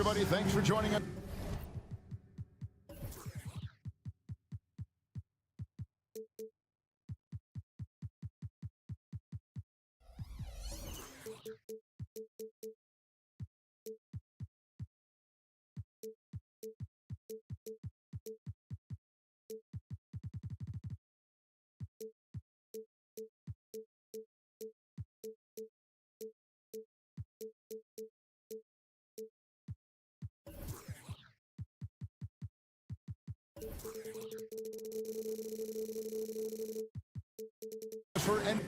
everybody. Thanks for joining us. For N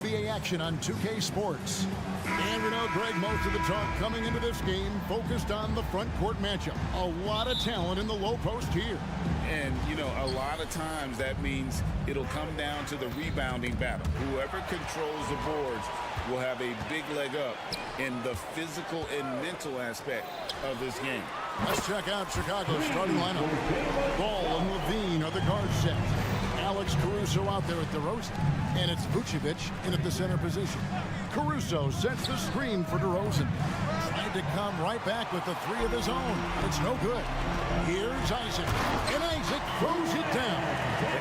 NBA action on 2K Sports. And we know, Greg, most of the talk coming into this game focused on the front court matchup. A lot of talent in the low post here. And, you know, a lot of times that means it'll come down to the rebounding battle. Whoever controls the boards will have a big leg up in the physical and mental aspect of this game. Let's check out Chicago's starting lineup. Ball and Levine are the guard set. Alex Caruso out there at DeRozan. And it's Vucevic in at the center position. Caruso sets the screen for DeRozan. Tried to come right back with the three of his own. It's no good. Here's Isaac. And Isaac throws it down.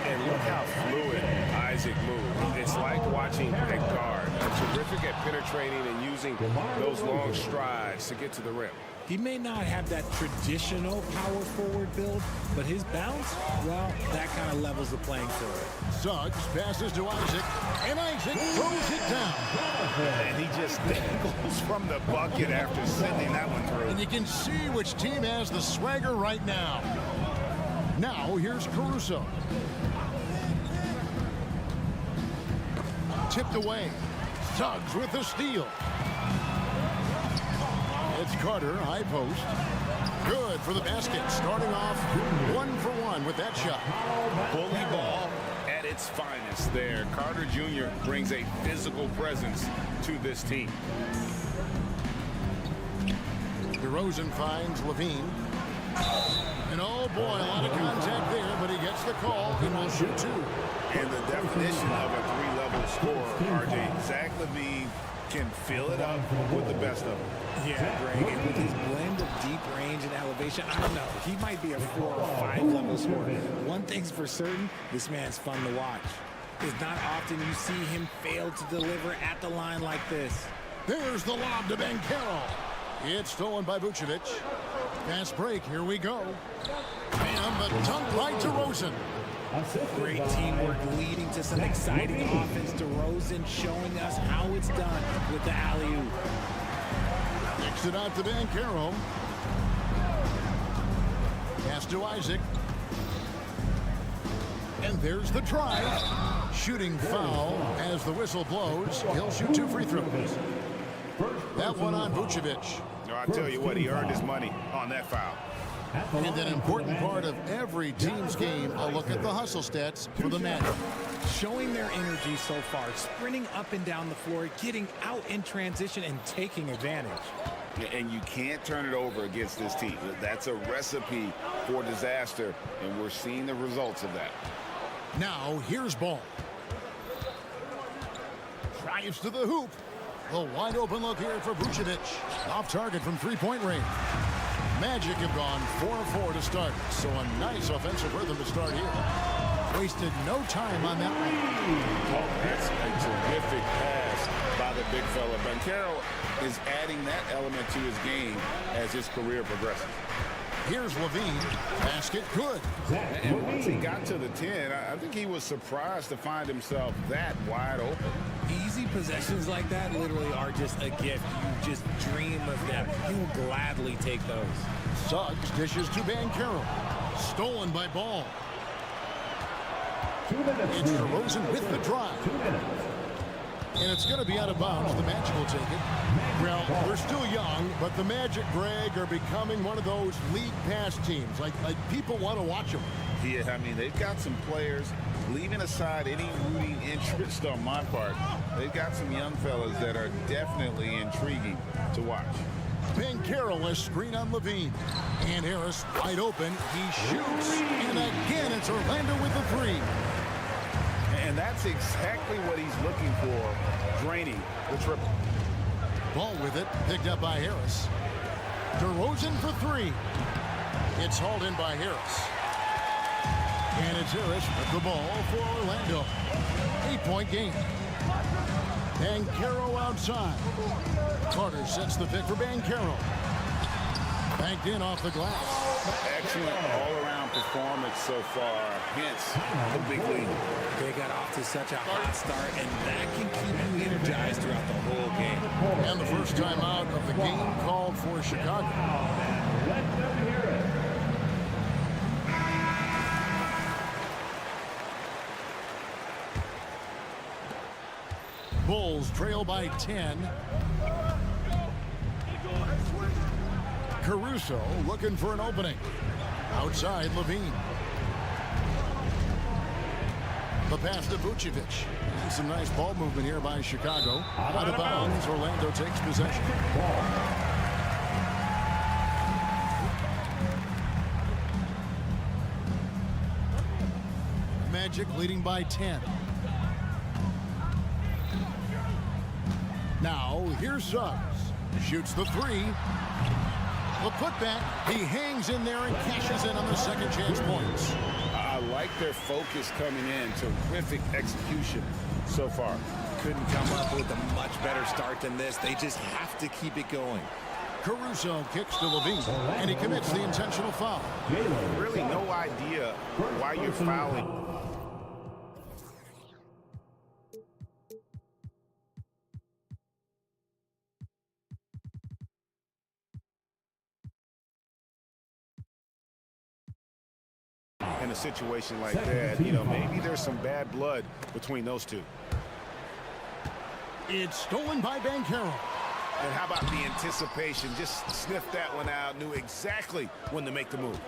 And look how fluid Isaac moves. It's like watching a guard. Terrific at penetrating and using those long strides to get to the rim. He may not have that traditional power forward build, but his bounce, well, that kind of levels the playing field. Suggs passes to Isaac, and Isaac throws it down. And he just dangles from the bucket after sending that one through. And you can see which team has the swagger right now. Now, here's Caruso. Tipped away. Suggs with the steal. It's Carter, high post. Good for the basket. Starting off 1-for-1 with that shot. Bully ball at its finest there. Carter Jr. brings a physical presence to this team. DeRozan finds Levine. And oh boy, a lot of contact there, but he gets the call and will shoot two. And the definition of a three-level scorer, RJ, Zach LaVine can fill it up with the best of them. Yeah, Greg, and with his blend of deep range and elevation, I don't know. He might be a 4- or 5-level scorer. One thing's for certain, this man's fun to watch. It's not often you see him fail to deliver at the line like this. There's the lob to Banchero. It's stolen by Vucevic. Fast break, here we go. And the dunk by DeRozan. Great teamwork leading to some exciting offense. DeRozan showing us how it's done with the alley-oop. Kicks it out to Banchero. Pass to Isaac. And there's the try. Shooting foul as the whistle blows. He'll shoot 2 free throws. That one on Vucevic. No, I tell you what, he earned his money on that foul. And an important part of every team's game, a look at the hustle stats for the man. Showing their energy so far, sprinting up and down the floor, getting out in transition, and taking advantage. And you can't turn it over against this team. That's a recipe for disaster, and we're seeing the results of that. Now, here's Ball. Drives to the hoop. The wide open look here for Vucevic. Off target from three-point range. Magic have gone 4-4 to start, so a nice offensive rhythm to start here. Wasted no time on that one. Oh, that's a terrific pass by the big fella. Banchero is adding that element to his game as his career progresses. Here's Levine. Basket good. And once he got to the 10, I think he was surprised to find himself that wide open. Easy possessions like that literally are just a gift. You just dream of them. He will gladly take those. Suggs dishes to Banchero. Stolen by Ball. It's DeRozan with the drive. And it's going to be out of bounds. The Magic will take it. Well, we're still young, but the Magic, Greg, are becoming one of those league pass teams. Like people want to watch them. Yeah, I mean, they've got some players, leaving aside any rooting interest on my part, they've got some young fellas that are definitely intriguing to watch. Banchero has screen on Levine. And Harris wide open. He shoots. And again, it's Orlando with the three. And that's exactly what he's looking for, draining the triple. Ball with it, picked up by Harris. DeRozan for three. It's hauled in by Harris. And it's Harris with the ball for Orlando. 8-point game. Banchero outside. Carter sets the pick for Banchero. Banked in off the glass. Excellent all-around performance so far, hence the big lead. They got off to such a hot start, and that can keep you energized throughout the whole game. And the first time out of the game called for Chicago. Bulls trail by 10. Caruso looking for an opening. Outside, Levine. The pass to Vucevic. And some nice ball movement here by Chicago. Out of bounds, Orlando takes possession. Magic leading by 10. Now, here's Suggs. Shoots the three. The putback, he hangs in there and cashes in on the second chance points. I like their focus coming in. Terrific execution so far. Couldn't come up with a much better start than this. They just have to keep it going. Caruso kicks to Levine, and he commits the intentional foul. Really no idea why you're fouling. In a situation like that, you know, maybe there's some bad blood between those two. It's stolen by Banchero. And how about the anticipation? Just sniffed that one out, knew exactly when to make the move.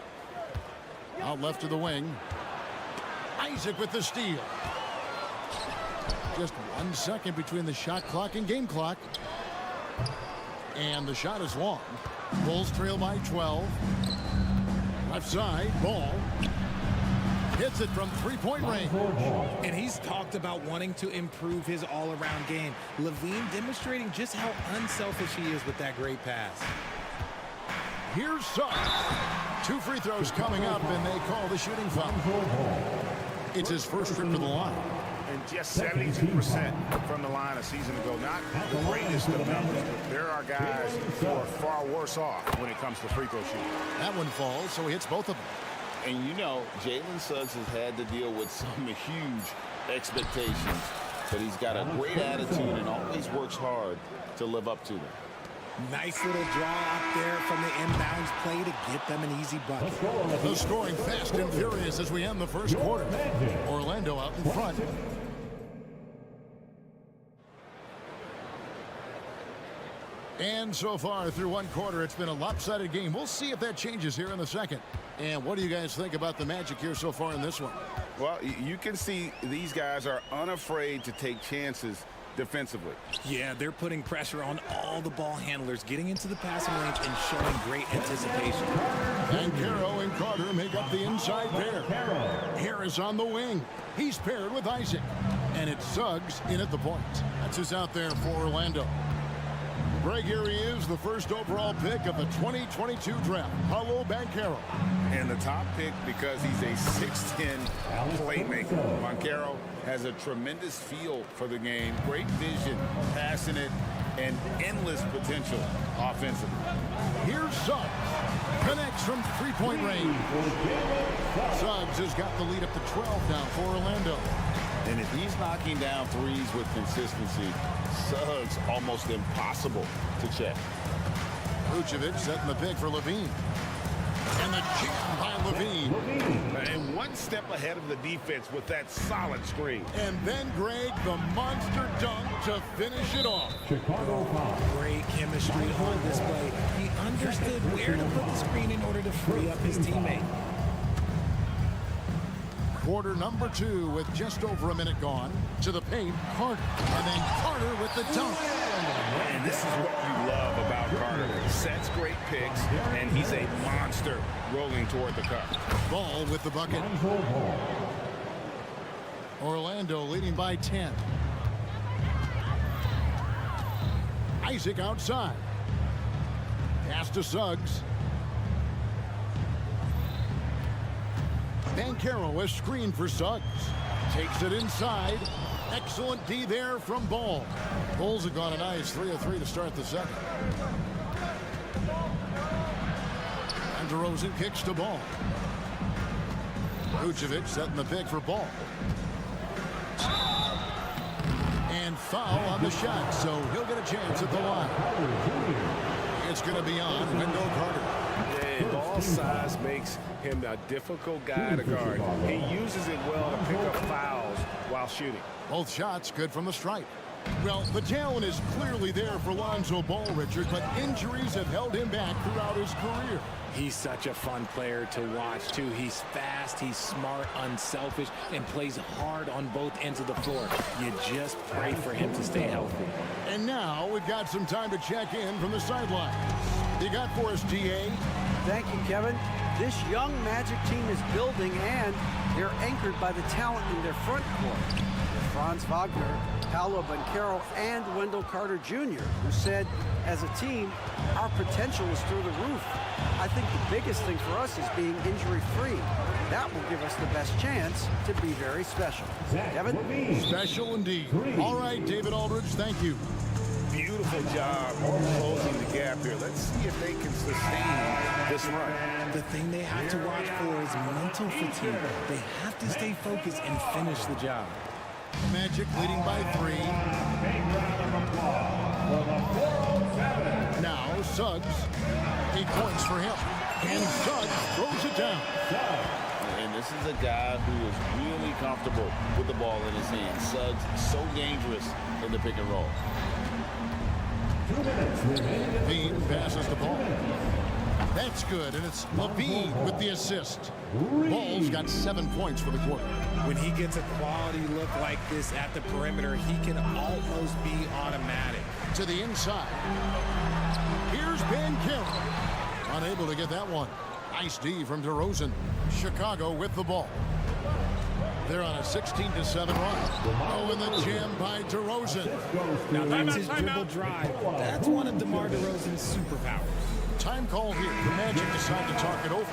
Out left to the wing. Isaac with the steal. Just 1 second between the shot clock and game clock. And the shot is long. Bulls trail by 12. Left side, Ball. Hits it from three-point range. And he's talked about wanting to improve his all-around game. Levine demonstrating just how unselfish he is with that great pass. Here's Suggs. 2 free throws coming up, and they call the shooting foul. It's his first trip to the line. And just 72% from the line a season ago. Not the greatest of numbers, but there are guys who are far worse off when it comes to free throw shooting. That one falls, so he hits both of them. And you know, Jalen Suggs has had to deal with some huge expectations, but he's got a great attitude and always works hard to live up to them. Nice little draw up there from the inbounds play to get them an easy bucket. The scoring fast and furious as we end the first quarter. Orlando out in front. And so far through one quarter, it's been a lopsided game. We'll see if that changes here in the second. And what do you guys think about the Magic here so far in this one? Well, you can see these guys are unafraid to take chances defensively. Yeah, they're putting pressure on all the ball handlers, getting into the passing lanes and showing great anticipation. Banchero and Carter make up the inside pair. Harris on the wing. He's paired with Isaac. And it's Suggs in at the point. That's who's out there for Orlando. Greg, here he is, the first overall pick of the 2022 draft, Paolo Banchero. And the top pick because he's a 6'10 playmaker. Banchero has a tremendous feel for the game, great vision, passing it, and endless potential offensively. Here's Suggs. Connects from three-point range. Suggs has got the lead up to 12 now for Orlando. And if he's knocking down threes with consistency, Suggs almost impossible to check. Vucevic setting the pick for Levine. And the jam by Levine. And one step ahead of the defense with that solid screen. And then Greg, the monster dunk to finish it off. Great chemistry on display. He understood where to put the screen in order to free up his teammate. Quarter number 2 with just over a minute gone. To the paint, Carter. And then Carter with the dunk. And this is what you love about Carter. Sets great picks, and he's a monster rolling toward the cup. Ball with the bucket. Orlando leading by 10. Isaac outside. Pass to Suggs. Banchero is screened for Suggs. Takes it inside. Excellent D there from Ball. Bulls have gone a nice 3 of 3 to start the second. And DeRozan kicks to Ball. Vucevic setting the pick for Ball. And foul on the shot, so he'll get a chance at the line. It's going to be on Wendell Carter. And ball size makes him a difficult guy to guard. He uses it well to pick up fouls while shooting. Both shots good from the stripe. Well, the talent is clearly there for Lonzo Ball, Richard, but injuries have held him back throughout his career. He's such a fun player to watch, too. He's fast, he's smart, unselfish, and plays hard on both ends of the floor. You just pray for him to stay healthy. And now we've got some time to check in from the sidelines. You got for us, DA? Thank you, Kevin. This young Magic team is building, and they're anchored by the talent in their front court. Franz Wagner, Paolo Banchero, and Wendell Carter Jr., who said, as a team, our potential is through the roof. I think the biggest thing for us is being injury-free. That will give us the best chance to be very special. Kevin? Special indeed. All right, David Aldridge, thank you. Beautiful job closing the gap here. Let's see if they can sustain this run. The thing they have to watch for is mental fatigue. They have to stay focused and finish the job. Magic leading by 3. Now Suggs. 8 points for him. And Suggs throws it down. And this is a guy who is really comfortable with the ball in his hands. Suggs so dangerous in the pick and roll. Levine passes the ball. That's good, and it's Levine with the assist. Ball's got 7 points for the quarter. When he gets a quality look like this at the perimeter, he can almost be automatic. To the inside. Here's Banchero. Unable to get that one. Nice D from DeRozan. Chicago with the ball. They're on a 16-7 run. Oh, and the jam by DeRozan. Now that's his dribble drive. That's one of DeMar DeRozan's superpowers. Time call here. The Magic decide to talk it over.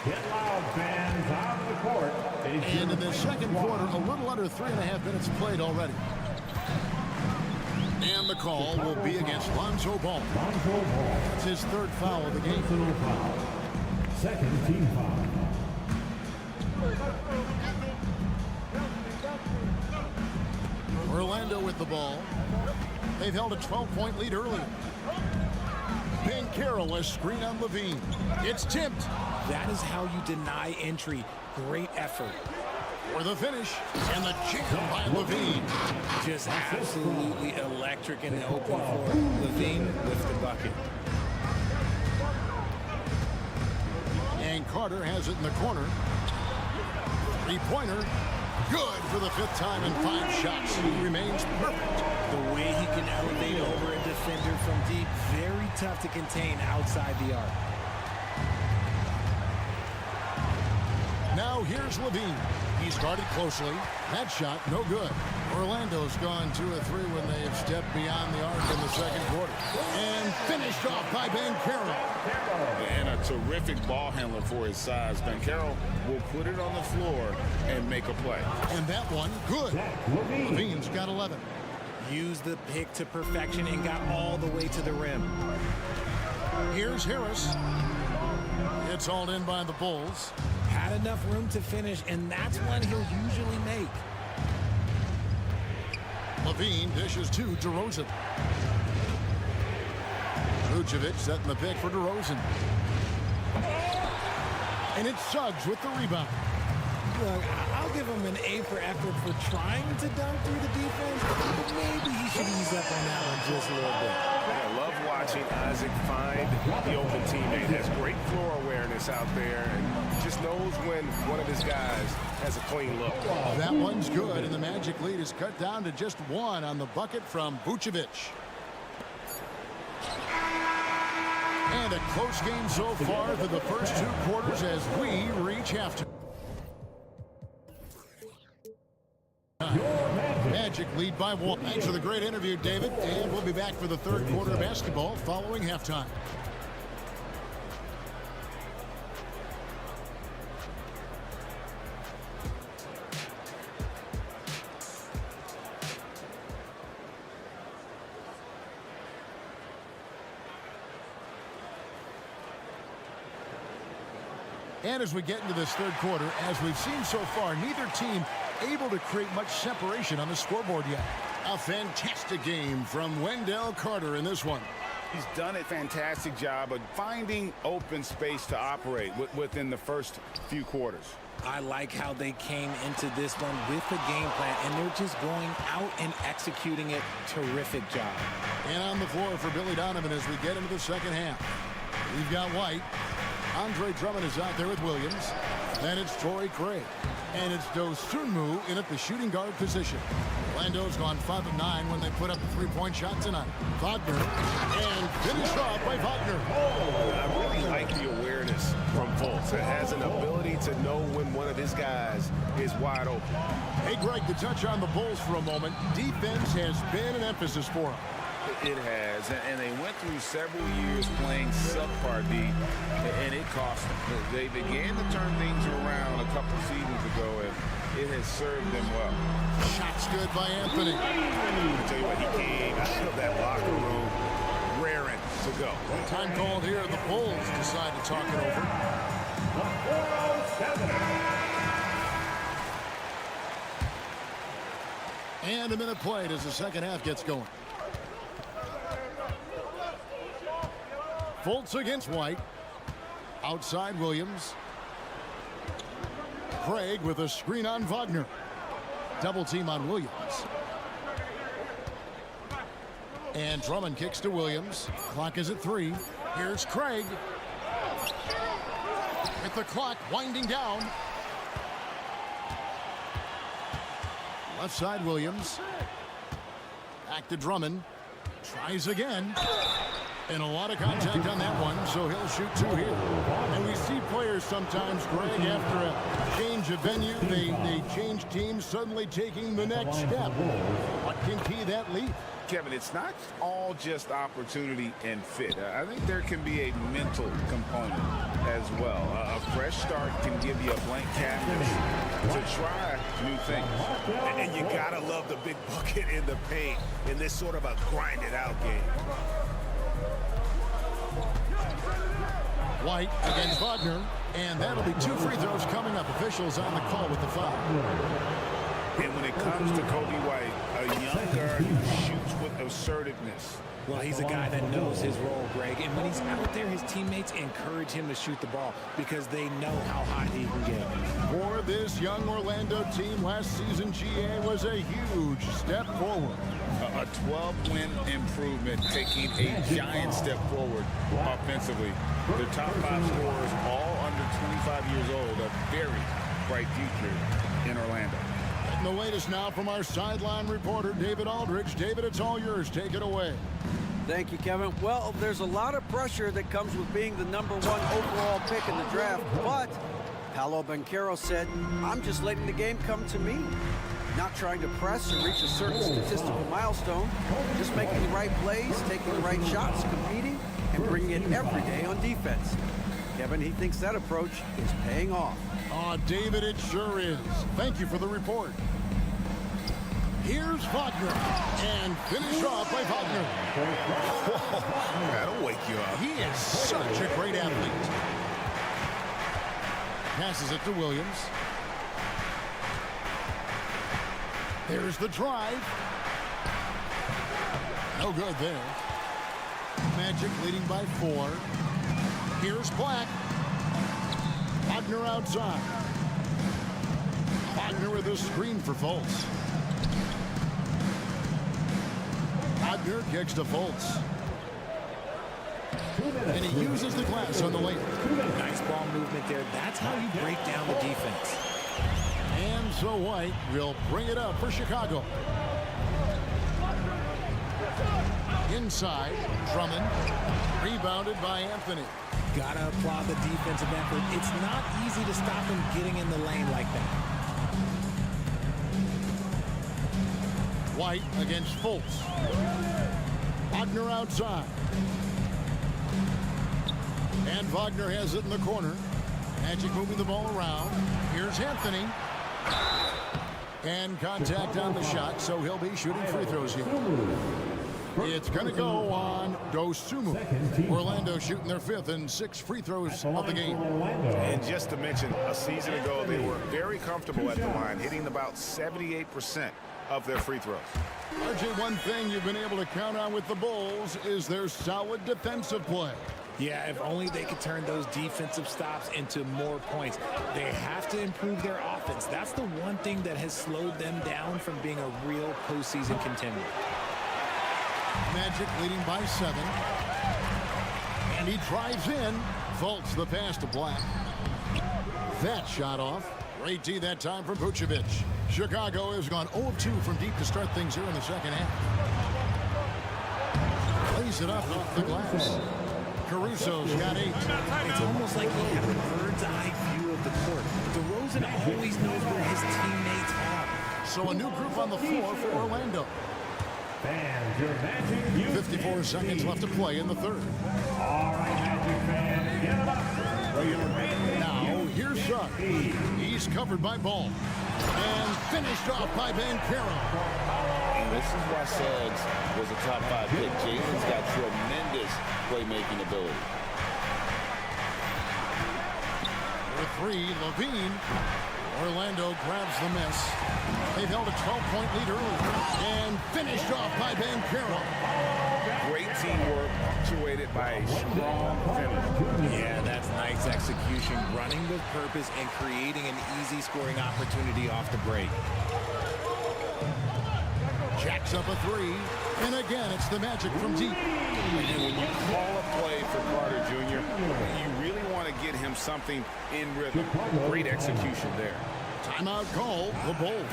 Get loud, fans, on the court. And in the second quarter, a little under 3.5 minutes played already. And the call will be against Lonzo Ball. That's his 3rd foul of the game. Second team foul. Orlando with the ball. They've held a 12-point lead earlier. Banchero a screen on Levine. It's tipped. That is how you deny entry. Great effort. For the finish. And the jam by Levine. Just absolutely electric in the open floor. Levine with the bucket. And Carter has it in the corner. 3-pointer. Good for the 5th time in 5 shots. He remains perfect. The way he can elevate over a defender from deep, very tough to contain outside the arc. Now here's Levine. He started closely. That shot, no good. Orlando's gone 2 of 3 when they have stepped beyond the arc in the second quarter. And finished off by Banchero. And a terrific ball handler for his size. Banchero will put it on the floor and make a play. And that one, good. Levine's got 11. Used the pick to perfection and got all the way to the rim. Here's Harris. It's hauled in by the Bulls. Had enough room to finish, and that's one he'll usually make. Levine dishes to DeRozan. Vucevic setting the pick for DeRozan. And it's Suggs with the rebound. Look, I'll give him an A for effort for trying to dunk through the defense, but maybe he should ease up on that one just a little bit. I love watching Isaac find the open teammate. Has great floor awareness out there and just knows when one of his guys has a clean look. That one's good, and the Magic lead is cut down to just one on the bucket from Vucevic. And a close game so far for the first two quarters as we reach halftime. Magic lead by one. Thanks for the great interview, David. And we'll be back for the third quarter of basketball following halftime. And as we get into this third quarter, as we've seen so far, neither team able to create much separation on the scoreboard yet. A fantastic game from Wendell Carter in this one. He's done a fantastic job of finding open space to operate within the first few quarters. I like how they came into this one with the game plan, and they're just going out and executing it. Terrific job. And on the floor for Billy Donovan as we get into the second half. We've got White. Andre Drummond is out there with Williams. Then it's Torrey Craig. And it's Dosunmu in at the shooting guard position. Orlando's gone 5 of 9 when they put up a three-point shot tonight. Wagner. And finished off by Wagner. I really like the awareness from Fultz. It has an ability to know when one of his guys is wide open. Hey, Greg, to touch on the Bulls for a moment, defense has been an emphasis for them. It has, and they went through several years playing subpar D, and it cost them. They began to turn things around a couple seasons ago, and it has served them well. Shots good by Anthony. I tell you what, he came out of that locker room raring to go. Time called here. The Bulls decide to talk it over. And a minute played as the second half gets going. Fultz against White. Outside Williams. Craig with a screen on Wagner. Double team on Williams. And Drummond kicks to Williams. Clock is at 3. Here's Craig. With the clock winding down. Left side Williams. Back to Drummond. Tries again. And a lot of contact on that one, so he'll shoot 2 here. And we see players sometimes, Greg, after a change of venue, they change teams, suddenly taking the next step. What can key that lead? Kevin, it's not all just opportunity and fit. I think there can be a mental component as well. A fresh start can give you a blank canvas to try new things. And you gotta love the big bucket in the paint in this sort of a grinded-out game. White against Wagner, and that'll be 2 free throws coming up. Officials on the call with the foul. And when it comes to Kobe White, a young guard who shoots with assertiveness. Well, he's a guy that knows his role, Greg, and when he's out there, his teammates encourage him to shoot the ball because they know how hot he can get. For this young Orlando team, last season GA was a huge step forward. A 12-win improvement, taking a giant step forward offensively. The top 5 scorers, all under 25 years old, a very bright future in Orlando. And the latest now from our sideline reporter, David Aldridge. David, it's all yours. Take it away. Thank you, Kevin. Well, there's a lot of pressure that comes with being the #1 overall pick in the draft, but Paolo Banchero said, I'm just letting the game come to me. Not trying to press or reach a certain statistical milestone, just making the right plays, taking the right shots, competing, and bringing it every day on defense. Kevin, he thinks that approach is paying off. Oh, David, it sure is. Thank you for the report. Here's Wagner, and finished off by Wagner. That'll wake you up. He is such a great athlete. passes it to Williams. There's the drive. No good there. Magic leading by 4. Here's Black. Wagner outside. Wagner with a screen for Fultz. Wagner kicks to Fultz. And he uses the glass on the lane. Nice ball movement there. That's how you break down the defense. And so White will bring it up for Chicago. Inside, Drummond. Rebounded by Anthony. Gotta applaud the defensive effort. It's not easy to stop him getting in the lane like that. White against Fultz. Wagner outside. And Wagner has it in the corner. Magic moving the ball around. Here's Anthony. And contact on the shot, so he'll be shooting free throws here. It's going to go on Dosumu. Orlando shooting their 5th and 6 free throws of the game. And just to mention, a season ago, they were very comfortable at the line, hitting about 78% of their free throws. RJ, one thing you've been able to count on with the Bulls is their solid defensive play. Yeah, if only they could turn those defensive stops into more points. They have to improve their offense. That's the one thing that has slowed them down from being a real postseason contender. Magic leading by 7. And he drives in. Fultz the pass to Black. That shot off. Great D that time from Vucevic. Chicago has gone 0 of 2 from deep to start things here in the second half. Plays it up off the glass. Caruso's got 8. It's almost like he had a bird's eye view of the court. DeRozan always knows where his teammates are. So a new group on the floor for Orlando. Fans, your Magic 54 seconds left to play in the third. All right, Magic fans, give it up for your Magic. Now, here's Suggs. He's covered by Ball. And finished off by Banchero. And this is why Suggs was a top 5 pick. Jason's got tremendous playmaking ability. For 3, Levine. Orlando grabs the miss. They've held a 12-point lead early. And finished off by Banchero. Great teamwork, punctuated by a strong finish. Yeah, that's nice execution, running with purpose and creating an easy scoring opportunity off the break. Jacks up a 3. And again, it's the Magic from deep. And when you call a play for Carter Jr., you really want to get him something in rhythm. Great execution there. Timeout call, the Bulls.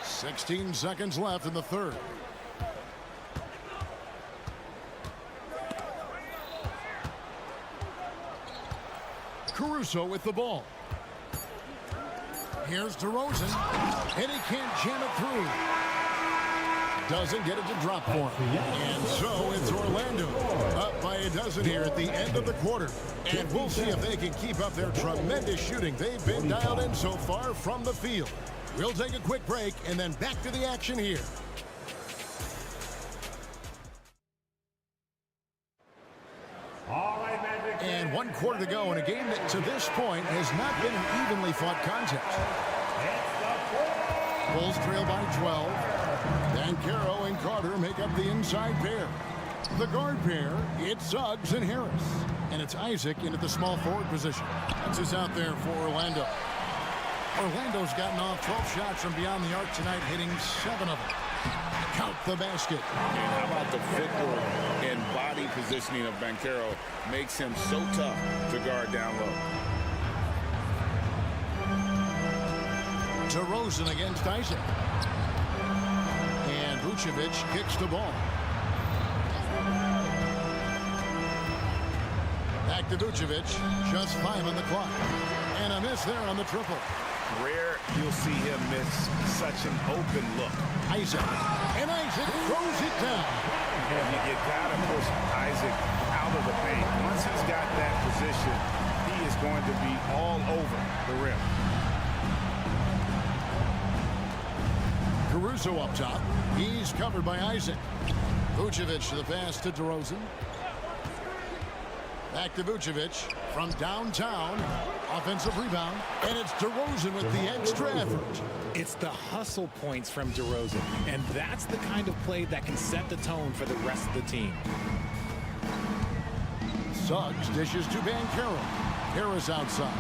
16 seconds left in the third. Caruso with the ball. Here's DeRozan, and he can't jam it through. Doesn't get it to drop for him. And so it's Orlando up by a dozen here at the end of the quarter. And we'll see if they can keep up their tremendous shooting. They've been dialed in so far from the field. We'll take a quick break and then back to the action here. All right, Magic. And 1 quarter to go in a game that to this point has not been an evenly fought contest. Bulls trail by 12. Banchero and Carter make up the inside pair. The guard pair, it's Suggs and Harris. And it's Isaac into the small forward position. That's who's out there for Orlando. Orlando's gotten off 12 shots from beyond the arc tonight, hitting 7 of them. Count the basket. And how about the footwork and body positioning of Banchero makes him so tough to guard down low. DeRozan against Isaac. And Vucevic kicks the ball. Back to Vucevic. Just 5 on the clock. And a miss there on the triple. Rare you'll see him miss such an open look. Isaac. And Isaac throws it down. And you gotta push Isaac out of the paint. Once he's got that position, he is going to be all over the rim. Caruso up top. He's covered by Isaac. Vucevic to the pass to DeRozan. Back to Vucevic from downtown. Offensive rebound. And it's DeRozan with the extra effort. It's the hustle points from DeRozan, and that's the kind of play that can set the tone for the rest of the team. Suggs dishes to Banchero. Harris outside.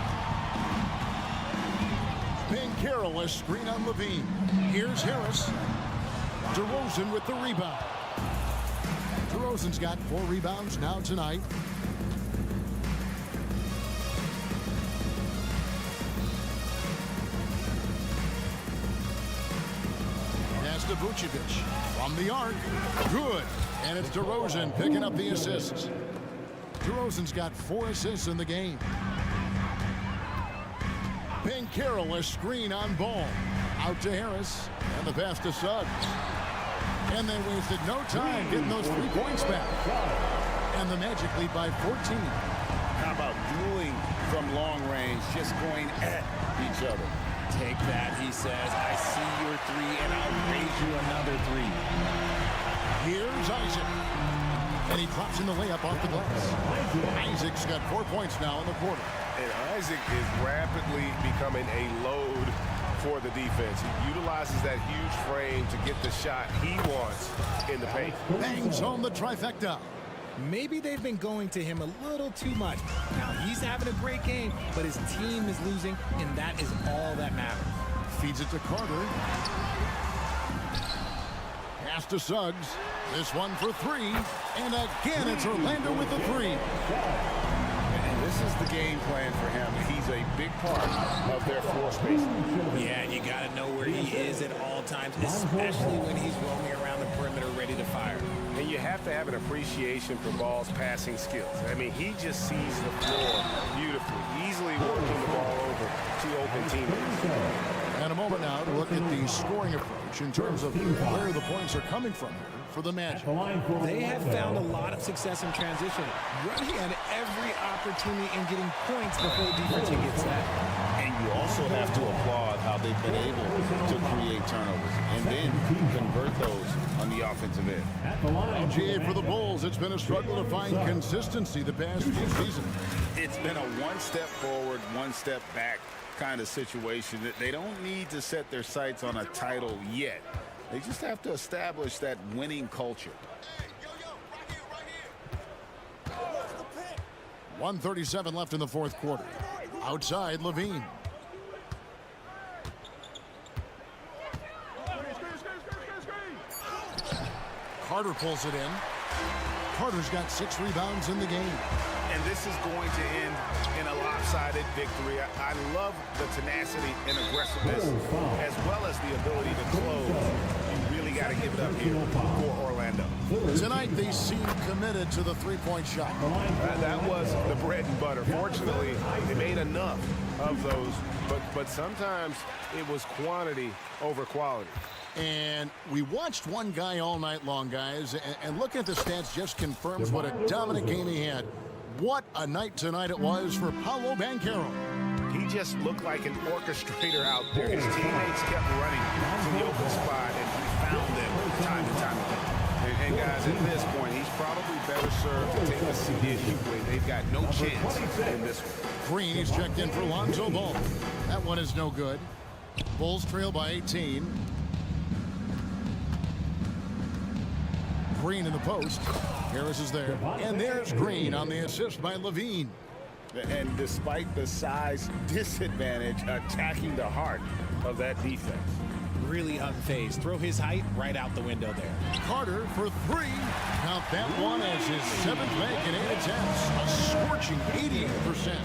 Banchero, a screen on Levine. Here's Harris. DeRozan with the rebound. DeRozan's got 4 rebounds now tonight. To Vucevic from the arc. Good. And it's DeRozan picking up the assists. DeRozan's got 4 assists in the game. Banchero, a screen on Ball. Out to Harris. And the pass to Suggs. And they wasted no time getting those 3 points back. And the Magic lead by 14. How about dueling from long range, just going at each other? Take that, he says. I see your 3, and I'll raise you another 3. Here's Isaac. And he drops in the layup off the glass. Isaac's got 4 points now in the quarter. And Isaac is rapidly becoming a load for the defense. He utilizes that huge frame to get the shot he wants in the paint. Bangs home the trifecta. Maybe they've been going to him a little too much. Now, he's having a great game, but his team is losing, and that is all that matters. Feeds it to Carter. Pass to Suggs. This one for 3. And again, it's Orlando with the 3. And this is the game plan for him. He's a big part of their floor spacing. Yeah, and you got to know where he is at all times, especially when he's roaming around the perimeter ready to fire. And you have to have an appreciation for Ball's passing skills. I mean, he just sees the floor beautifully, easily working the ball over to open teammates. And a moment now to look at the scoring approach in terms of where the points are coming from here for the Magic. They have found a lot of success in transition, running at every opportunity and getting points before the defense gets that. And you also have to applaud how they've been able to create turnovers and then convert those on the offensive end. LGA for the Bulls, it's been a struggle to find consistency the past few seasons. It's been a one step forward, one step back kind of situation. They don't need to set their sights on a title yet. They just have to establish that winning culture. 1:37 left in the 4th quarter. Outside, Levine. Carter pulls it in. Carter's got 6 rebounds in the game. And this is going to end in a lopsided victory. I love the tenacity and aggressiveness as well as the ability to close. You really got to give it up here for Orlando. Tonight, they seem committed to the 3-point shot. That was the bread and butter. Fortunately, they made enough of those, but sometimes it was quantity over quality. And we watched one guy all night long, guys, and looking at the stats just confirms what a dominant game he had. What a night tonight it was for Paolo Banchero. He just looked like an orchestrator out there. His teammates kept running to the open spot, and he found them time and time again. And guys, at this point, he's probably better served to take a seat anyway. They've got no chance in this one. Green is checked in for Lonzo Ball. That one is no good. Bulls trail by 18. Green in the post. Harris is there. And there's Green on the assist by Levine. And despite the size disadvantage, attacking the heart of that defense. Really unfazed. Throw his height right out the window there. Carter for 3. Count that one as his 7th make in 8 attempts. A scorching 88%.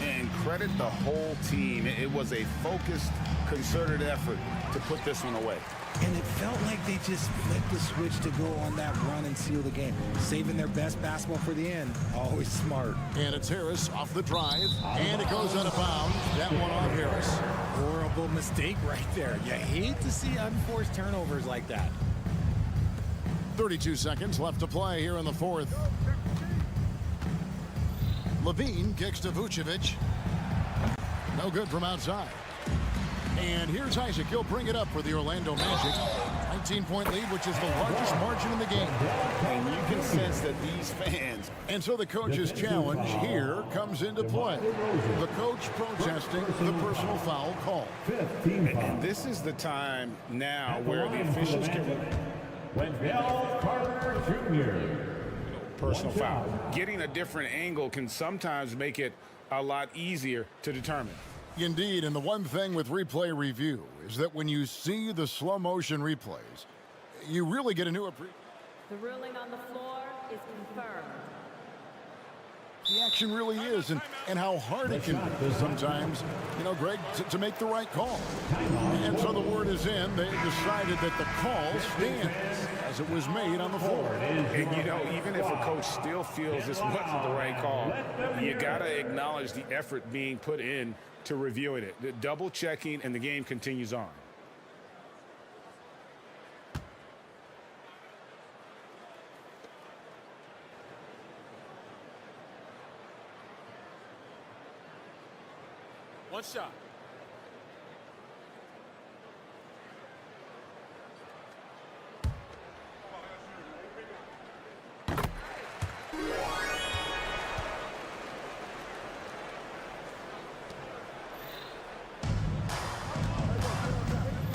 And credit the whole team. It was a focused, concerted effort to put this one away. And it felt like they just flipped the switch to go on that run and seal the game. Saving their best basketball for the end. Always smart. And it's Harris off the drive. And it goes out of bounds. That one off Harris. Horrible mistake right there. You hate to see unforced turnovers like that. 32 seconds left to play here in the 4th. Levine kicks to Vucevic. No good from outside. And here's Isaac. He'll bring it up for the Orlando Magic. Right 13-point lead, which is the largest margin in the game. And you can sense that these fans... And so the coach's challenge here comes into play. The coach protesting the personal foul call. And this is the time now where the officials can... Wendell Carter Jr. Personal foul. Getting a different angle can sometimes make it a lot easier to determine. Indeed, and the one thing with replay review is that when you see the slow motion replays, you really get a new appreciation. The ruling on the floor is confirmed. The action really is, and how hard it can be sometimes, Greg, to make the right call. And so the word is in. They decided that the call stands as it was made on the floor. And, even if a coach still feels this wasn't the right call, you got to acknowledge the effort being put in to reviewing it. The double checking, and the game continues on. One shot.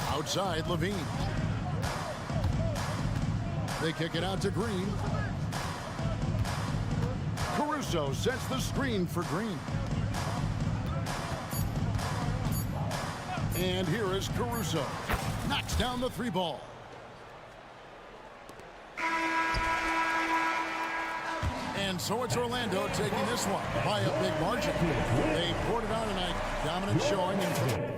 Outside, Levine. They kick it out to Green. Caruso sets the screen for Green. And here is Caruso. Knocks down the three ball. And so it's Orlando taking this one by a big margin. They poured it on tonight. Dominant showing in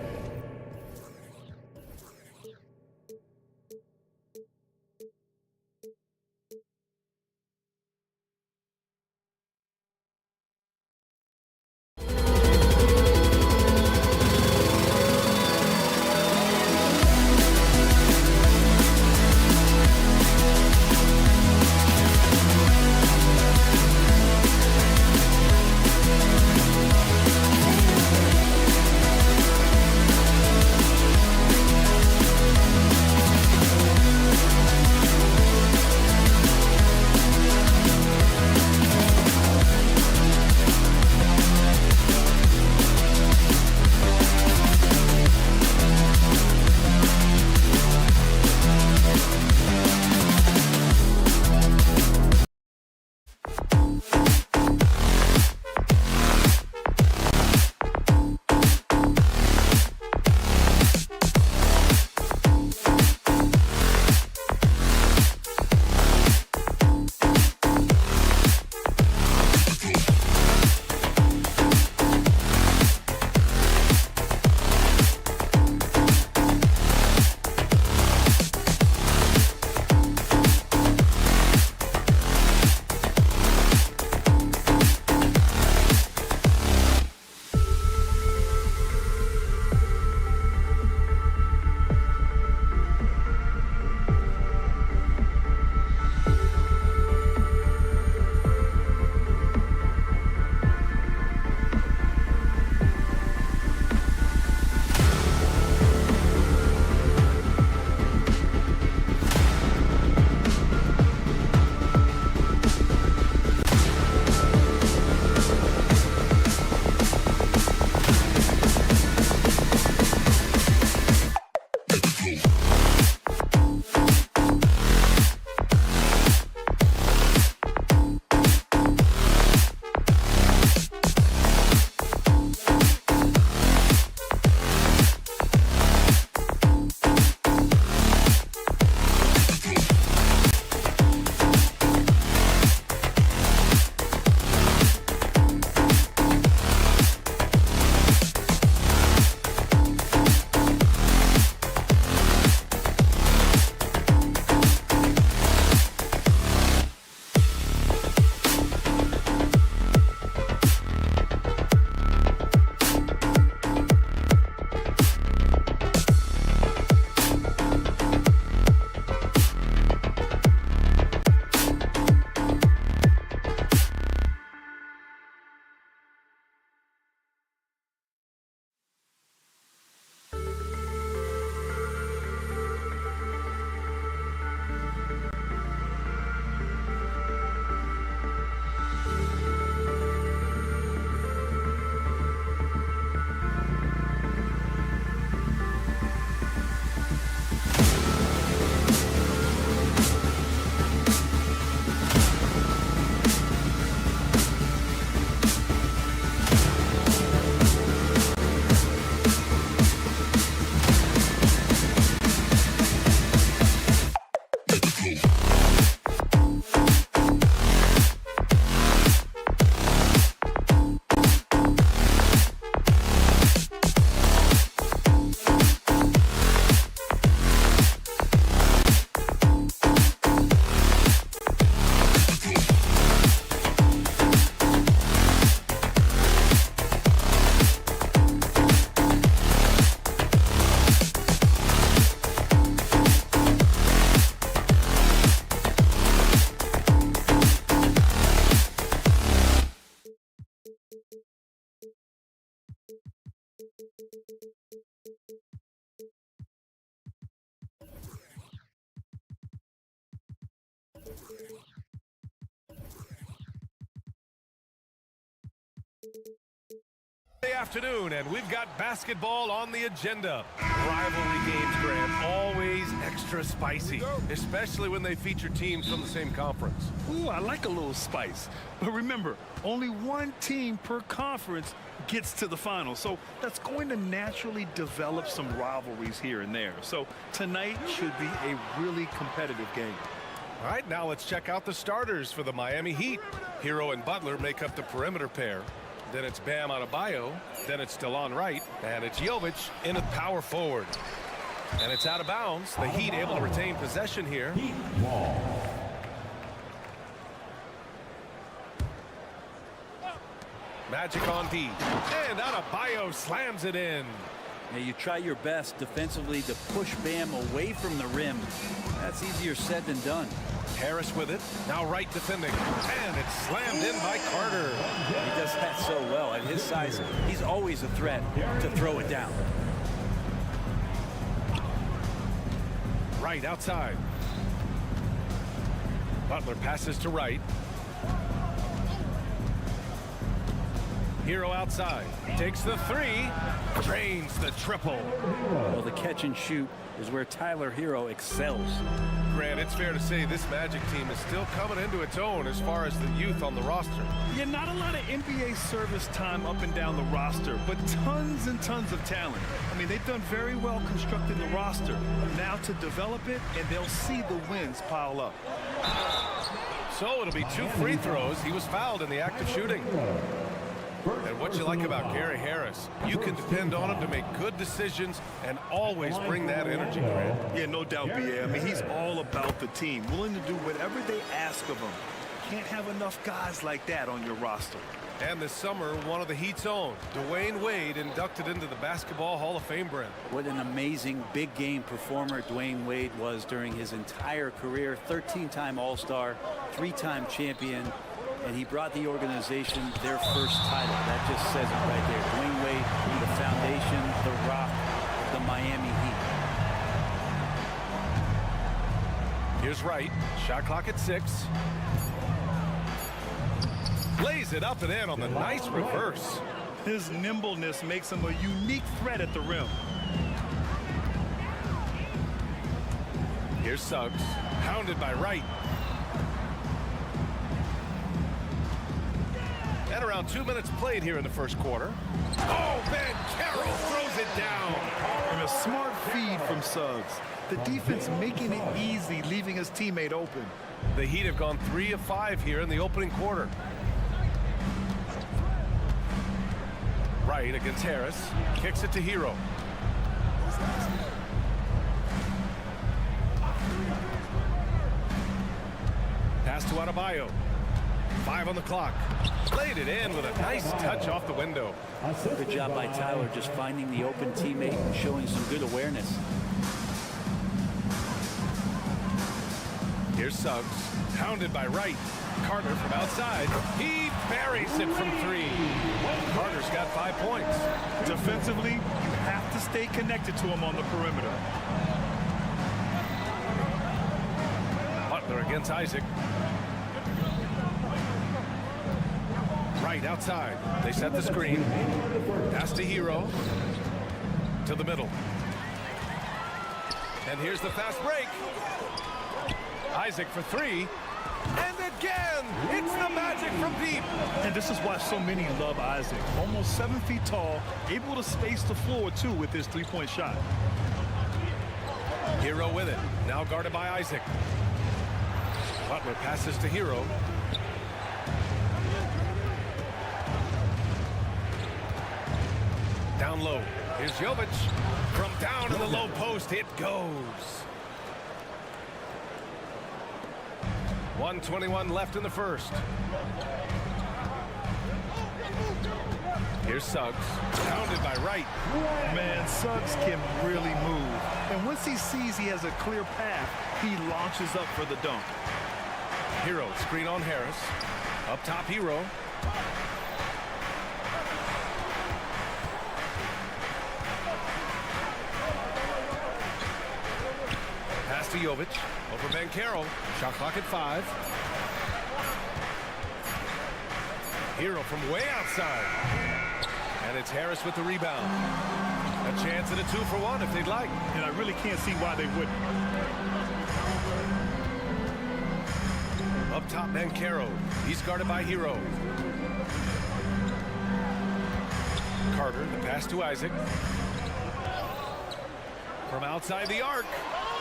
Afternoon, and we've got basketball on the agenda. Rivalry games, Grant, always extra spicy, especially when they feature teams from the same conference. Ooh, I like a little spice. But remember, only one team per conference gets to the final, so that's going to naturally develop some rivalries here and there. So tonight should be a really competitive game. All right, now let's check out the starters for the Miami Heat. Hero and Butler make up the perimeter pair. Then it's Bam Adebayo. Then it's DeLon Wright. And it's Jovic in at power forward. And it's out of bounds. The Heat able to retain possession here. Magic on D. And Adebayo slams it in. Now you try your best defensively to push Bam away from the rim. That's easier said than done. Harris with it. Now Wright defending. And it's slammed in by Carter. He does that so well. At his size, he's always a threat to throw it down. Wright outside. Butler passes to Wright. Hero outside. Takes the three. Drains the triple. Well, the catch and shoot is where Tyler Hero excels. Grant, it's fair to say this Magic team is still coming into its own as far as the youth on the roster. Yeah, not a lot of NBA service time up and down the roster, but tons and tons of talent. I mean, they've done very well constructing the roster. Now to develop it, and they'll see the wins pile up. So it'll be 2 free throws. He was fouled in the act of shooting. And what you like about Gary Harris, you can depend on him to make good decisions and always bring that energy, Grant. Yeah, no doubt, B.A. I mean, he's all about the team, willing to do whatever they ask of him. Can't have enough guys like that on your roster. And this summer, one of the Heat's own, Dwayne Wade, inducted into the Basketball Hall of Fame, Brent. What an amazing big game performer Dwayne Wade was during his entire career. 13-time All-Star, 3-time champion. And he brought the organization their first title. That just says it right there. Dwayne Wade, the foundation, the rock, the Miami Heat. Here's Wright. Shot clock at 6. Lays it up and in on the nice reverse. His nimbleness makes him a unique threat at the rim. Here's Suggs. Hounded by Wright. And around 2 minutes played here in the first quarter. Oh, Ben Carroll throws it down. And a smart feed from Suggs. The defense making it easy, leaving his teammate open. The Heat have gone 3 of 5 here in the opening quarter. Wright against Harris. Kicks it to Hero. Pass to Adebayo. 5 on the clock. Played it in with a nice touch off the window. Good job by Tyler just finding the open teammate and showing some good awareness. Here's Suggs. Hounded by Wright. Carter from outside. He buries it from 3. Carter's got 5 points. Defensively, you have to stay connected to him on the perimeter. Butler against Isaac. Wright outside. They set the screen. Pass to Hero. To the middle. And here's the fast break. Isaac for 3. And again, it's the Magic from deep. And this is why so many love Isaac. Almost 7 feet tall, able to space the floor, too, with his three-point shot. Hero with it. Now guarded by Isaac. Butler passes to Hero. Down low. Here's Jovic. From down in the low post, it goes. 1:21 left in the first. Here's Suggs. Pounded by Wright. Man, Suggs can really move. And once he sees he has a clear path, he launches up for the dunk. Hero, screen on Harris. Up top, Hero. to Jovic. Over Banchero. Shot clock at 5. Hero from way outside. And it's Harris with the rebound. A chance at a 2-for-1 if they'd like. And I really can't see why they wouldn't. Up top, Banchero. He's guarded by Hero. Carter, the pass to Isaac. From outside the arc.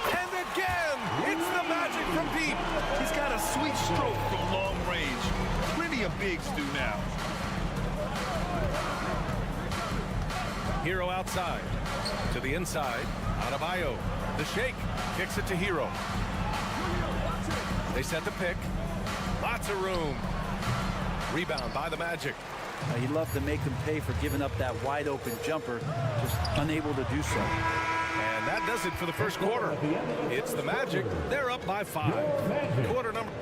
And again, it's the Magic from deep. He's got a sweet stroke from long range. Plenty of bigs do now. Hero outside. To the inside. Adebayo. The shake. Kicks it to Hero. They set the pick. Lots of room. Rebound by the Magic. He loved to make them pay for giving up that wide open jumper, just unable to do so. And that does it for the first quarter. It's the Magic. They're up by 5. Quarter number.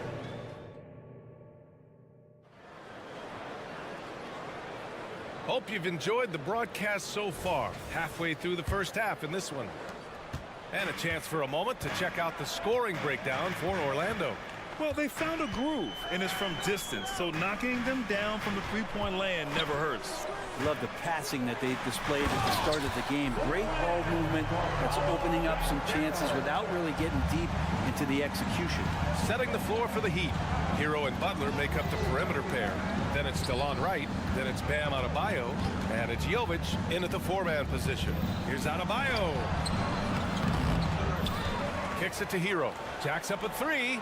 Hope you've enjoyed the broadcast so far. Halfway through the first half in this one. And a chance for a moment to check out the scoring breakdown for Orlando. Well, they found a groove, and it's from distance, so knocking them down from the three-point land never hurts. Love the passing that they displayed at the start of the game. Great ball movement that's opening up some chances without really getting deep into the execution. Setting the floor for the Heat. Hero and Butler make up the perimeter pair. Then it's Delon Wright. Then it's Bam Adebayo. And it's Jovic in at the 4-man position. Here's Adebayo. Kicks it to Hero. Jacks up a 3.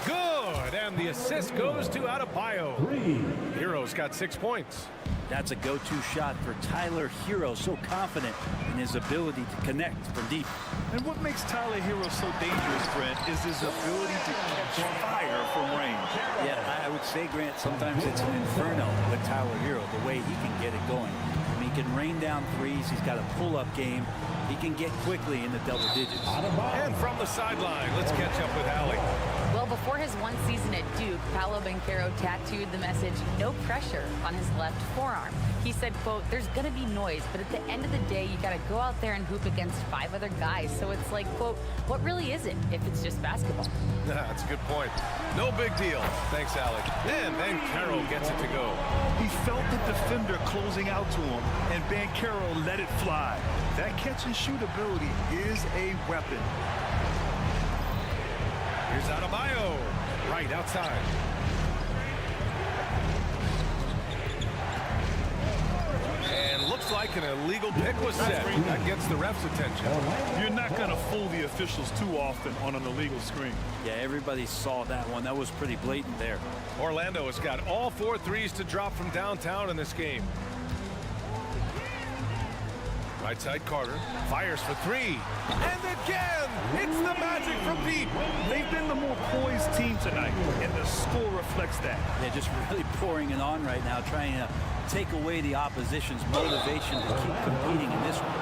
Good. And the assist goes to Adebayo. Hero's got 6 points. That's a go-to shot for Tyler Hero. So confident in his ability to connect from deep. And what makes Tyler Hero so dangerous, Brent, is his ability to catch fire from range. Yeah, I would say, Grant, sometimes it's an inferno with Tyler Hero, the way he can get it going. I mean, he can rain down threes. He's got a pull-up game. He can get quickly in the double digits. And from the sideline, let's catch up with Allie. Well, before his one season at Duke, Paolo Banchero tattooed the message, "No pressure," on his left forearm. He said, quote, "There's going to be noise, but at the end of the day, you got to go out there and hoop against 5 other guys. So it's like, quote, what really is it if it's just basketball?" That's a good point. No big deal. Thanks, Allie. And Banchero gets it to go. He felt the defender closing out to him, and Banchero let it fly. That catch-and-shoot ability is a weapon. Here's Adebayo. Right outside. And looks like an illegal pick was set. That gets the ref's attention. You're not going to fool the officials too often on an illegal screen. Yeah, everybody saw that one. That was pretty blatant there. Orlando has got all 4 threes to drop from downtown in this game. Right side Carter fires for 3. And again, it's the Magic from deep. They've been the more poised team tonight, and the score reflects that. They're just really pouring it on right now, trying to take away the opposition's motivation to keep competing in this one.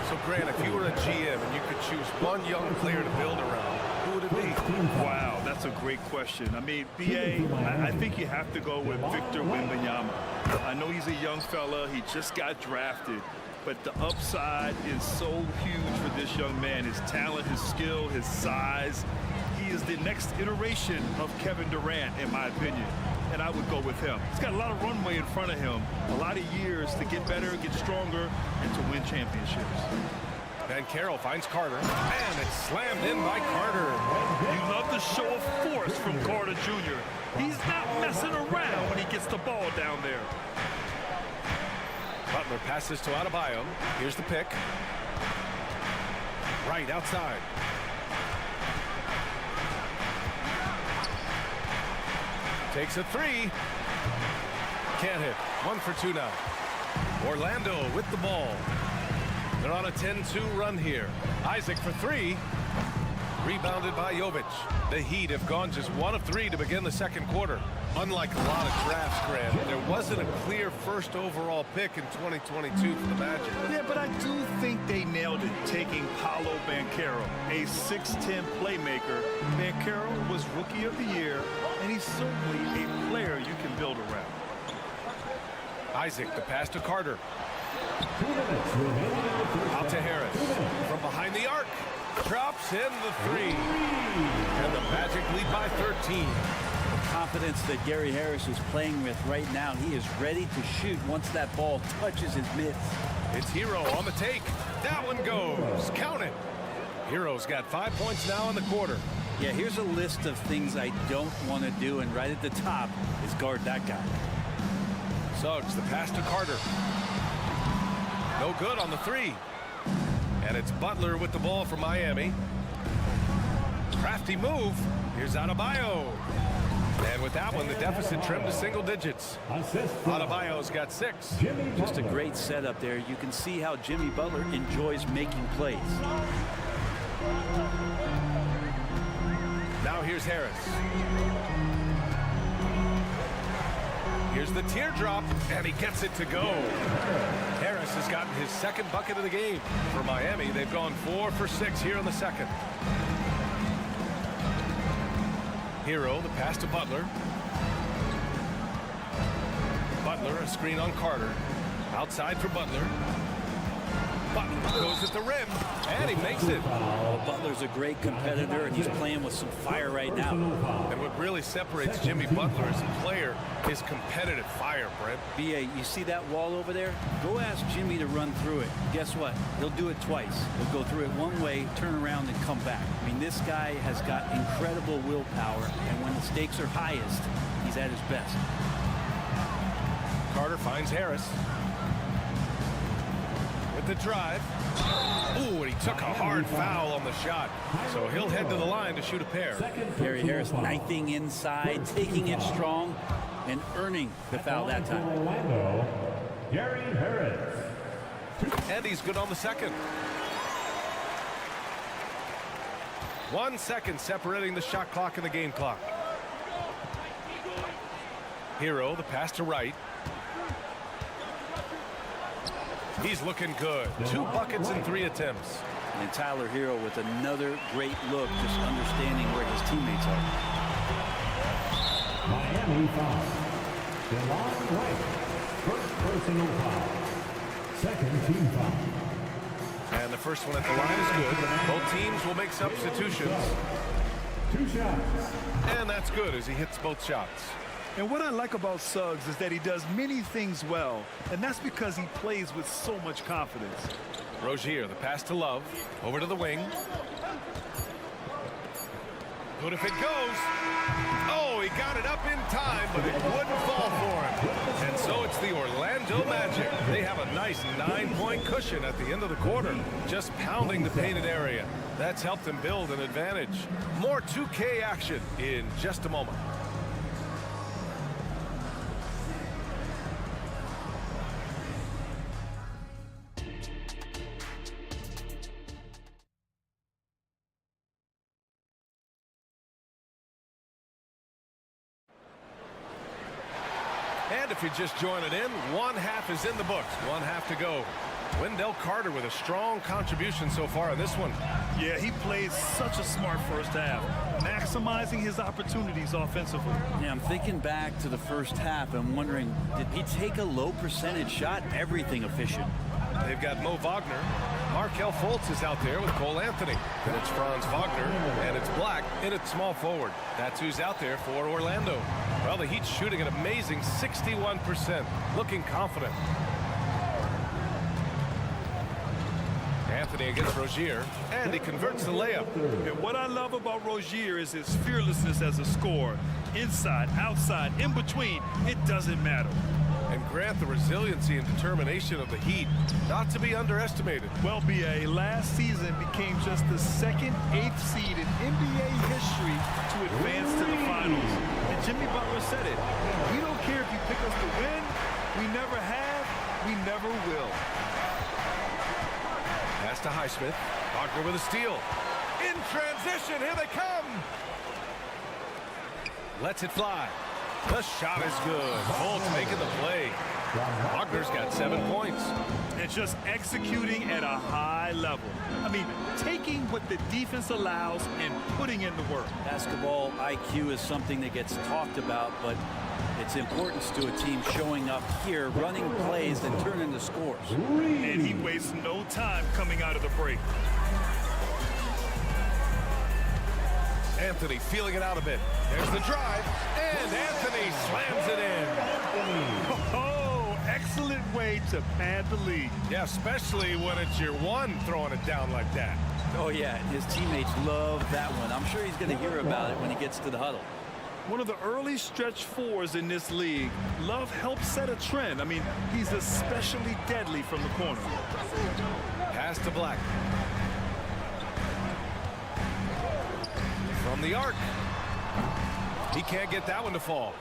So, Grant, if you were a GM and you could choose one young player to build around, who would it be? Wow, that's a great question. I mean, BA, I think you have to go with Victor Wembanyama. I know he's a young fella. He just got drafted. But the upside is so huge for this young man. His talent, his skill, his size. He is the next iteration of Kevin Durant, in my opinion. And I would go with him. He's got a lot of runway in front of him. A lot of years to get better, get stronger, and to win championships. Banchero finds Carter. And it's slammed in by Carter. You love the show of force from Carter Jr. He's not messing around when he gets the ball down there. Butler passes to Adebayo. Here's the pick. Right outside. Takes a 3. Can't hit. 1 for 2 now. Orlando with the ball. They're on a 10-2 run here. Isaac for 3. Rebounded by Jovic. The Heat have gone just 1 of 3 to begin the second quarter. Unlike a lot of drafts, Grant, there wasn't a clear first overall pick in 2022 for the Magic. Yeah, but I do think they nailed it, taking Paolo Banchero, a 6'10 playmaker. Banchero was Rookie of the Year, and he's certainly a player you can build around. Isaac, the pass to Carter. Out to Harris. From behind the arc. Drops in the 3. And the Magic lead by 13. The confidence that Gary Harris is playing with right now, he is ready to shoot once that ball touches his mitts. It's Hero on the take. That one goes. Count it. Hero's got 5 points now in the quarter. Yeah, here's a list of things I don't want to do, and right at the top is guard that guy. Suggs, the pass to Carter. No good on the 3. And it's Butler with the ball for Miami. Crafty move. Here's Adebayo. And with that one, the deficit trimmed to single digits. Adebayo's got 6. Just a great setup there. You can see how Jimmy Butler enjoys making plays. Now here's Harris. Here's the teardrop, and he gets it to go. Harris has gotten his second bucket of the game. For Miami, they've gone 4 for 6 here in the second. Hero, the pass to Butler. Butler, a screen on Carter. Outside for Butler. Butler goes at the rim, and he makes it. Oh, Butler's a great competitor, and he's playing with some fire right now. And what really separates Jimmy Butler as a player is competitive fire, Brent. B.A., you see that wall over there? Go ask Jimmy to run through it. Guess what? He'll do it twice. He'll go through it one way, turn around, and come back. I mean, this guy has got incredible willpower, and when the stakes are highest, he's at his best. Carter finds Harris. The drive. Ooh, and he took a hard foul on the shot. So he'll head to the line to shoot a pair. Gary Harris knifing inside, taking it strong, and earning the foul that time. Gary Harris. And he's good on the second. 1 second separating the shot clock and the game clock. Hero, the pass to Wright. He's looking good. 2 buckets in 3 attempts. And Tyler Hero with another great look, just understanding where his teammates are. Miami foul. DeLon Wright. First personal foul. Second team foul. And the first one at the line is good. Both teams will make substitutions. 2 shots. And that's good as he hits both shots. And what I like about Suggs is that he does many things well, and that's because he plays with so much confidence. Rozier, the pass to Love, over to the wing. Good if it goes. Oh, he got it up in time, but it wouldn't fall for him. And so it's the Orlando Magic. They have a nice 9-point cushion at the end of the quarter, just pounding the painted area. That's helped them build an advantage. More 2K action in just a moment. And if you're just joining in, 1 half is in the books. 1 half to go. Wendell Carter with a strong contribution so far in this one. Yeah, he played such a smart first half, maximizing his opportunities offensively. Yeah, I'm thinking back to the first half. I'm wondering, did he take a low percentage shot? Everything efficient. They've got Mo Wagner. Markelle Fultz is out there with Cole Anthony. Then it's Franz Wagner, and it's Black in at small forward. That's who's out there for Orlando. Well, the Heat's shooting an amazing 61%, looking confident. Anthony against Rozier, and he converts the layup. And what I love about Rozier is his fearlessness as a scorer. Inside, outside, in between, it doesn't matter. And Grant, the resiliency and determination of the Heat, not to be underestimated. Well, B.A., last season became just the second 8th seed in NBA history to advance to the finals. And Jimmy Butler said it. We don't care if you pick us to win. We never have. We never will. Pass to Highsmith. Wagner with a steal. In transition, here they come. Lets it fly. The shot is good. Fultz making the play. Wagner's got 7 points. And just executing at a high level. I mean, taking what the defense allows and putting in the work. Basketball IQ is something that gets talked about, but its importance to a team showing up here, running plays that turn into scores. And he wastes no time coming out of the break. Anthony feeling it out a bit. There's the drive, and Anthony slams it in. Oh, excellent way to pad the lead. Yeah, especially when it's your one throwing it down like that. Oh, yeah, his teammates love that one. I'm sure he's going to hear about it when he gets to the huddle. One of the early stretch fours in this league. Love helped set a trend. I mean, he's especially deadly from the corner. Pass to Black. From the arc. He can't get that one to fall.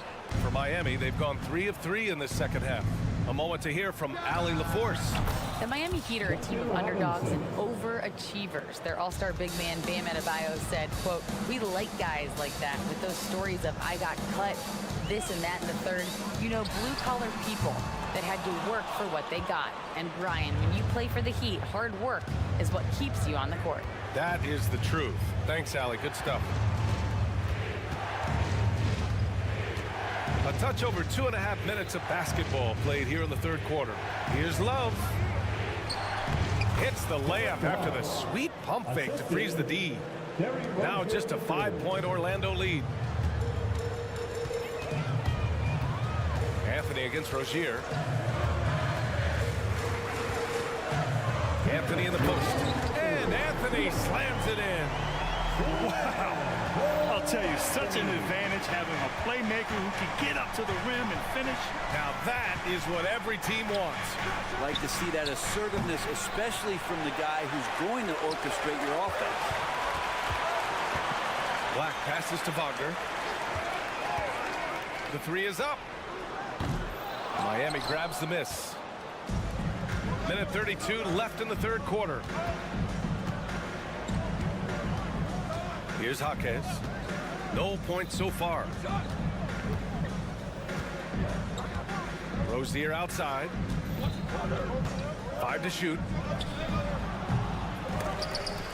For Miami, they've gone 3 of 3 in this second half. A moment to hear from Allie LaForce. The Miami Heat are a team of underdogs and overachievers. Their all-star big man, Bam Adebayo, said, quote, "We like guys like that with those stories of I got cut, this and that and the third. You know, blue-collar people that had to work for what they got. And Brian, when you play for the Heat, hard work is what keeps you on the court." That is the truth. Thanks, Allie. Good stuff. A touch over 2.5 minutes of basketball played here in the third quarter. Here's Love. Hits the layup after the sweet pump fake to freeze the D. Now just a 5-point Orlando lead. Anthony against Rozier. Anthony in the post. And Anthony slams it in. Wow. I'll tell you, such an advantage having a playmaker who can get up to the rim and finish. Now that is what every team wants. Like to see that assertiveness, especially from the guy who's going to orchestrate your offense. Black passes to Wagner. The three is up. Miami grabs the miss. Minute 32 left in the third quarter. Here's Jaquez. No points so far. Rozier outside. 5 to shoot.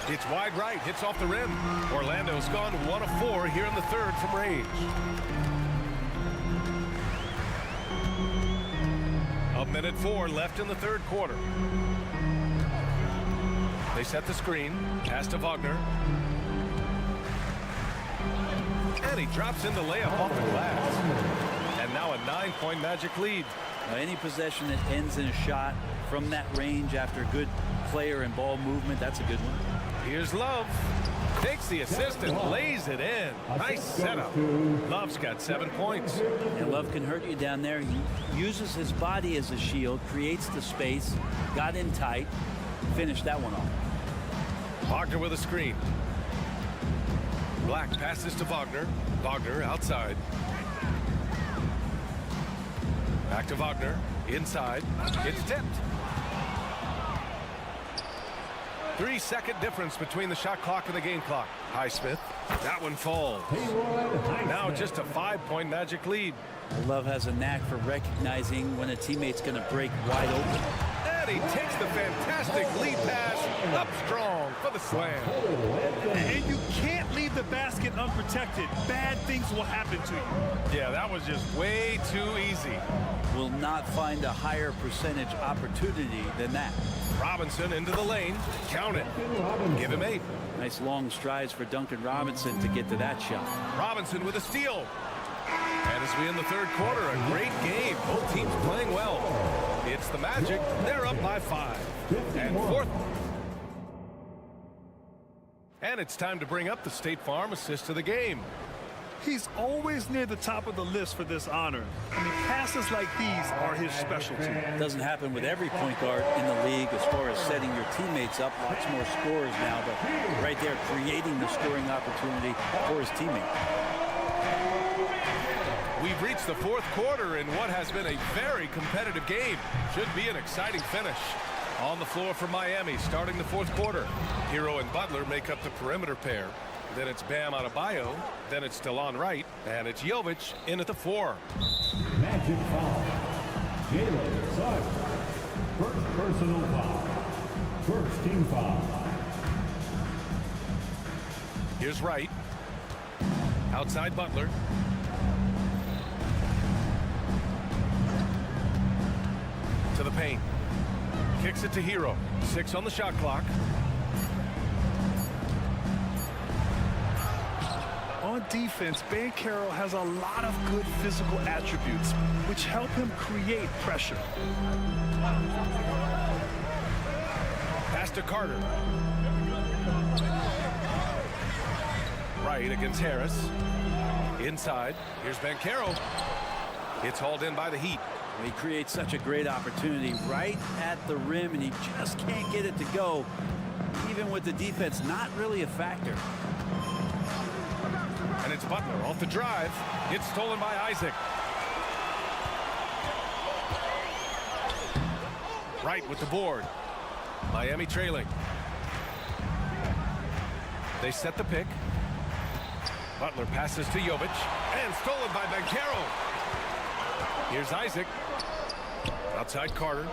It's wide right. Hits off the rim. Orlando's gone 1 of 4 here in the third from range. A minute 4 left in the third quarter. They set the screen. Pass to Wagner. And he drops in the layup off the glass. And now a 9-point Magic lead. Now, any possession that ends in a shot from that range after good player and ball movement, that's a good one. Here's Love. Takes the assist and lays it in. Nice setup. Love's got 7 points. And Love can hurt you down there. He uses his body as a shield, creates the space, got in tight, finished that one off. Wagner with a screen. Black passes to Wagner. Wagner outside. Back to Wagner. Inside. It's tipped. 3-second difference between the shot clock and the game clock. Highsmith. That one falls. Now just a 5-point Magic lead. Love has a knack for recognizing when a teammate's going to break wide open. And he takes the fantastic lead pass up strong for the slam. And you can't leave the basket unprotected. Bad things will happen to you. Yeah, that was just way too easy. Will not find a higher percentage opportunity than that. Robinson into the lane. Count it. Give him 8. Nice long strides for Duncan Robinson to get to that shot. Robinson with a steal. And as we in the third quarter, a great game. Both teams playing well. It's the Magic. They're up by 5. And fourth. And it's time to bring up the State Farm assist of the game. He's always near the top of the list for this honor. I mean, passes like these are his specialty. Doesn't happen with every point guard in the league as far as setting your teammates up. Lots more scorers now, but right there creating the scoring opportunity for his teammate. We've reached the fourth quarter in what has been a very competitive game. Should be an exciting finish. On the floor for Miami, starting the fourth quarter. Hero and Butler make up the perimeter pair. Then it's Bam Adebayo. Then it's DeLon Wright. And it's Jovic in at the 4. Magic foul. Jalen Suggs. First personal foul. First team foul. Here's Wright. Outside Butler. To the paint. Kicks it to Hero. 6 on the shot clock. On defense, Banchero has a lot of good physical attributes, which help him create pressure. Pass to Carter. Right against Harris. Inside. Here's Banchero. It's hauled in by the Heat. He creates such a great opportunity right at the rim, and he just can't get it to go, even with the defense not really a factor. And it's Butler off the drive. It's stolen by Isaac. Right with the board. Miami trailing. They set the pick. Butler passes to Jovic, and stolen by Banchero. Here's Isaac. Outside Carter.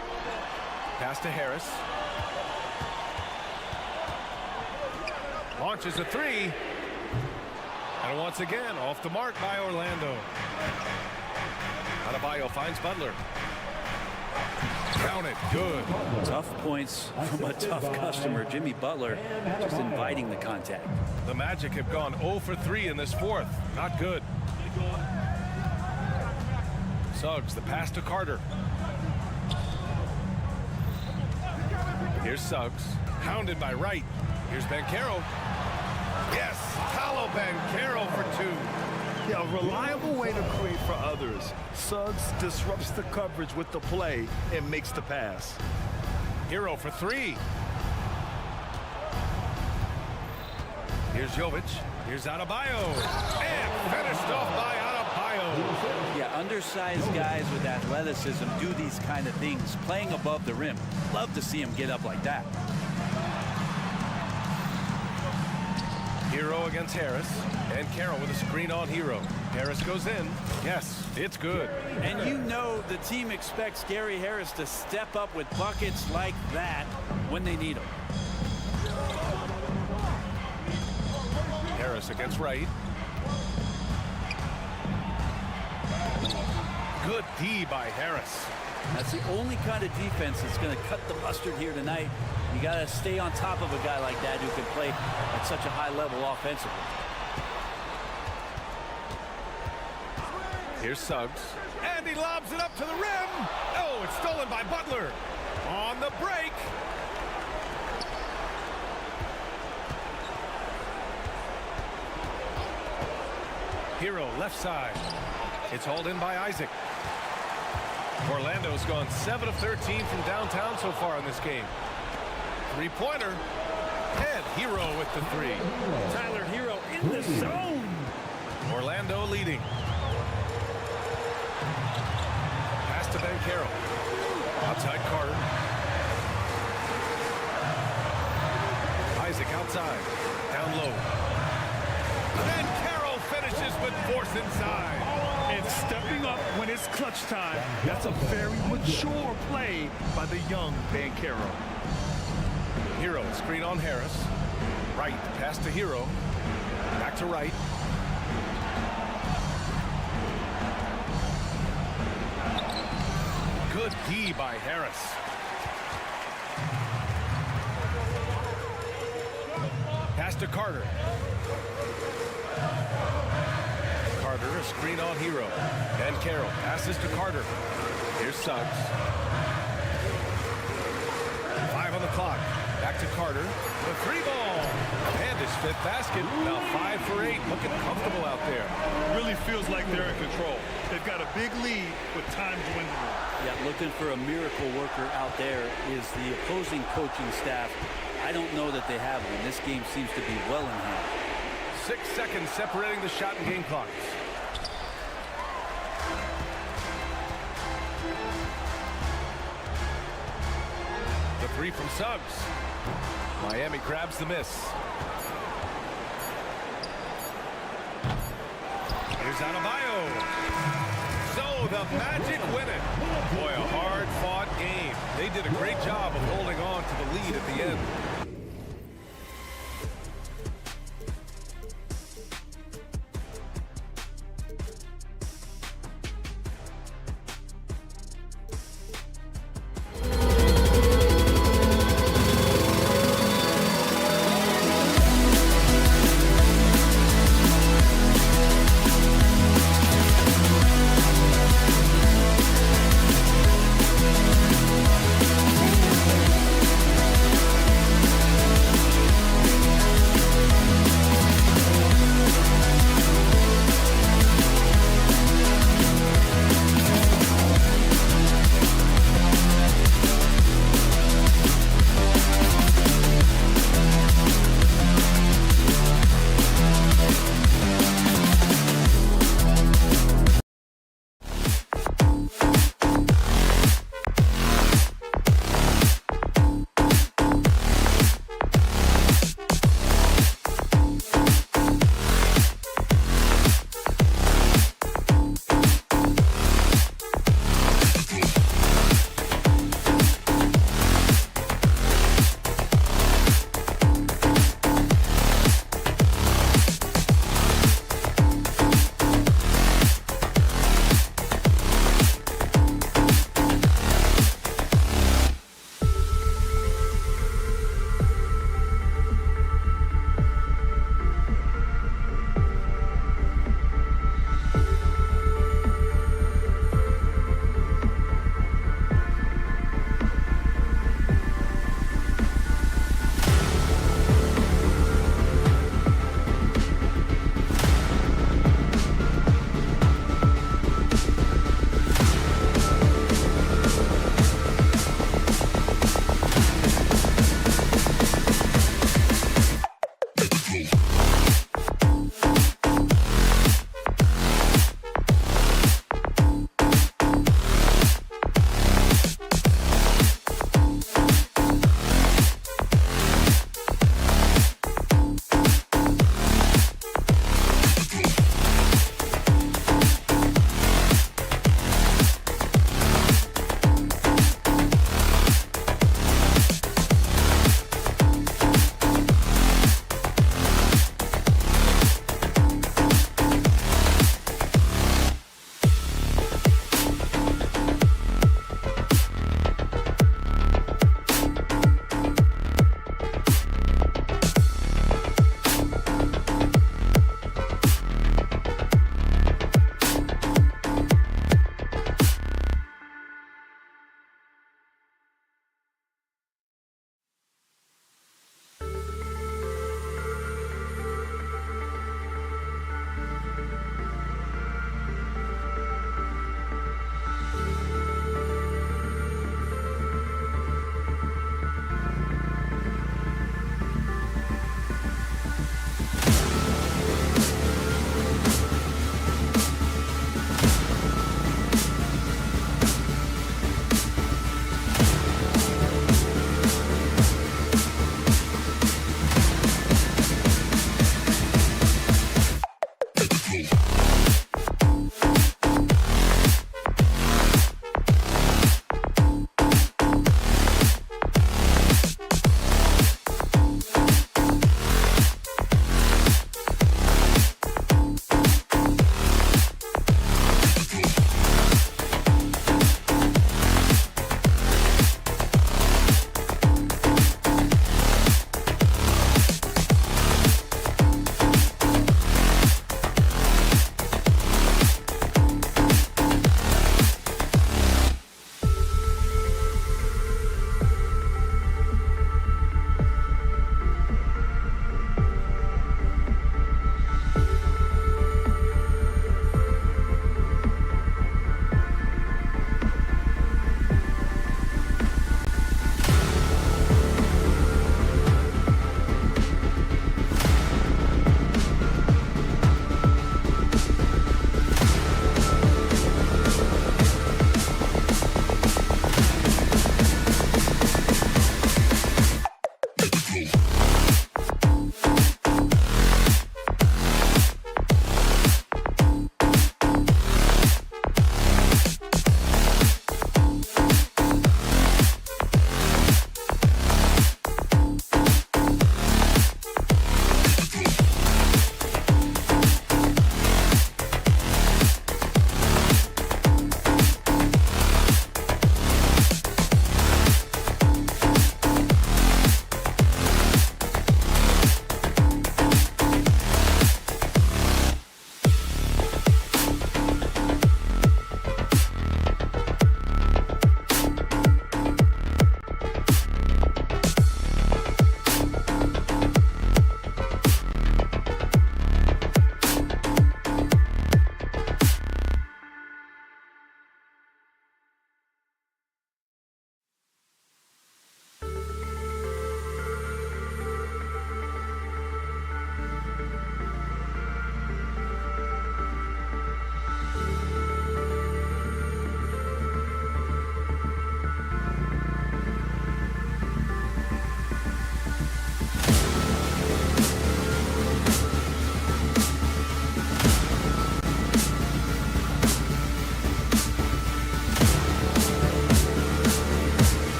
Pass to Harris. Launches a three. And once again, off the mark by Orlando. Adebayo finds Butler. Count it. Good. Tough points from a tough customer. Jimmy Butler just inviting the contact. The Magic have gone 0 for 3 in this fourth. Not good. Suggs, the pass to Carter. Here's Suggs. Hounded by Wright. Here's Banchero. Yes, Paolo Banchero for two. Yeah, a reliable way to create for others. Suggs disrupts the coverage with the play and makes the pass. Hero for three. Here's Jovic. Here's Adebayo. And finished off by Adebayo. Yeah, undersized guys with athleticism do these kind of things, playing above the rim. Love to see him get up like that. Hero against Harris. And Carroll with a screen on Hero. Harris goes in. Yes, it's good. And you know the team expects Gary Harris to step up with buckets like that when they need him. Harris against Wright. Good D by Harris. That's the only kind of defense that's going to cut the mustard here tonight. You got to stay on top of a guy like that who can play at such a high level offensively. Here's Suggs. And he lobs it up to the rim. Oh, it's stolen by Butler. On the break. Hero left side. It's hauled in by Isaac. Orlando's gone 7 of 13 from downtown so far in this game. Three-pointer. And Hero with the three. Tyler Hero in the zone. Orlando leading. Pass to Banchero. Outside Carter. Isaac outside. Down low. Banchero finishes with force inside. And stepping up when it's clutch time. That's a very mature play by the young Banchero. Hero, screen on Harris. Wright, pass to Hero. Back to Wright. Good D by Harris. Pass to Carter. Carter, a screen on Hero. And Carroll passes to Carter. Here's Suggs. 5 on the clock. Back to Carter. The three ball. And his fifth basket. Now 5 for 8. Looking comfortable out there. Really feels like they're in control. They've got a big lead with time dwindling. Yeah, looking for a miracle worker out there is the opposing coaching staff. I don't know that they have one. This game seems to be well in hand. 6 seconds separating the shot and game clocks. The three from Suggs. Miami grabs the miss. Here's Adebayo. So the Magic win it. Boy, a hard-fought game. They did a great job of holding on to the lead at the end.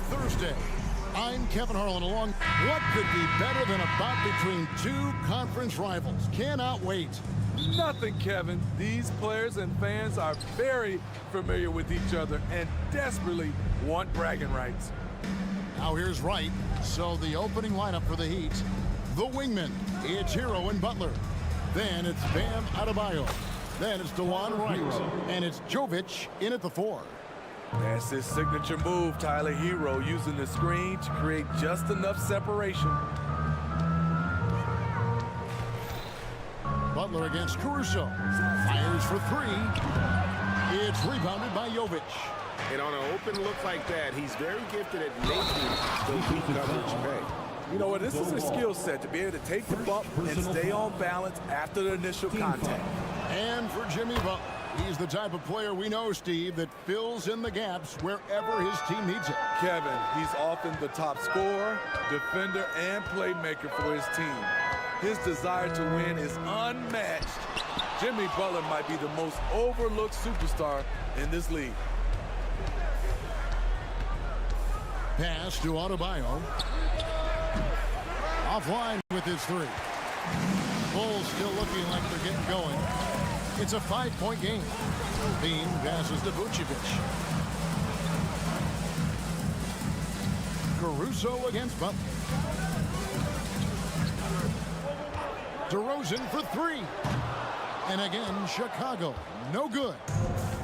Thursday. I'm Kevin Harlan along. What could be better than a bout between two conference rivals? Cannot wait. Nothing, Kevin. These players and fans are very familiar with each other and desperately want bragging rights. Now here's Wright. So the opening lineup for the Heat. The wingmen. It's Hero and Butler. Then it's Bam Adebayo. Then it's DeLon Wright. And it's Jovic in at the 4. That's his signature move, Tyler Hero, using the screen to create just enough separation. Butler against Caruso. Fires for 3. It's rebounded by Jovic. And on an open look like that, he's very gifted at making the weak coverage pay. You know what, this is a skill set to be able to take the bump and stay on balance after the initial contact. And for Jimmy Butler, he's the type of player we know, Steve, that fills in the gaps wherever his team needs it. Kevin, he's often the top scorer, defender, and playmaker for his team. His desire to win is unmatched. Jimmy Butler might be the most overlooked superstar in this league. Pass to Adebayo. Offline with his 3. Bulls still looking like they're getting going. It's a 5-point game. Bean passes to Vucevic. Caruso against Butler. DeRozan for 3. And again, Chicago, no good.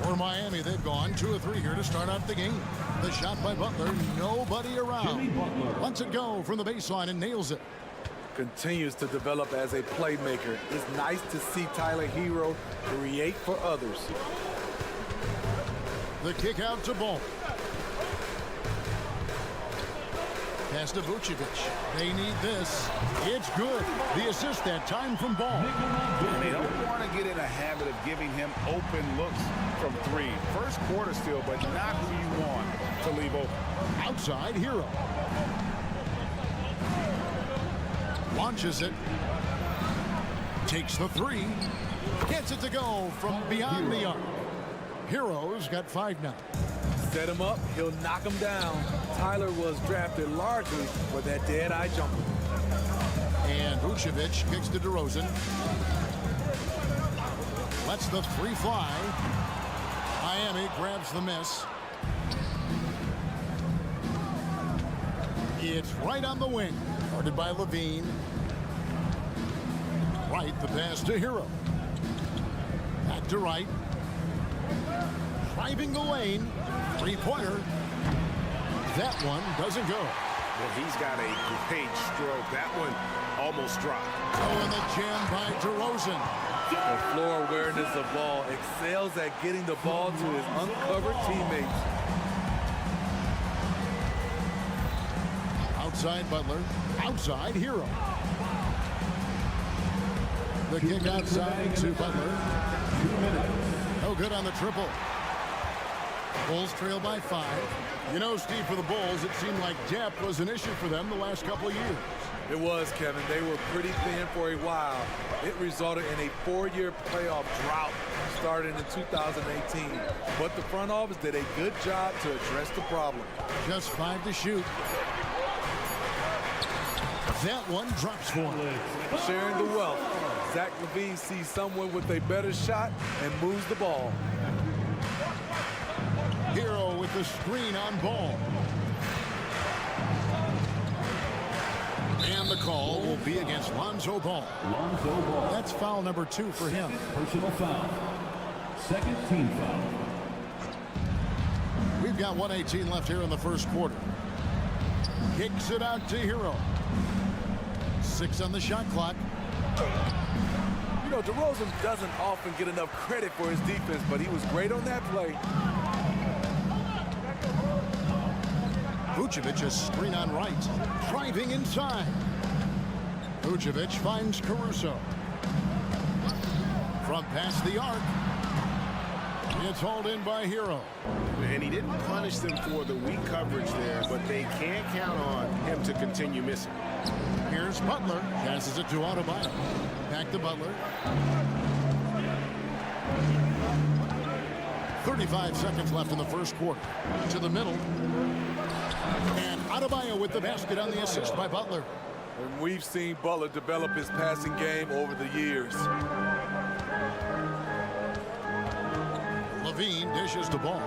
For Miami, they've gone 2 of 3 here to start out the game. The shot by Butler, nobody around. Lets it go from the baseline and nails it. Continues to develop as a playmaker. It's nice to see Tyler Hero create for others. The kick out to Ball. Pass to Vucevic. They need this. It's good. The assist that time from Ball. And they don't want to get in a habit of giving him open looks from 3. First quarter still, but not who you want to leave open. Outside Hero. Launches it. Takes the 3. Gets it to go from beyond the arc. Hero's got 5 now. Set him up, he'll knock him down. Tyler was drafted largely for that dead-eye jumper. And Vucevic kicks to DeRozan. Lets the 3 fly. Miami grabs the miss. It's right on the wing. Guarded by Levine. Wright, the pass to Hero. Back to Wright. Driving the lane. 3-pointer. That one doesn't go. Well, he's got a great stroke. That one almost dropped. Oh, and the jam by DeRozan. The floor awareness of ball excels at getting the ball to his uncovered teammates. Outside Butler. Outside Hero. The kick outside to Butler. 2 minutes. No good on the triple. Bulls trail by 5. You know, Steve, for the Bulls, it seemed like depth was an issue for them the last couple of years. It was, Kevin. They were pretty thin for a while. It resulted in a 4-year playoff drought starting in 2018. But the front office did a good job to address the problem. Just 5 to shoot. That one drops for him. Sharing the wealth. Zach LaVine sees someone with a better shot and moves the ball. Hero with the screen on Ball. And the call will be against Lonzo Ball. Lonzo Ball. That's foul number 2 for him. Personal foul. Second team foul. We've got 1:18 left here in the first quarter. Kicks it out to Hero. 6 on the shot clock. You know, DeRozan doesn't often get enough credit for his defense, but he was great on that play. Vucevic, a screen on right. Driving inside. Vucevic finds Caruso. From past the arc. It's hauled in by Hero. And he didn't punish them for the weak coverage there, but they can't count on him to continue missing. Here's Butler. Passes it to Adebayo. Back to Butler. 35 seconds left in the first quarter. To the middle. And Adebayo with the basket on the assist by Butler. And we've seen Butler develop his passing game over the years. Levine dishes the ball.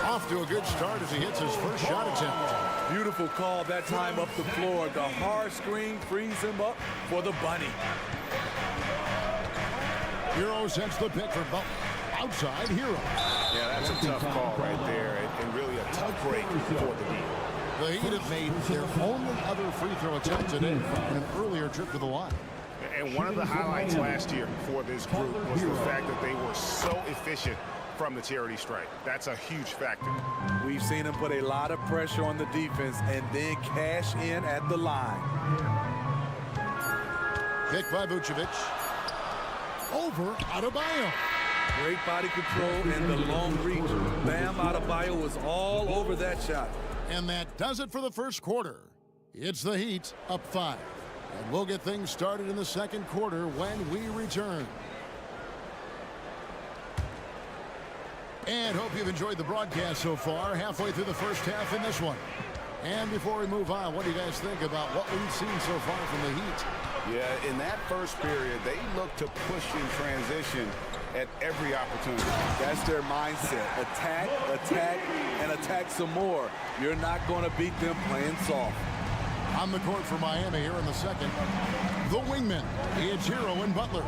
Off to a good start as he hits his first shot attempt. Beautiful call that time up the floor. The hard screen frees him up for the bunny. Hero sends the pick for Butler. Outside, Hero. Yeah, that's a tough call right there, and really a tough break for the D. The Heat have made their only other free throw attempt today in an earlier trip to the line. And one of the highlights last year for this group was the fact that they were so efficient from the charity stripe. That's a huge factor. We've seen him put a lot of pressure on the defense and then cash in at the line. Pick by Vucevic. Over Adebayo. Great body control and the long reach. Bam Adebayo was all over that shot. And that does it for the first quarter. It's the Heat up 5. And we'll get things started in the second quarter when we return. And hope you've enjoyed the broadcast so far. Halfway through the first half in this one. And before we move on, what do you guys think about what we've seen so far from the Heat? Yeah, in that first period, they looked to push in transition at every opportunity. That's their mindset. Attack, attack, and attack some more. You're not going to beat them playing soft. On the court for Miami here in the second. The wingman. It's Hero and Butler.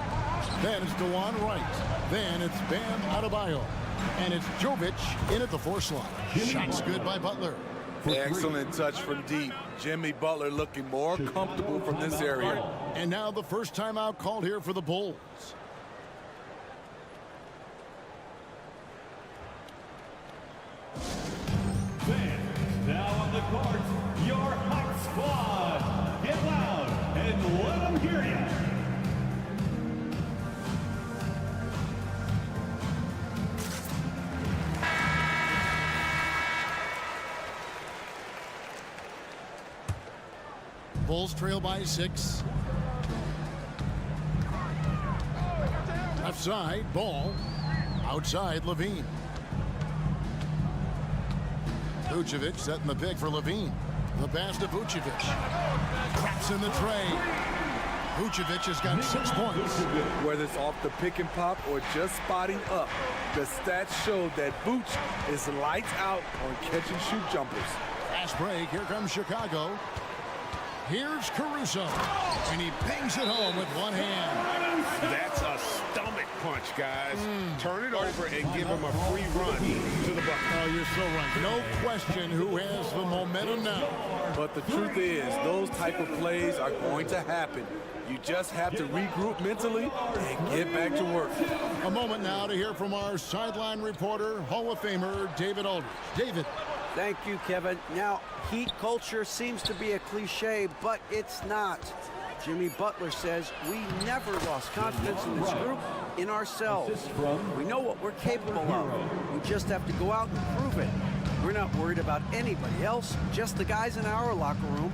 Then it's DeJuan Wright. Then it's Bam Adebayo. And it's Jovic in at the 4 slot. Shots good by Butler. Excellent touch from deep. Jimmy Butler looking more comfortable from this area. And now the first timeout called here for the Bulls. Fans, now on the court, your hot squad. Get loud and let them hear you. Bulls trail by 6. Left side, Ball. Outside, Levine. Vucevic setting the pick for Levine. The pass to Vucevic. Traps in the tray. Vucevic has got 6 points. Whether it's off the pick and pop or just spotting up, the stats show that Vooch is lights out on catch and shoot jumpers. Fast break. Here comes Chicago. Here's Caruso. And he bangs it home with one hand. That's a stomach punch, guys. Turn it over and give him a free run to the bucket. Oh, you're so right. No question who has the momentum now. But the truth is, those type of plays are going to happen. You just have to regroup mentally and get back to work. A moment now to hear from our sideline reporter, Hall of Famer David Aldridge. David. Thank you, Kevin. Now, Heat culture seems to be a cliche, but it's not. Jimmy Butler says we never lost confidence in this group, in ourselves. We know what we're capable of. We just have to go out and prove it. We're not worried about anybody else, just the guys in our locker room,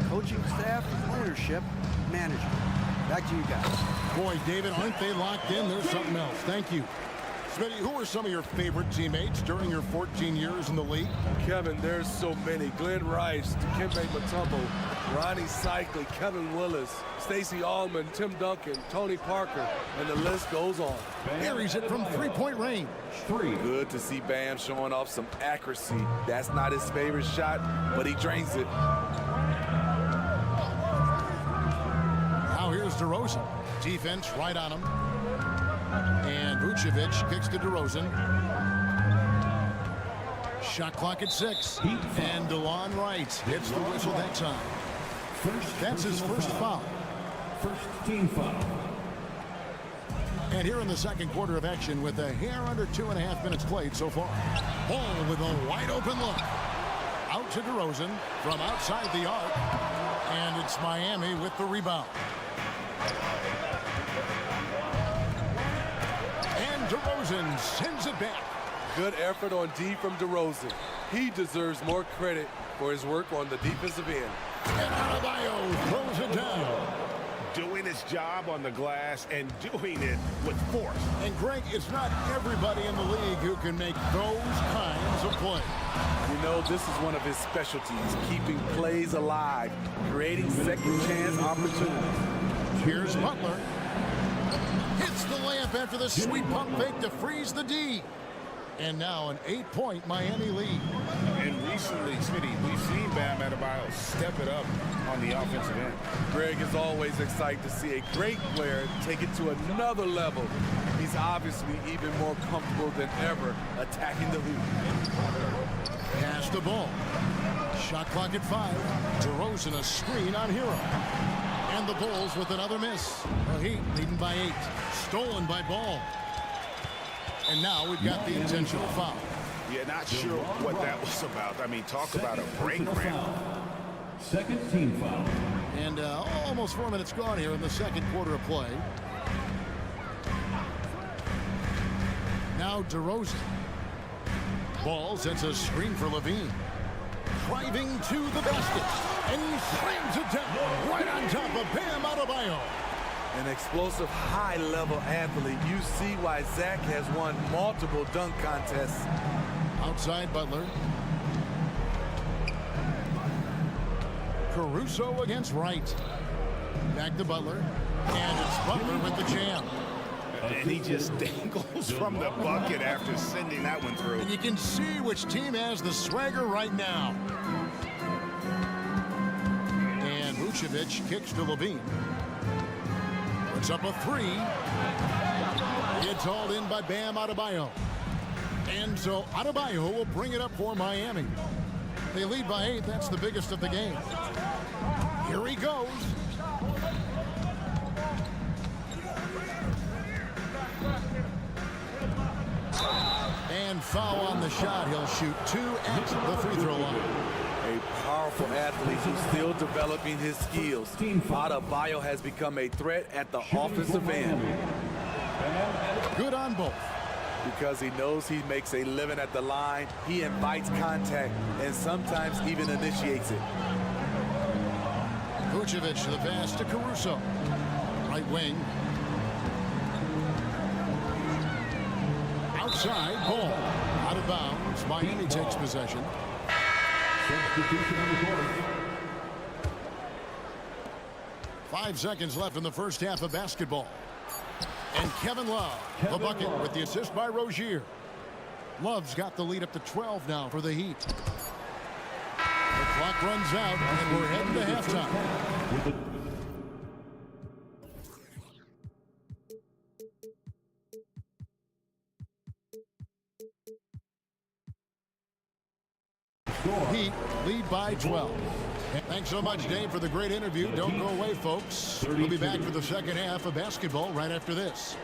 coaching staff, ownership, management. Back to you guys. Boy, David, aren't they locked in? There's something else. Thank you. Smitty, who are some of your favorite teammates during your 14 years in the league? Kevin, there's so many. Glenn Rice, Dikembe Mutombo, Ronnie Cycli, Kevin Willis, Stacey Allman, Tim Duncan, Tony Parker, and the list goes on. Buries it from three-point range. Good to see Bam showing off some accuracy. That's not his favorite shot, but he drains it. DeRozan. Defense right on him. And Vucevic kicks to DeRozan. Shot clock at 6. And DeLon Wright hits the whistle that time. That's his first foul. First team foul. And here in the second quarter of action with a hair under 2.5 minutes played so far. Ball with a wide open look. Out to DeRozan from outside the arc. And it's Miami with the rebound. And DeRozan sends it back. Good effort on D from DeRozan. He deserves more credit for his work on the defensive end. And Adebayo throws it down. Doing his job on the glass and doing it with force. And Greg, it's not everybody in the league who can make those kinds of plays. You know, this is one of his specialties, keeping plays alive, creating second chance opportunities. Here's Butler. Hits the layup after the sweet pump fake to freeze the D. And now an 8-point Miami lead. And recently, Smitty, we've seen Bam Adebayo step it up on the offensive end. Greg is always excited to see a great player take it to another level. He's obviously even more comfortable than ever attacking the hoop. Pass the ball. Shot clock at 5. DeRozan a screen on Hero. And the Bulls with another miss. The Heat leading by 8. Stolen by Ball. And now we've got the intentional foul. Yeah, not sure what that was about. I mean, talk about a break ramp. Second team foul. And almost 4 minutes gone here in the second quarter of play. Now DeRozan. Ball sends a screen for Levine. Driving to the basket. And he slams it down right on top of Bam Adebayo. An explosive, high-level athlete. You see why Zach has won multiple dunk contests. Outside Butler. Caruso against Wright. Back to Butler. And it's Butler with the jam. And he just dangles from the bucket after sending that one through. And you can see which team has the swagger right now. And Vucevic kicks to Levine. Puts up a 3. It's hauled in by Bam Adebayo. And so Adebayo will bring it up for Miami. They lead by 8. That's the biggest of the game. Here he goes. And foul on the shot. He'll shoot 2 at the free throw line. A powerful athlete who's still developing his skills. Adebayo has become a threat at the offensive end. Good on both. Because he knows he makes a living at the line, he invites contact and sometimes even initiates it. Vucevic the pass to Caruso. Right wing. Outside, ball. Out of bounds. Miami takes possession. Substitution on the court. 5 seconds left in the first half of basketball. And Kevin Love, the bucket with the assist by Rozier. Love's got the lead up to 12 now for the Heat. The clock runs out, and we're heading to halftime. Heat lead by 12. Thanks so much, Dave, for the great interview. Don't go away, folks. We'll be back for the second half of basketball right after this.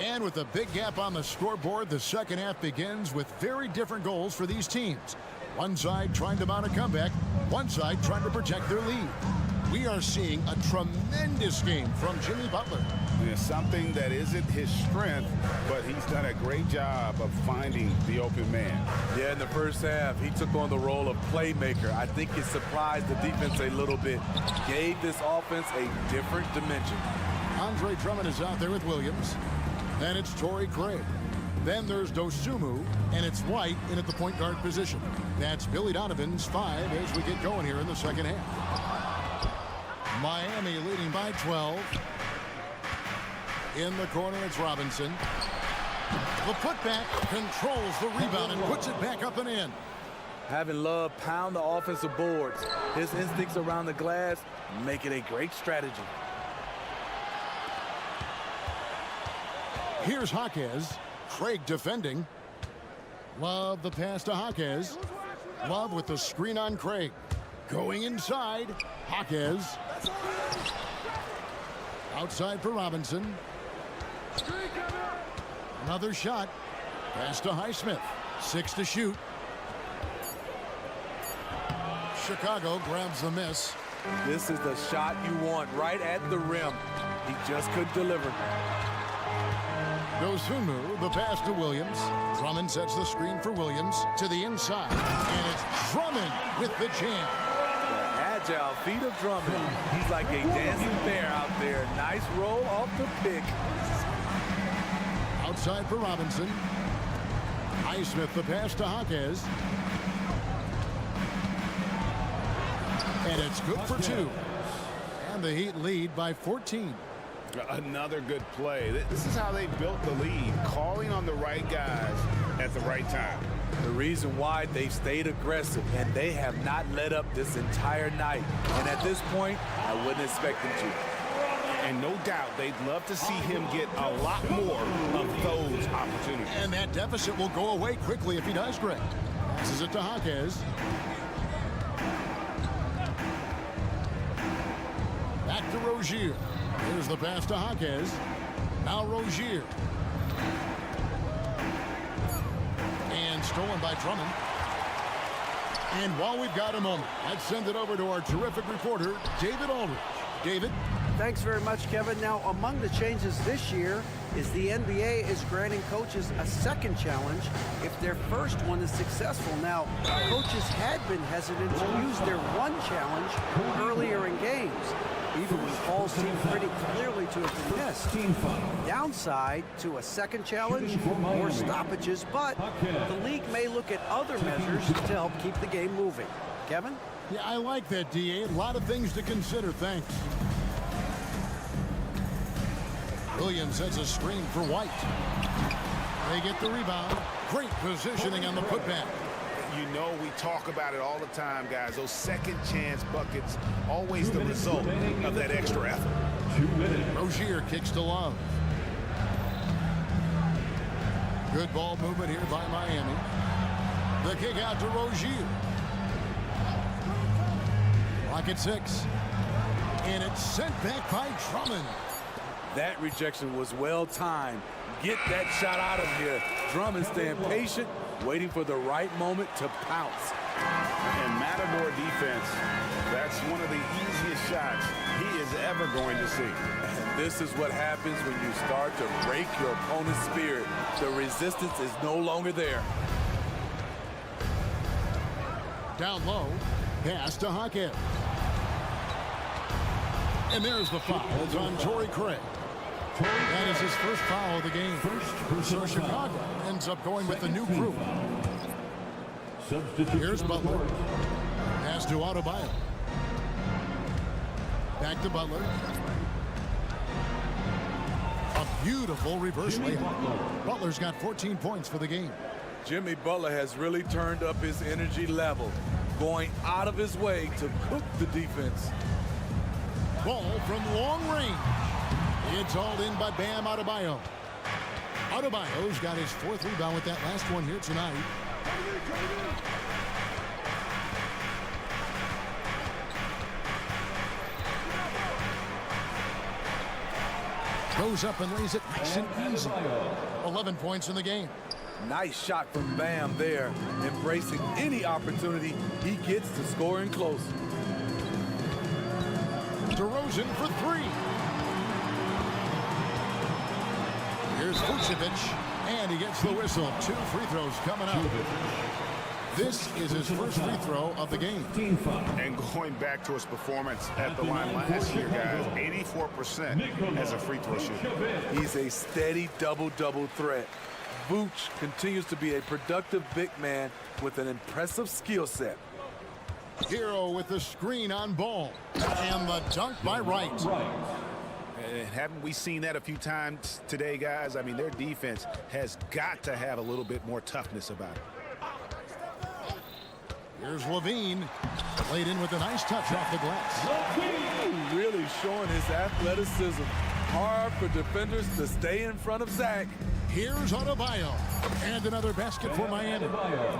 And with a big gap on the scoreboard, the second half begins with very different goals for these teams. One side trying to mount a comeback, one side trying to protect their lead. We are seeing a tremendous game from Jimmy Butler. It's something that isn't his strength, but he's done a great job of finding the open man. Yeah, in the first half, he took on the role of playmaker. I think it surprised the defense a little bit. Gave this offense a different dimension. Andre Drummond is out there with Williams. Then it's Torrey Craig. Then there's Dosunmu, and it's White in at the point guard position. That's Billy Donovan's 5 as we get going here in the second half. Miami leading by 12. In the corner, it's Robinson. The putback controls the rebound and puts it back up and in. Having Love pound the offensive boards. His instincts around the glass make it a great strategy. Here's Jaquez. Craig defending. Love the pass to Jaquez. Love with the screen on Craig. Going inside. Jaquez. Outside for Robinson. Another shot. Pass to Highsmith. 6 to shoot. Chicago grabs the miss. This is the shot you want right at the rim. He just couldn't deliver. Dosunmu, the pass to Williams. Drummond sets the screen for Williams to the inside. And it's Drummond with the jam. The agile feet of Drummond. He's like a dancing bear out there. Nice roll off the pick. Outside for Robinson. Highsmith the pass to Jaquez. And it's good for 2. And the Heat lead by 14. Another good play. This is how they built the lead, calling on the right guys at the right time. The reason why they've stayed aggressive, and they have not let up this entire night. And at this point, I wouldn't expect them to. And no doubt, they'd love to see him get a lot more of those opportunities. And that deficit will go away quickly if he does, Greg. Passes it to Jaquez. Back to Rozier. Here's the pass to Jaquez. Now Rozier. And stolen by Drummond. And while we've got a moment, let's send it over to our terrific reporter, David Aldridge. David? Thanks very much, Kevin. Now, among the changes this year is the NBA is granting coaches a second challenge if their first one is successful. Now, coaches had been hesitant to use their one challenge earlier in games, even when Paul's team pretty clearly to have been missed. Downside to a second challenge, more stoppages, but the league may look at other measures to help keep the game moving. Kevin? Yeah, I like that, D.A. A lot of things to consider. Thanks. Williams sets a screen for White. They get the rebound. Great positioning on the putback. You know, we talk about it all the time, guys. Those second chance buckets, always the result of that extra effort. 2 minutes. Rozier kicks to Love. Good ball movement here by Miami. The kick out to Rozier. Rocket 6. And it's sent back by Drummond. That rejection was well timed. Get that shot out of here. Drummond staying patient, waiting for the right moment to pounce. And Matador defense, that's one of the easiest shots he is ever going to see. And this is what happens when you start to break your opponent's spirit. The resistance is no longer there. Down low, pass to Jaquez. And there's the foul. It's on Torrey Craig. That is his first foul of the game. So Chicago ends up going with the new crew. Here's Butler. Pass to Adebayo. Back to Butler. A beautiful reverse layup. Butler's got 14 points for the game. Jimmy Butler has really turned up his energy level, going out of his way to cook the defense. Ball from long range. It's hauled in by Bam Adebayo. Adebayo's got his 4th rebound with that last one here tonight. Goes up and lays it nice and easy. 11 points in the game. Nice shot from Bam there, embracing any opportunity he gets to scoring close. DeRozan for 3. Here's Vucevic, and he gets the whistle. 2 free throws coming up. This is his first free throw of the game. And going back to his performance at the line last year, guys, 84% as a free throw shooter. He's a steady double-double threat. Vooch continues to be a productive big man with an impressive skill set. Hero with the screen on ball. And the dunk by Wright. Haven't we seen that a few times today, guys? I mean, their defense has got to have a little bit more toughness about it. Here's Levine. Laid in with a nice touch off the glass. Really showing his athleticism. Hard for defenders to stay in front of Zach. Here's Adebayo. And another basket for Miami.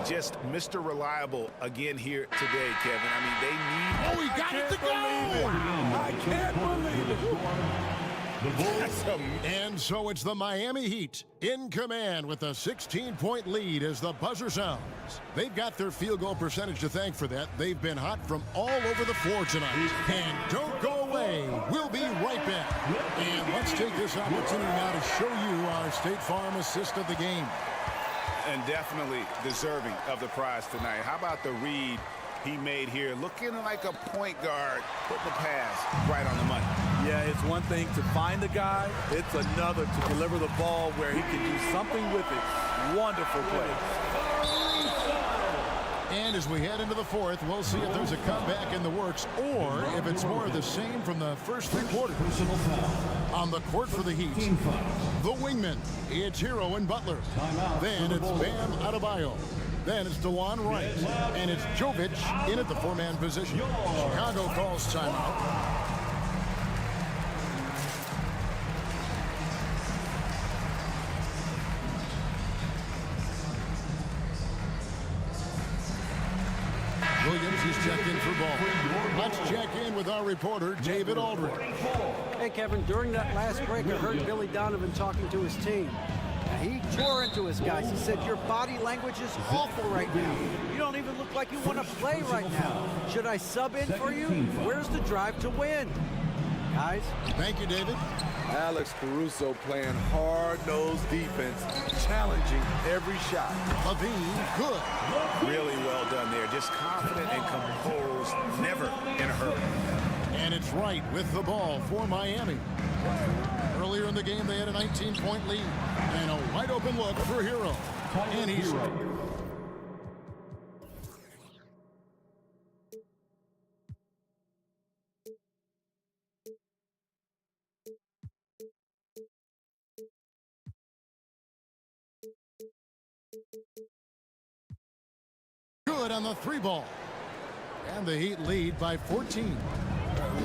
Just Mr. Reliable again here today, Kevin. I mean, they need... Oh, he got it to go! I can't believe it. And so it's the Miami Heat in command with a 16-point lead as the buzzer sounds. They've got their field goal percentage to thank for that. They've been hot from all over the floor tonight. And don't go away. We'll be right back. And let's take this opportunity now to show you our State Farm assist of the game. And definitely deserving of the prize tonight. How about the read he made here? Looking like a point guard, putting the pass right on the money. Yeah, it's one thing to find the guy. It's another to deliver the ball where he can do something with it. Wonderful play. And as we head into the fourth, we'll see if there's a comeback in the works or if it's more of the same from the first three quarters. On the court for the Heat, the wingman, it's Hero and Butler. Then it's Bam Adebayo. Then it's DeLon Wright. And it's Jovic in at the four-man position. Chicago calls timeout. Williams is checked in for ball. Let's check in with our reporter, David Aldridge. Hey, Kevin, during that last break, I heard Billy Donovan talking to his team. He tore into his guys. He said, your body language is awful right now. You don't even look like you want to play right now. Should I sub in for you? Where's the drive to win? Guys? Thank you, David. Alex Caruso playing hard-nosed defense, challenging every shot. Levine, good. Really well done there. Just confident and composed, never in a hurry. And it's Wright with the ball for Miami. Earlier in the game, they had a 19-point lead. And a wide-open look for Hero. And he's right. Good on the three ball. And the Heat lead by 14.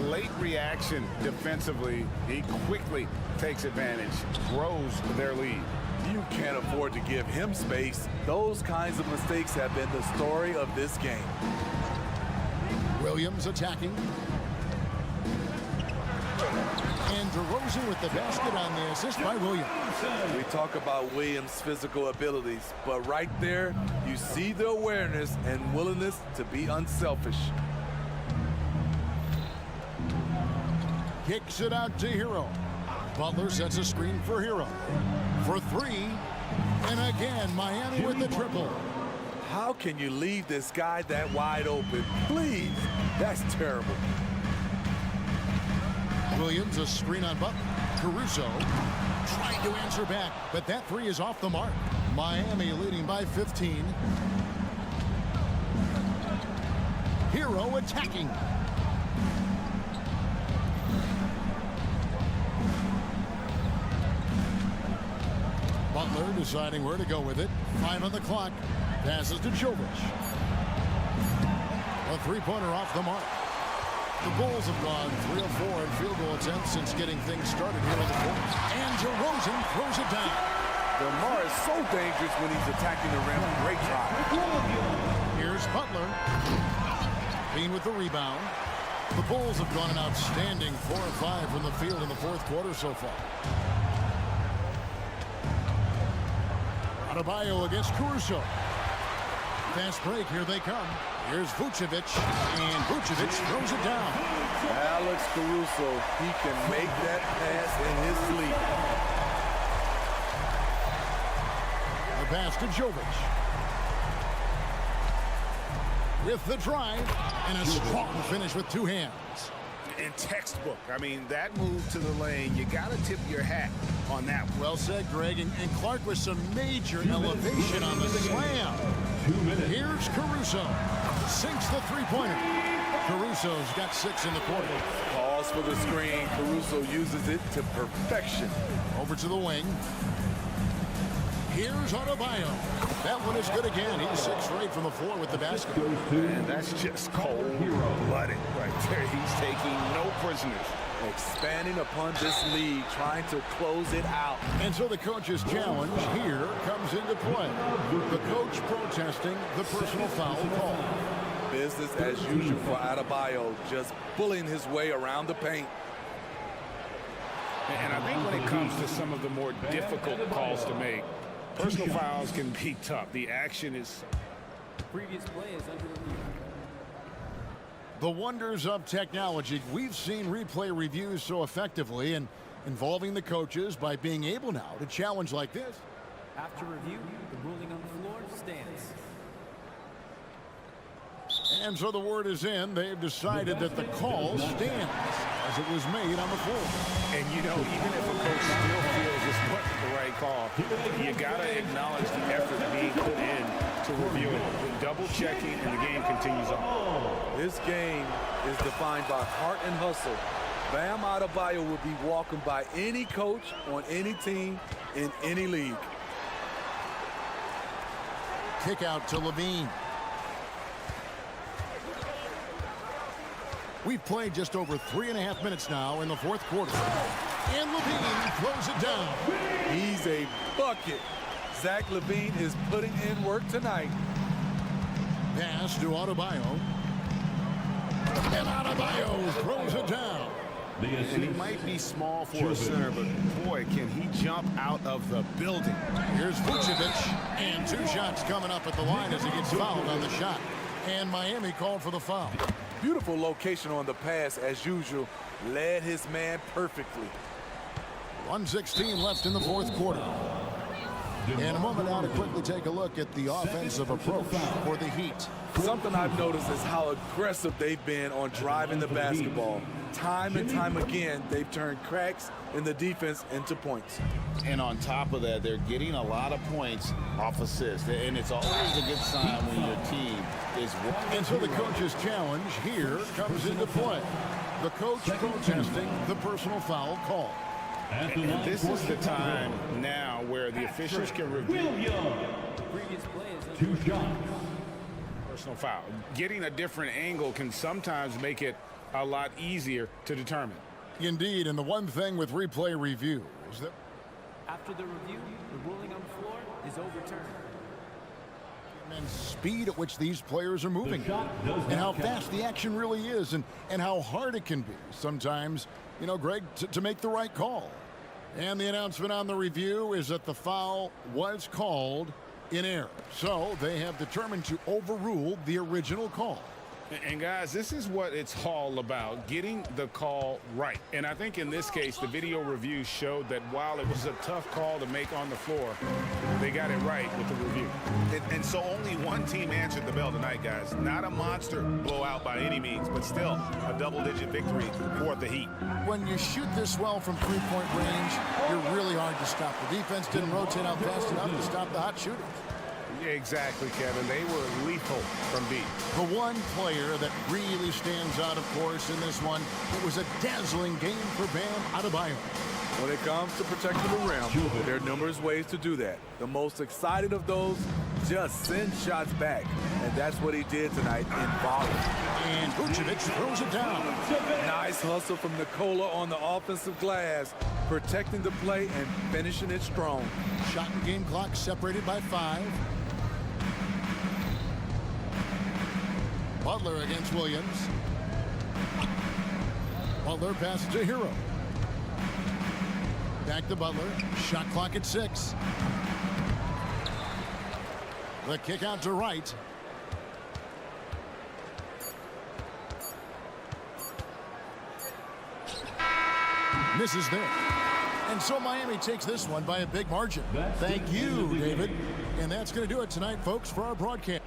Late reaction defensively. He quickly takes advantage, grows their lead. You can't afford to give him space. Those kinds of mistakes have been the story of this game. Williams attacking. And DeRozan with the basket on the assist by Williams. We talk about Williams' physical abilities, but right there, you see the awareness and willingness to be unselfish. Kicks it out to Hero. Butler sets a screen for Hero. For three. And again, Miami with the triple. How can you leave this guy that wide open? Please. That's terrible. Williams, a screen on Butler. Caruso trying to answer back, but that three is off the mark. Miami leading by 15. Hero attacking. Butler deciding where to go with it. 5 on the clock. Passes to Jovic. A three-pointer off the mark. The Bulls have gone 3 of 4 in field goal attempts since getting things started here in the fourth. And DeRozan throws it down. DeMar is so dangerous when he's attacking the rim. Great try. Here's Butler. Bean with the rebound. The Bulls have gone an outstanding 4 of 5 from the field in the fourth quarter so far. Adebayo against Caruso. Fast break, here they come. Here's Vucevic, and Vucevic throws it down. Alex Caruso, he can make that pass in his sleep. The pass to Jovic. With the drive, and a strong finish with 2 hands. And textbook. I mean, that move to the lane, you got to tip your hat on that one. Well said, Greg. And Clark with some major elevation on the slam. 2 minutes. Here's Caruso. sinks the three-pointer. Caruso's got 6 in the quarter. Calls for the screen. Caruso uses it to perfection. Over to the wing. Here's Adebayo. That one is good again. He's 6 straight from the floor with the basket. And that's just cold-blooded right there. He's taking no prisoners. Expanding upon this lead, trying to close it out. And so the coach's challenge here comes into play. The coach protesting the personal foul call. Business as usual for Adebayo, just bullying his way around the paint. And I think when it comes to some of the more difficult calls to make, personal fouls can be tough. The action is... Previous play is under review. The wonders of technology. We've seen replay reviews so effectively and involving the coaches by being able now to challenge like this. After review, the ruling on the floor stands. And so the word is in. They've decided that the call stands as it was made on the floor. And, you know, even if a coach still feels this wasn't the right call, you got to acknowledge the effort being put in to review it. Double checking, and the game continues on. This game is defined by heart and hustle. Bam Adebayo will be welcomed by any coach on any team in any league. Kick out to Levine. We've played just over 3.5 minutes now in the fourth quarter. And Levine throws it down. He's a bucket. Zach LaVine is putting in work tonight. Pass to Adebayo. And Adebayo throws it down. And he might be small for a center, but boy, can he jump out of the building. Here's Vucevic, and 2 shots coming up at the line as he gets fouled on the shot. And Miami called for the foul. Beautiful location on the pass, as usual. Led his man perfectly. 1:16 left in the fourth quarter. In a moment now to quickly take a look at the offensive approach for the Heat. Something I've noticed is how aggressive they've been on driving the basketball. Time and time again, they've turned cracks in the defense into points. And on top of that, they're getting a lot of points off assists. And it's always a good sign when your team is working. And so the coach's challenge here comes into play. The coach protesting the personal foul call. And this is the time now where the officials can review. Previous play is under 2 shots. Personal foul. Getting a different angle can sometimes make it a lot easier to determine. Indeed, and the one thing with replay review is that After the review, the ruling on the floor is overturned. and speed at which these players are moving The shot does and how not count. fast the action really is and how hard it can be sometimes, you know, Greg, to make the right call. And the announcement on the review is that the foul was called in error. So they have determined to overrule the original call. And guys, this is what it's all about, getting the call right. And I think in this case, the video review showed that while it was a tough call to make on the floor, they got it right with the review. And so only one team answered the bell tonight, guys. Not a monster blowout by any means, but still a double-digit victory for the Heat. When you shoot this well from three-point range, you're really hard to stop. The defense didn't rotate out fast enough to stop the hot shooters. Exactly, Kevin. They were lethal from deep. The one player that really stands out, of course, in this one, it was a dazzling game for Bam Adebayo. When it comes to protecting the rim, there are numerous ways to do that. The most excited of those, just send shots back. And that's what he did tonight in volume. And Vucevic throws it down. Nice hustle from Nikola on the offensive glass, protecting the play and finishing it strong. Shot and game clock separated by 5. Butler against Williams. Butler passes to Hero. Back to Butler. Shot clock at 6. The kick out to Wright. Misses there. And so Miami takes this one by a big margin. Thank you, David. And that's going to do it tonight, folks, for our broadcast.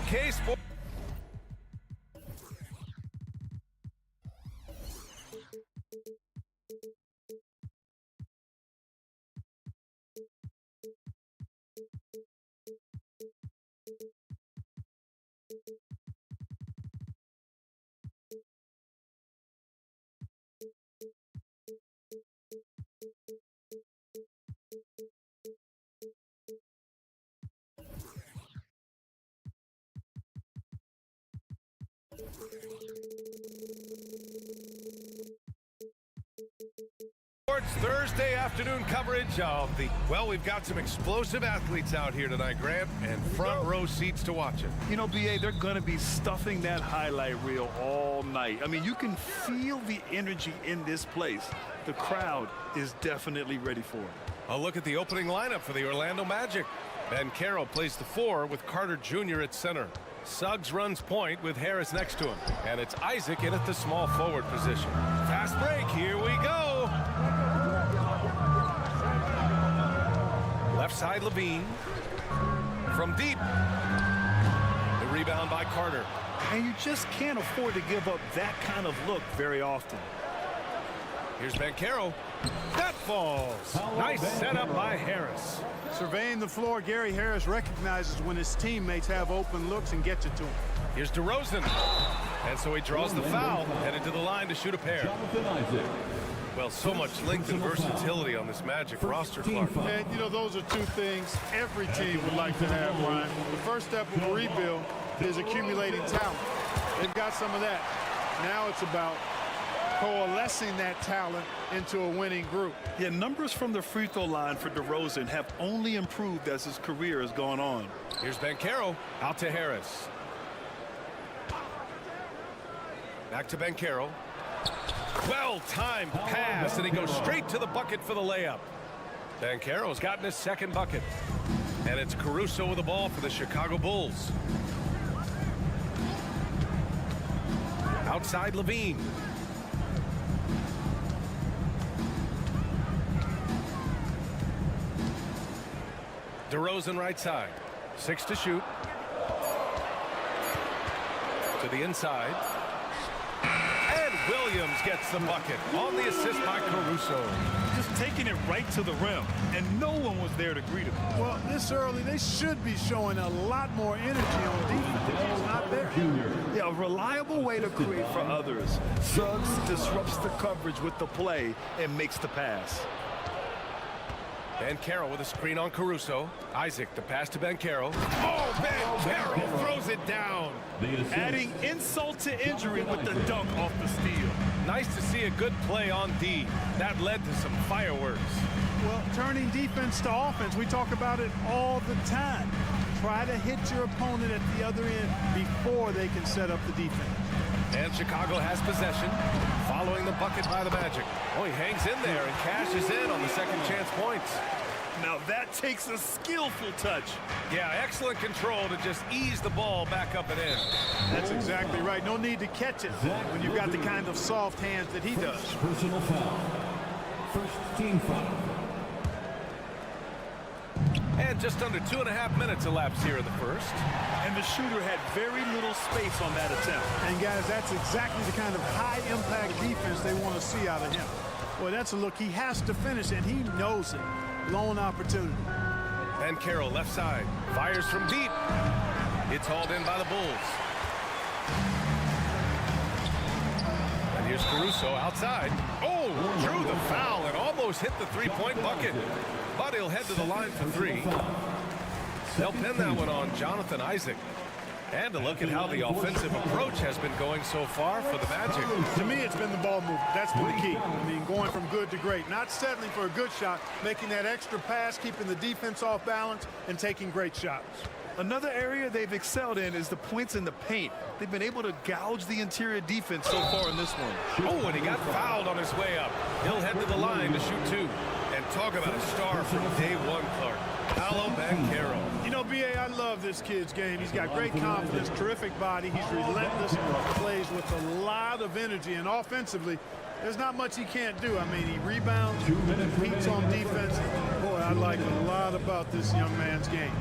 OK Sports. Thursday afternoon coverage of the, well, we've got some explosive athletes out here tonight, Grant, and front row seats to watch it. You know, BA, they're going to be stuffing that highlight reel all night. I mean, you can feel the energy in this place. The crowd is definitely ready for it. A look at the opening lineup for the Orlando Magic. Banchero plays the 4 with Carter Jr. at center. Suggs runs point with Harris next to him. And it's Isaac in at the small forward position. Fast break, here we go. Left side, Levine. From deep. The rebound by Carter. And you just can't afford to give up that kind of look very often. Here's Banchero. That falls. Nice setup by Harris. Surveying the floor, Gary Harris recognizes when his teammates have open looks and gets it to him. Here's DeRozan. And so he draws the foul, headed to the line to shoot a pair. Well, so much length and versatility on this Magic roster, Clark. And, you know, those are two things every team would like to have, Ryan. The first step of a rebuild is accumulating talent. They've got some of that. Now it's about coalescing that talent into a winning group. Yeah, numbers from the free throw line for DeRozan have only improved as his career has gone on. Here's Banchero out to Harris. Back to Banchero. Well-timed pass, and he goes straight to the bucket for the layup. Banchero's gotten his second bucket. And it's Caruso with the ball for the Chicago Bulls. Outside Levine. DeRozan right side. 6 to shoot. To the inside. And Williams gets the bucket on the assist by Caruso. Just taking it right to the rim, and no one was there to greet him. Well, this early, they should be showing a lot more energy on defense. It's not there. Yeah, a reliable way to create for others. Suggs disrupts the coverage with the play and makes the pass. Banchero with a screen on Caruso. Isaac, the pass to Banchero. Oh, Banchero throws it down. Adding insult to injury with the dunk off the steal. Nice to see a good play on D. That led to some fireworks. Well, turning defense to offense, we talk about it all the time. Try to hit your opponent at the other end before they can set up the defense. And Chicago has possession, following the bucket by the Magic. Oh, he hangs in there and cashes in on the second chance points. Now that takes a skillful touch. Yeah, excellent control to just ease the ball back up and in. That's exactly right. No need to catch it when you've got the kind of soft hands that he does. Personal foul. First team foul. And just under 2.5 minutes elapsed here in the first. And the shooter had very little space on that attempt. And guys, that's exactly the kind of high-impact defense they want to see out of him. Boy, that's a look he has to finish, and he knows it. Lone opportunity. Banchero left side. Fires from deep. It's hauled in by the Bulls. And here's Caruso outside. Oh, drew the foul and almost hit the three-point bucket. But he'll head to the line for 3. They'll pin that one on Jonathan Isaac. And to look at how the offensive approach has been going so far for the Magic. To me, it's been the ball movement. That's been the key. I mean, going from good to great. Not settling for a good shot, making that extra pass, keeping the defense off balance, and taking great shots. Another area they've excelled in is the points in the paint. They've been able to gouge the interior defense so far in this one. Oh, and he got fouled on his way up. He'll head to the line to shoot 2. And talk about a star from day one, Clark. Paolo Banchero. You know, B.A., I love this kid's game. He's got great confidence, terrific body. He's relentless, plays with a lot of energy. And offensively, there's not much he can't do. I mean, he rebounds, competes on defense. Boy, I like a lot about this young man's game.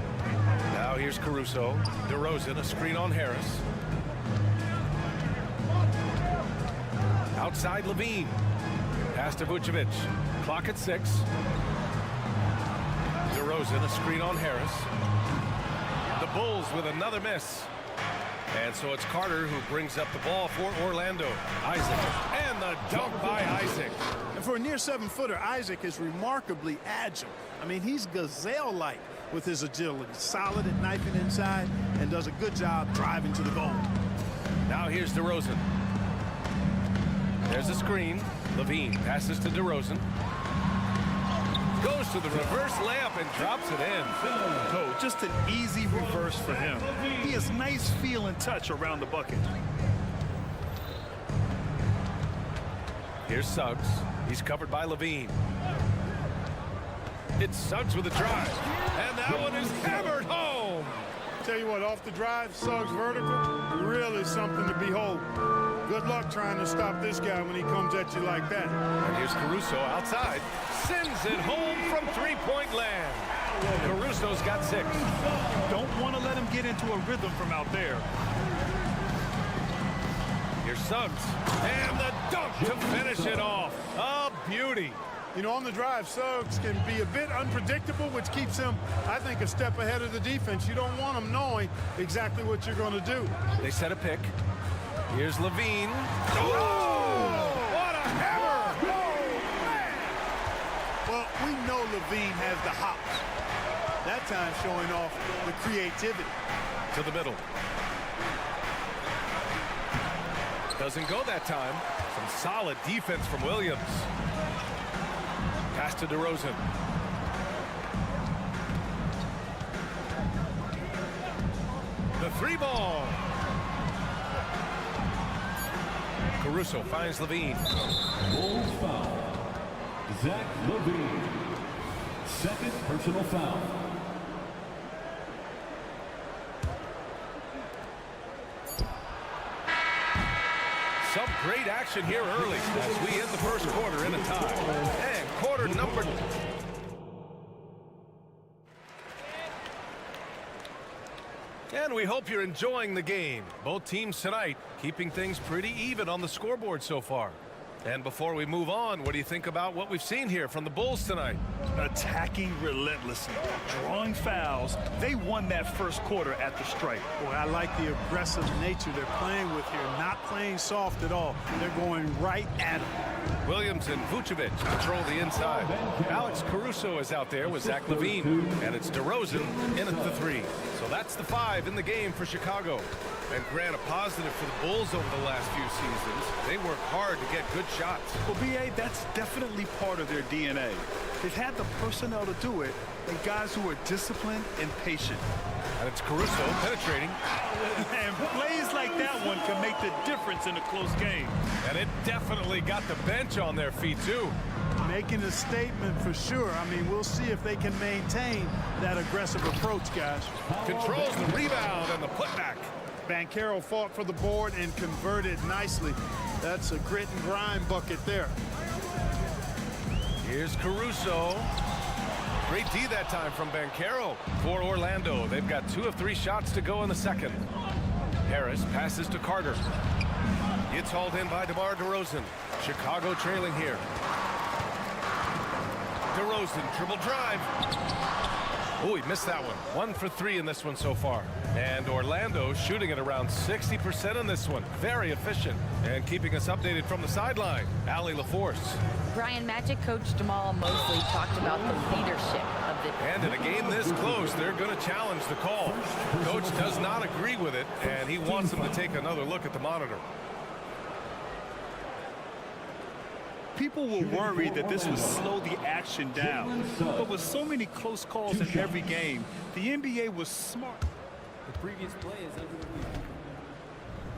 Now here's Caruso. DeRozan, a screen on Harris. Outside Levine. Pass to Vucevic. Clock at 6. DeRozan, a screen on Harris. The Bulls with another miss. And so it's Carter who brings up the ball for Orlando. Isaac. And the dunk by Isaac. And for a near 7-footer, Isaac is remarkably agile. I mean, he's gazelle-like with his agility. Solid at knifing inside and does a good job driving to the goal. Now here's DeRozan. There's a screen. Levine passes to DeRozan. Goes to the reverse layup and drops it in. Oh, just an easy reverse for him. He has nice feel and touch around the bucket. Here's Suggs. He's covered by Levine. It's Suggs with a drive. And that one is hammered home. Tell you what, off the drive, Suggs vertical, really something to behold. Good luck trying to stop this guy when he comes at you like that. And here's Caruso outside. Sends it home from three-point land. Caruso's got 6. Don't want to let him get into a rhythm from out there. Here's Suggs. And the dunk to finish it off. A beauty. You know, on the drive, Suggs can be a bit unpredictable, which keeps him, I think, a step ahead of the defense. You don't want him knowing exactly what you're going to do. They set a pick. Here's Levine. Oh! What a hammer! Well, we know Levine has the hops. That time showing off the creativity. To the middle. Doesn't go that time. Some solid defense from Williams. Pass to DeRozan. The 3-ball. Caruso finds Levine. Bulls foul. Zach Levine. Second personal foul. Some great action here early as we end the first quarter in a tie. And quarter number... And we hope you're enjoying the game. Both teams tonight keeping things pretty even on the scoreboard so far. And before we move on, what do you think about what we've seen here from the Bulls tonight? Attacking relentlessly, drawing fouls. They won that first quarter at the stripe. Boy, I like the aggressive nature they're playing with here. Not playing soft at all. They're going right at him. Williams and Vucevic control the inside. Alex Caruso is out there with Zach Levine. And it's DeRozan in at the 3. So that's the 5 in the game for Chicago. And Grant, a positive for the Bulls over the last few seasons. They work hard to get good shots. Well, B.A., that's definitely part of their DNA. They've had the personnel to do it, and guys who are disciplined and patient. And it's Caruso penetrating. And plays like that one can make the difference in a close game. And it definitely got the bench on their feet, too. Making a statement for sure. I mean, we'll see if they can maintain that aggressive approach, guys. Controls the rebound and the putback. Banchero fought for the board and converted nicely. That's a grit and grind bucket there. Here's Caruso. Great D that time from Banchero for Orlando. They've got 2 of 3 shots to go in the second. Harris passes to Carter. It's hauled in by DeMar DeRozan. Chicago trailing here. DeRozan, dribble drive. Oh, he missed that one. 1 for 3 in this one so far. And Orlando shooting at around 60% in this one. Very efficient. And keeping us updated from the sideline, Allie LaForce. Brian, Magic coach Jamal Mosley talked about the leadership of the... And in a game this close, they're going to challenge the call. Coach does not agree with it, and he wants them to take another look at the monitor. People were worried that this would slow the action down. But with so many close calls in every game, the NBA was smart. The previous play is under review.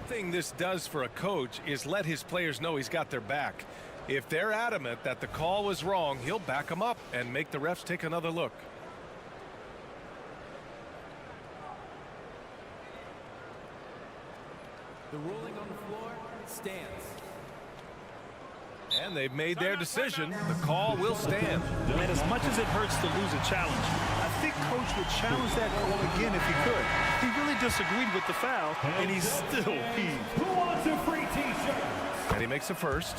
The thing this does for a coach is let his players know he's got their back. If they're adamant that the call was wrong, he'll back them up and make the refs take another look. The ruling on the floor stands. And they've made their decision. The call will stand. And as much as it hurts to lose a challenge, I think Coach would challenge that call again if he could. He really disagreed with the foul, and he's still heaved. Who wants a free t-shirt? And he makes a first.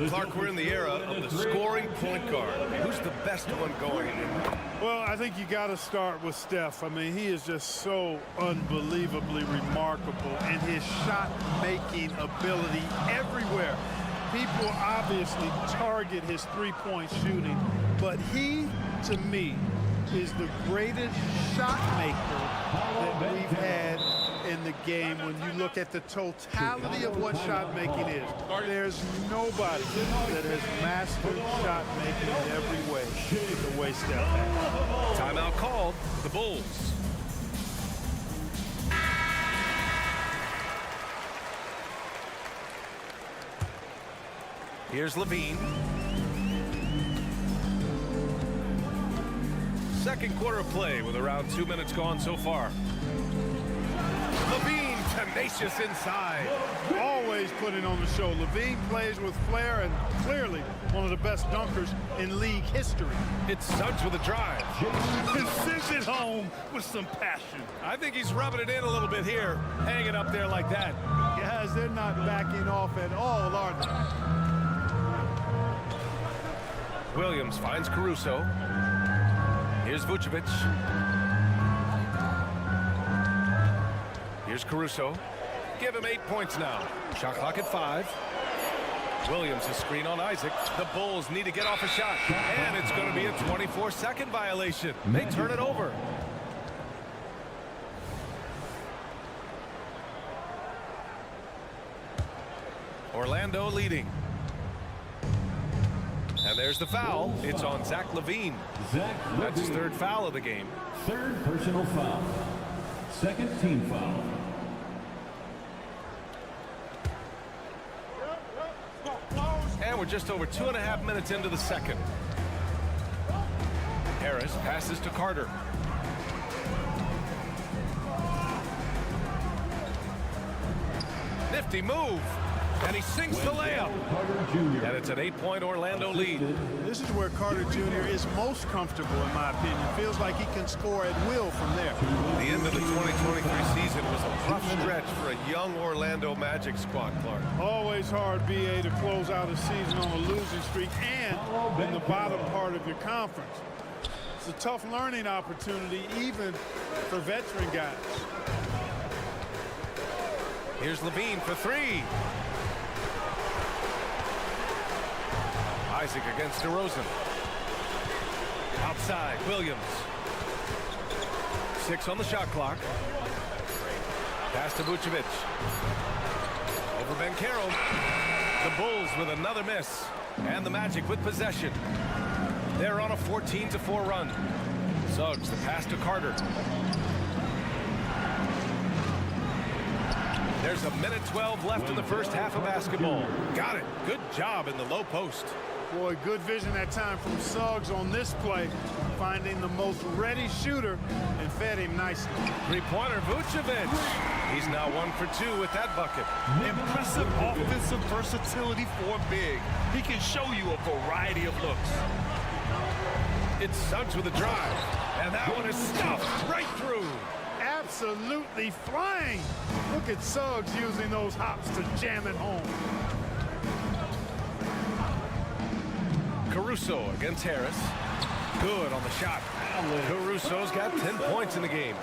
Clark, we're in the era of the scoring point guard. Who's the best one going? Well, I think you got to start with Steph. I mean, he is just so unbelievably remarkable in his shot-making ability everywhere. People obviously target his three-point shooting, but he, to me, is the greatest shot maker that we've had in the game when you look at the totality of what shot making is. There's nobody that has mastered shot making in every way the way Steph has. Timeout called. The Bulls. Here's Levine. Second quarter of play with around 2 minutes gone so far. Levine tenacious inside. Always putting on the show. Levine plays with flair and clearly one of the best dunkers in league history. It's Suggs with a drive. And sends it home with some passion. I think he's rubbing it in a little bit here, hanging up there like that. Guys, they're not backing off at all, are they? Williams finds Caruso. Here's Vucevic. Here's Caruso. Give him 8 points now. Shot clock at 5. Williams a screen on Isaac. The Bulls need to get off a shot. And it's going to be a 24-second violation. They turn it over. Orlando leading. And there's the foul. It's on Zach LaVine. That's his third foul of the game. Third personal foul. Second team foul. And we're just over 2.5 minutes into the second. Harris passes to Carter. Nifty move. And he sinks the layup. And it's an 8-point Orlando lead. This is where Carter Jr. is most comfortable, in my opinion. Feels like he can score at will from there. The end of the 2023 season was a rough stretch for a young Orlando Magic squad, Clark. Always hard, BA, to close out a season on a losing streak and in the bottom part of your conference. It's a tough learning opportunity, even for veteran guys. Here's LaVine for 3. Isaac against DeRozan. Outside, Williams. 6 on the shot clock. Pass to Vucevic. Over Banchero. The Bulls with another miss. And the Magic with possession. They're on a 14-4 run. Suggs, the pass to Carter. There's 1:12 left in the first half of basketball. Got it. Good job in the low post. Boy, good vision that time from Suggs on this play, finding the most ready shooter and fed him nicely. Three-pointer, Vucevic. He's now 1 for 2 with that bucket. Impressive offensive versatility for a big. He can show you a variety of looks. It's Suggs with a drive. And that one is stuffed right through. Absolutely flying. Look at Suggs using those hops to jam it home. Caruso against Harris. Good on the shot. Caruso's got 10 points in the game.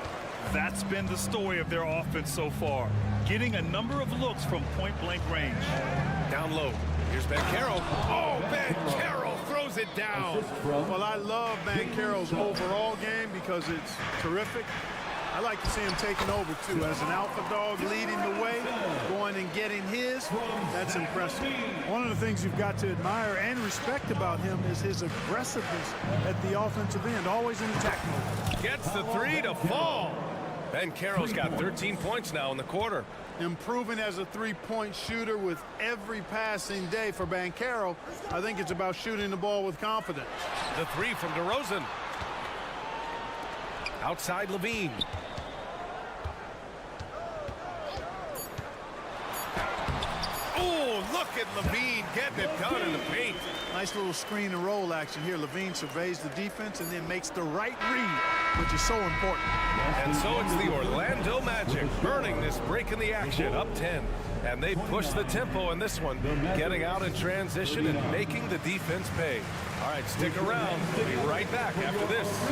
That's been the story of their offense so far. Getting a number of looks from point-blank range. Down low. Here's Banchero. Oh, Banchero throws it down. Well, I love Banchero's overall game because it's terrific. I like to see him taking over, too. As an alpha dog leading the way, going and getting his, that's impressive. One of the things you've got to admire and respect about him is his aggressiveness at the offensive end, always in attack mode. Gets the 3 to fall. Banchero's got 13 points now in the quarter. Improving as a three-point shooter with every passing day for Banchero. I think it's about shooting the ball with confidence. The 3 from DeRozan. Outside LaVine. Oh, look Look at Levine getting it done in the paint. Nice little screen and roll action here. Levine surveys the defense and then makes the right read, which is so important. And so it's the Orlando Magic earning this break in the action, up 10. And they push the tempo in this one, getting out in transition and making the defense pay. All right, stick around. We'll be right back after this.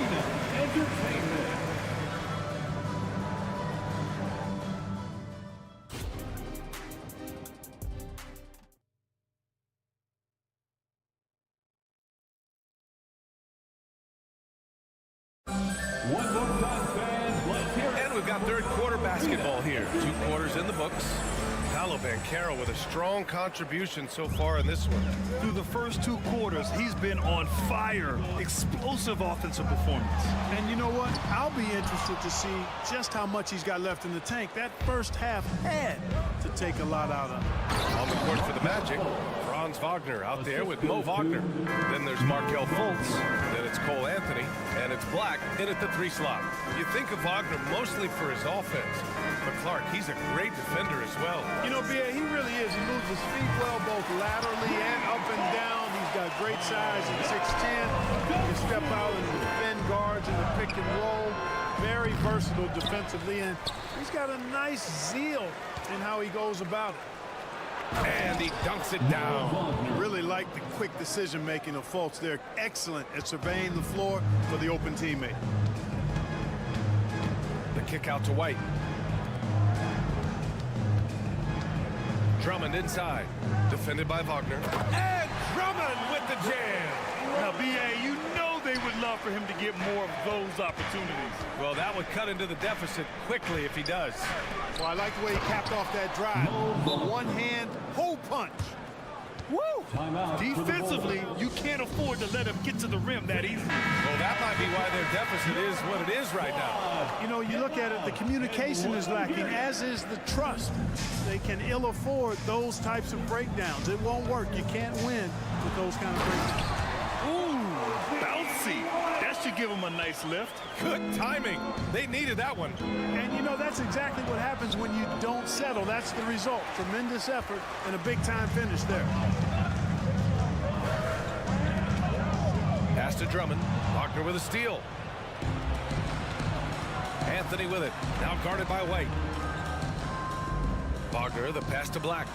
And we've got third quarter basketball here. 2 quarters in the books. Paolo Banchero with a strong contribution so far in this one. Through the first 2 quarters, he's been on fire. Explosive offensive performance. And you know what? I'll be interested to see just how much he's got left in the tank. That first half had to take a lot out of him. On the court for the Magic, Franz Wagner out there with Mo Wagner. Then there's Markelle Fultz. Then it's Cole Anthony. And it's Black in at the 3 slot. You think of Wagner mostly for his offense. But Clark, he's a great defender as well. You know, B.A., he really is. He moves his feet well, both laterally and up and down. He's got great size at 6'10". He can step out and defend guards in the pick and roll. Very versatile defensively, and he's got a nice zeal in how he goes about it. And he dunks it down. Really like the quick decision-making of Fultz. They're excellent at surveying the floor for the open teammate. The kick out to White. Drummond inside, defended by Wagner. And Drummond with the jam. Now, B.A., you know they would love for him to get more of those opportunities. Well, that would cut into the deficit quickly if he does. Well, I like the way he capped off that drive. One hand, hole punch. Woo! Defensively, you can't afford to let him get to the rim that easily. Well, that might be why their deficit is what it is right now. You know, you look at it, the communication is lacking, as is the trust. They can ill afford those types of breakdowns. It won't work. You can't win with those kind of breakdowns. Ooh, bouncy. That should give him a nice lift. Good timing. They needed that one. And, you know, that's exactly what happens when you don't settle. That's the result. Tremendous effort and a big-time finish there. Pass to Drummond. Wagner with a steal. Anthony with it. Now guarded by White. Wagner, the pass to Black.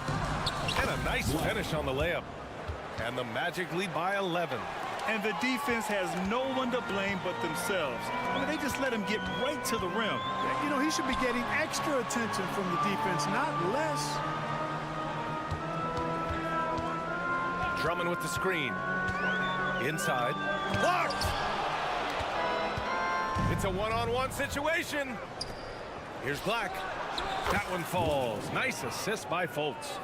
And a nice finish on the layup. And the Magic lead by 11. And the defense has no one to blame but themselves. I mean, they just let him get right to the rim. You know, he should be getting extra attention from the defense, not less. Drummond with the screen. Inside. Blocked! It's a one-on-one situation. Here's Black. That one falls. Nice assist by Fultz.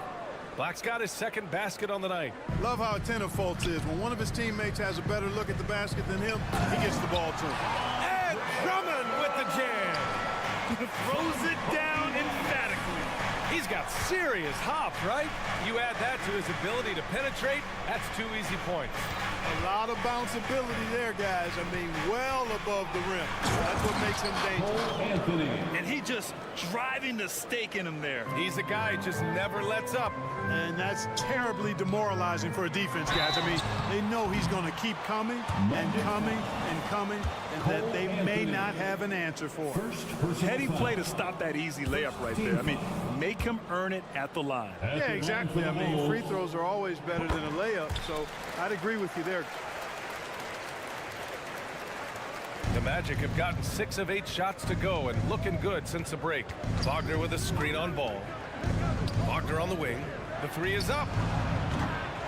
Black's got his second basket on the night. Love how attentive Fultz is. When one of his teammates has a better look at the basket than him, he gets the ball to him. And Drummond with the jam. Throws it down emphatically. He's got serious hops, right? You add that to his ability to penetrate, that's 2 easy points. A lot of bounceability there, guys. I mean, well above the rim. That's what makes him dangerous. And he just driving the stake in him there. He's a guy who just never lets up. And that's terribly demoralizing for a defense, guys. I mean, they know he's going to keep coming and coming and coming, and that they may not have an answer for. Heady play to stop that easy layup right there. I mean, make him earn it at the line. Yeah, exactly. I mean, free throws are always better than a layup, so I'd agree with you there. The Magic have gotten 6 of 8 shots to go and looking good since the break. Wagner with a screen on ball. Wagner on the wing. The 3 is up.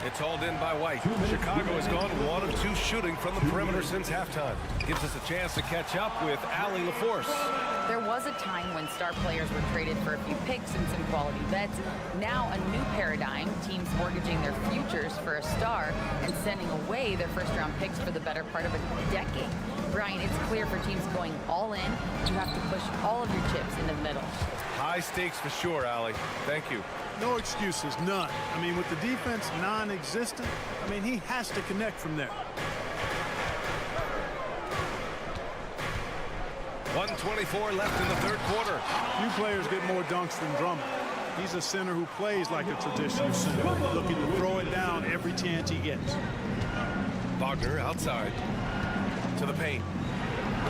It's hauled in by White. Chicago has gone 1 of 2 shooting from the perimeter since halftime. Gives us a chance to catch up with Allie LaForce. There was a time when star players were traded for a few picks and some quality vets. Now a new paradigm, teams mortgaging their futures for a star and sending away their first-round picks for the better part of a decade. Brian, it's clear for teams going all in, you have to push all of your chips into the middle. High stakes for sure, Allie. Thank you. No excuses, none. I mean, with the defense non-existent, I mean, he has to connect from there. 1:24 left in the third quarter. Few players get more dunks than Drummond. He's a center who plays like a traditional center, looking to throw it down every chance he gets. Wagner outside to the paint.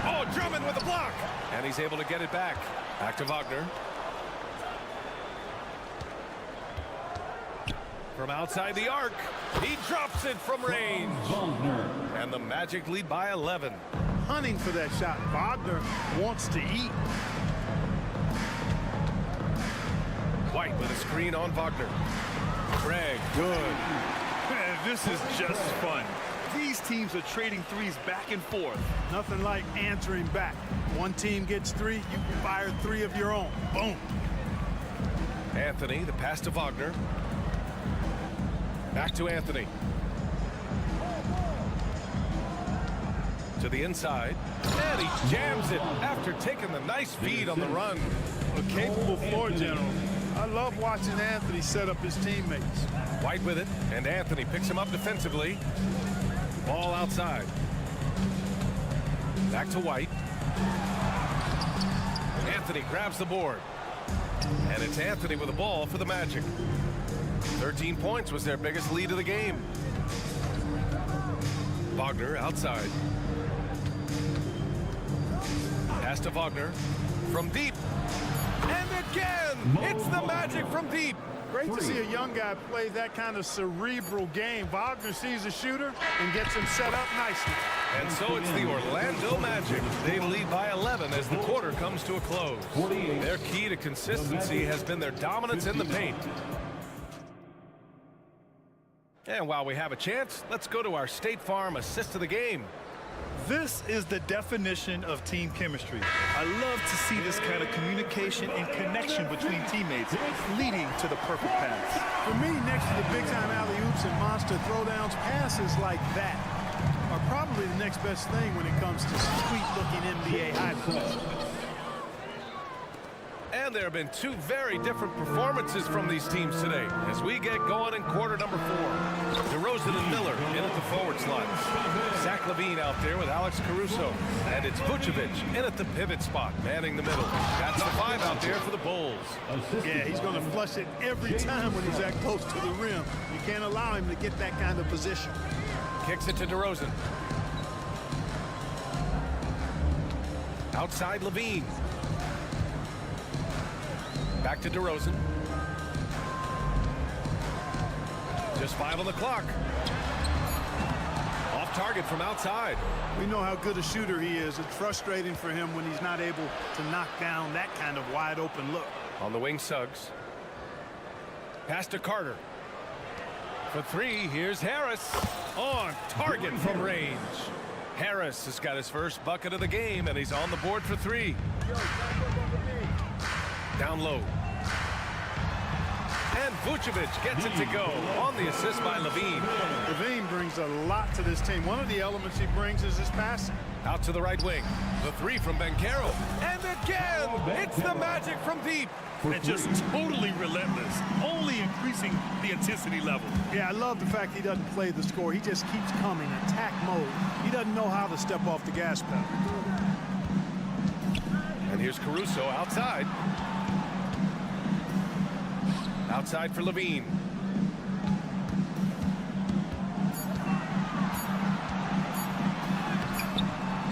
Oh, Drummond with a block. And he's able to get it back. Back to Wagner. From outside the arc, he drops it from range. And the Magic lead by 11. Hunting for that shot. Wagner wants to eat. White with a screen on Wagner. Craig, good. Man, this is just fun. These teams are trading threes back and forth. Nothing like answering back. One team gets 3, you fire 3 of your own. Boom. Anthony, the pass to Wagner. Back to Anthony. To the inside. And he jams it after taking the nice feed on the run. A capable floor general. I love watching Anthony set up his teammates. White with it, and Anthony picks him up defensively. Ball outside. Back to White. Anthony grabs the board. And it's Anthony with the ball for the Magic. 13 points was their biggest lead of the game. Wagner outside. Pass to Wagner from deep. And again, it's the Magic from deep. Great to see a young guy play that kind of cerebral game. Wagner sees a shooter and gets him set up nicely. And so it's the Orlando Magic. They lead by 11 as the quarter comes to a close. Their key to consistency has been their dominance in the paint. And while we have a chance, let's go to our State Farm assist of the game. This is the definition of team chemistry. I love to see this kind of communication and connection between teammates leading to the perfect pass. For me, next to the big-time alley-oops and monster throwdowns, passes like that are probably the next best thing when it comes to sweet-looking NBA highlights. And there have been 2 very different performances from these teams today as we get going in quarter number 4. DeRozan and Miller in at the forward slot. Zach LaVine out there with Alex Caruso. And it's Vucevic in at the pivot spot, manning the middle. That's the 5 out there for the Bulls. Yeah, he's going to flush it every time when he's that close to the rim. You can't allow him to get that kind of position. Kicks it to DeRozan. Outside LaVine. Back to DeRozan. Just 5 on the clock. Off target from outside. We know how good a shooter he is. It's frustrating for him when he's not able to knock down that kind of wide open look. On the wing, Suggs. Pass to Carter. For 3, here's Harris. On target from range. Harris has got his first bucket of the game, and he's on the board for 3. Down low. And Vucevic gets it to go on the assist by LaVine. LaVine brings a lot to this team. One of the elements he brings is his passing. Out to the right wing. The 3 from Banchero. And again, it's the Magic from deep. And just totally relentless, only increasing the intensity level. Yeah, I love the fact he doesn't play the score. He just keeps coming, attack mode. He doesn't know how to step off the gas pedal. And here's Caruso outside. Outside for LaVine.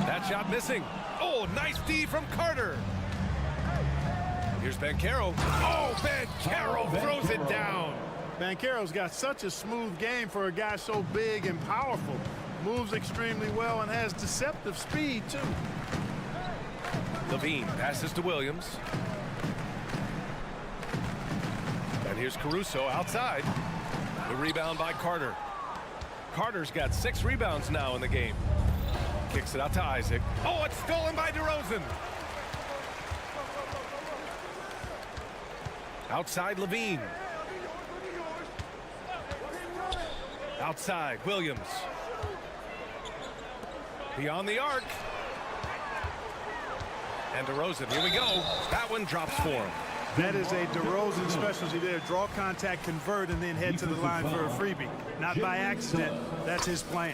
That shot missing. Oh, nice D from Carter. Here's Banchero. Oh, Banchero throws it down. Banchero's got such a smooth game for a guy so big and powerful. Moves extremely well and has deceptive speed, too. LaVine passes to Williams. And here's Caruso outside. The rebound by Carter. Carter's got 6 rebounds now in the game. Kicks it out to Isaac. Oh, it's stolen by DeRozan. Outside LaVine. Outside Williams. Beyond the arc. And DeRozan, here we go. That one drops for him. That is a DeRozan specialty there. Draw contact, convert, and then head to the line for a freebie. Not by accident. That's his plan.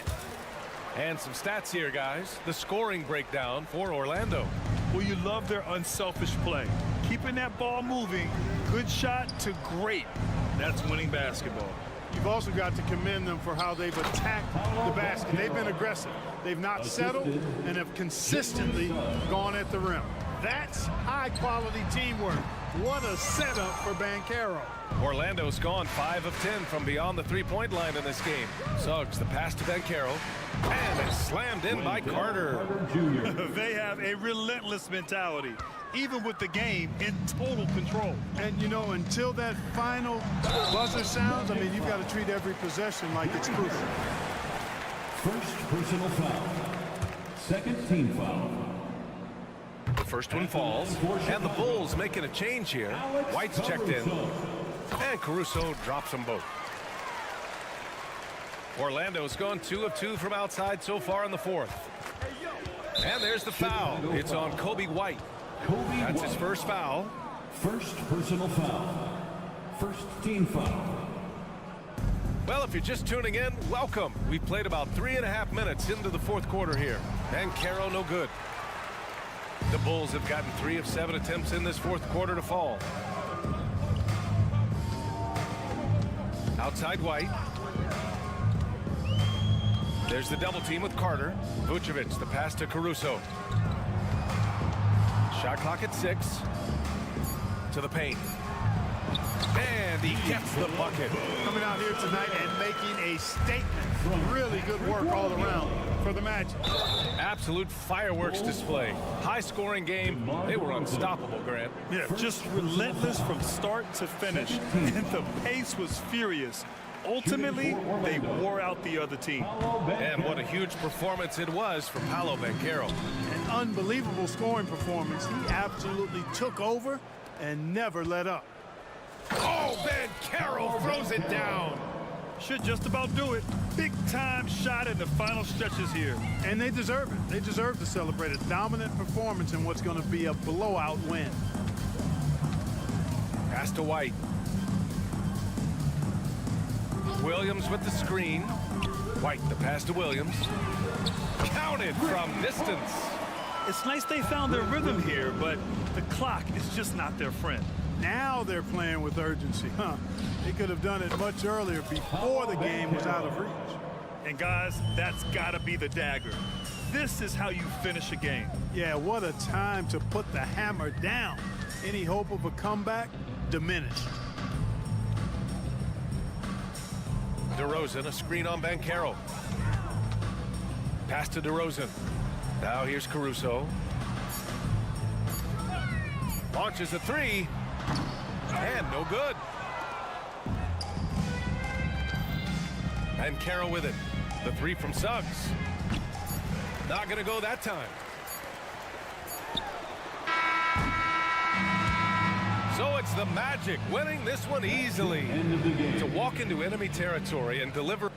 And some stats here, guys. The scoring breakdown for Orlando. Well, you love their unselfish play. Keeping that ball moving, good shot to great. That's winning basketball. You've also got to commend them for how they've attacked the basket. They've been aggressive. They've not settled and have consistently gone at the rim. That's high-quality teamwork. What a setup for Banchero. Orlando's gone 5 of 10 from beyond the three-point line in this game. Suggs, the pass to Banchero, and it's slammed in by Carter. They have a relentless mentality, even with the game in total control. And, you know, until that final buzzer sounds, I mean, you've got to treat every possession like it's crucial. First personal foul. Second team foul. The first one falls, and the Bulls making a change here. White's checked in, and Caruso drops them both. Orlando's gone 2 of 2 from outside so far in the fourth. And there's the foul. It's on Kobe White. That's his first foul. First personal foul. First team foul. Well, if you're just tuning in, welcome. We've played about 3.5 minutes into the fourth quarter here. Banchero no good. The Bulls have gotten 3 of 7 attempts in this fourth quarter to fall. Outside White. There's the double team with Carter. Vucevic, the pass to Caruso. Shot clock at 6. To the paint. And he gets the bucket. Coming out here tonight and making a statement. Really good work all around for the Magic. Absolute fireworks display. High-scoring game. They were unstoppable, Grant. Yeah, just relentless from start to finish. And the pace was furious. Ultimately, they wore out the other team. And what a huge performance it was from Paolo Banchero. An unbelievable scoring performance. He absolutely took over and never let up. Oh, Banchero throws it down. Should just about do it. Big time shot in the final stretches here. And they deserve it. They deserve to celebrate a dominant performance in what's going to be a blowout win. Pass to White. Williams with the screen. White, the pass to Williams. Counted from distance. It's nice they found their rhythm here, but the clock is just not their friend. Now they're playing with urgency, huh? They could have done it much earlier before the game was out of reach. And guys, that's gotta be the dagger. This is how you finish a game. Yeah, what a time to put the hammer down. Any hope of a comeback diminished. DeRozan, a screen on Banchero. Pass to DeRozan. Now here's Caruso. Launches a 3. And no good. Banchero with it. The 3 from Suggs. Not going to go that time. So it's the Magic winning this one easily. To walk into enemy territory and deliver.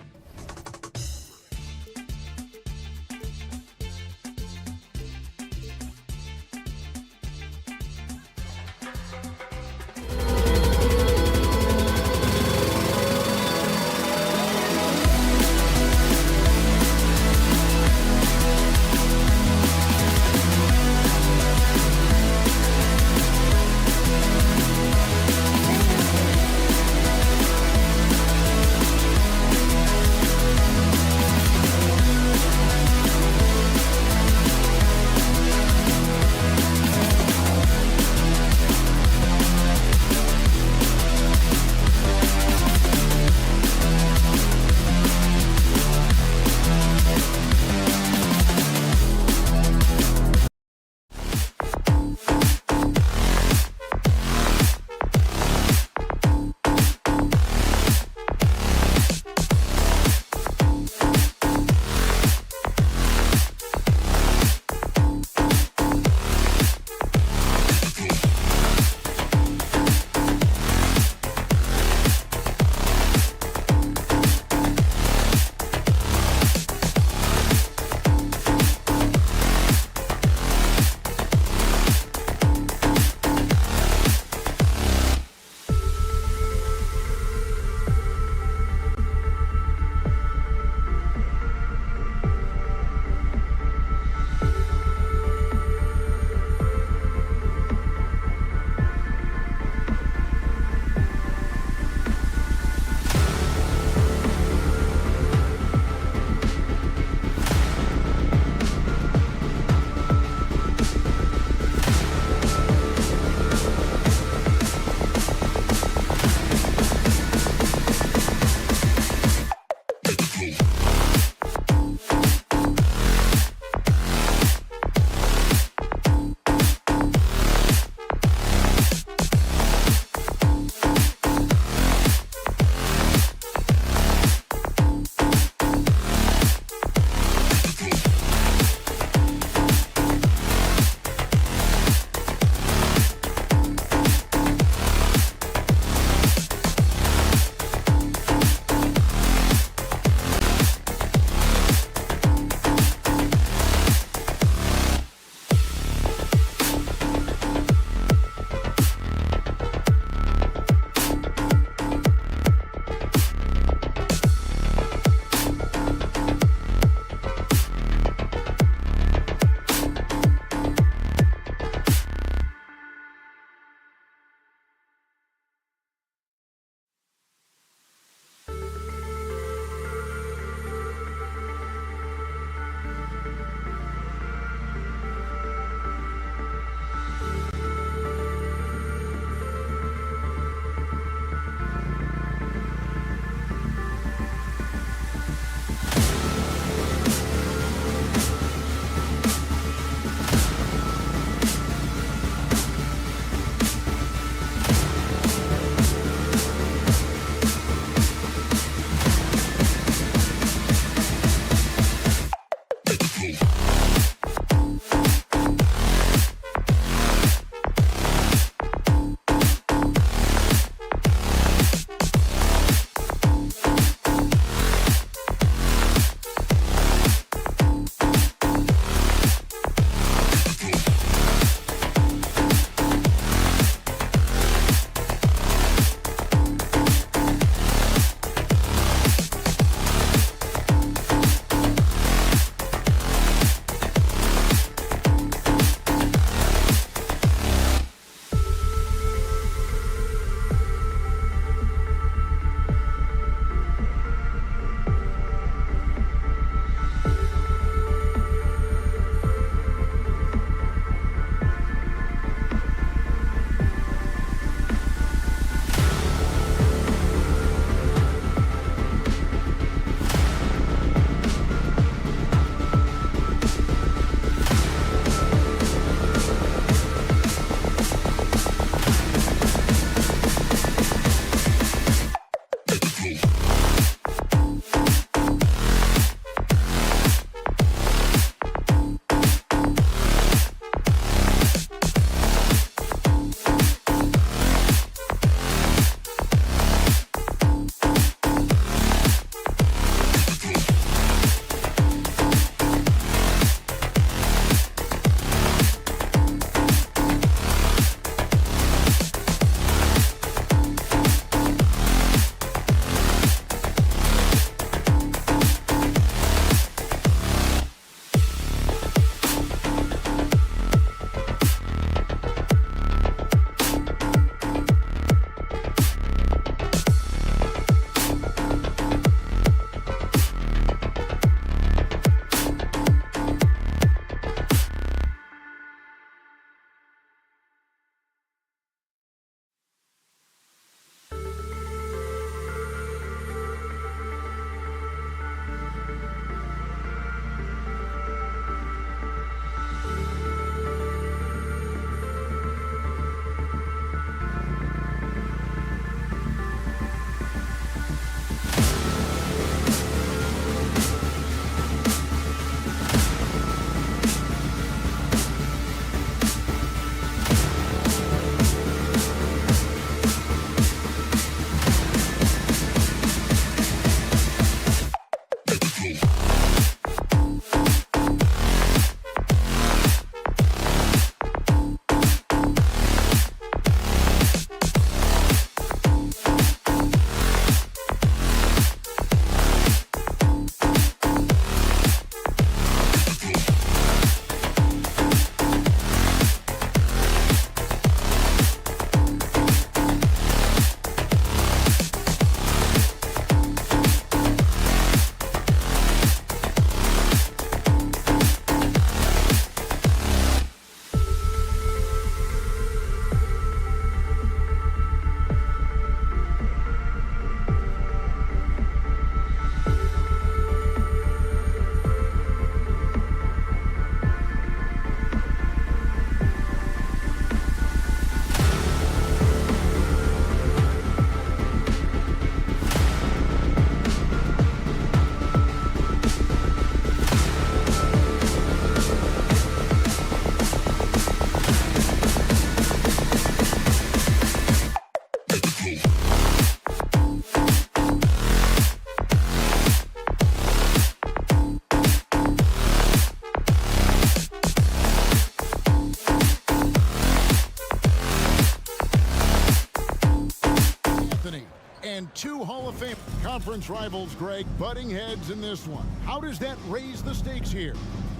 Two Hall of Fame conference rivals, Greg, butting heads in this one. How does that raise the stakes here?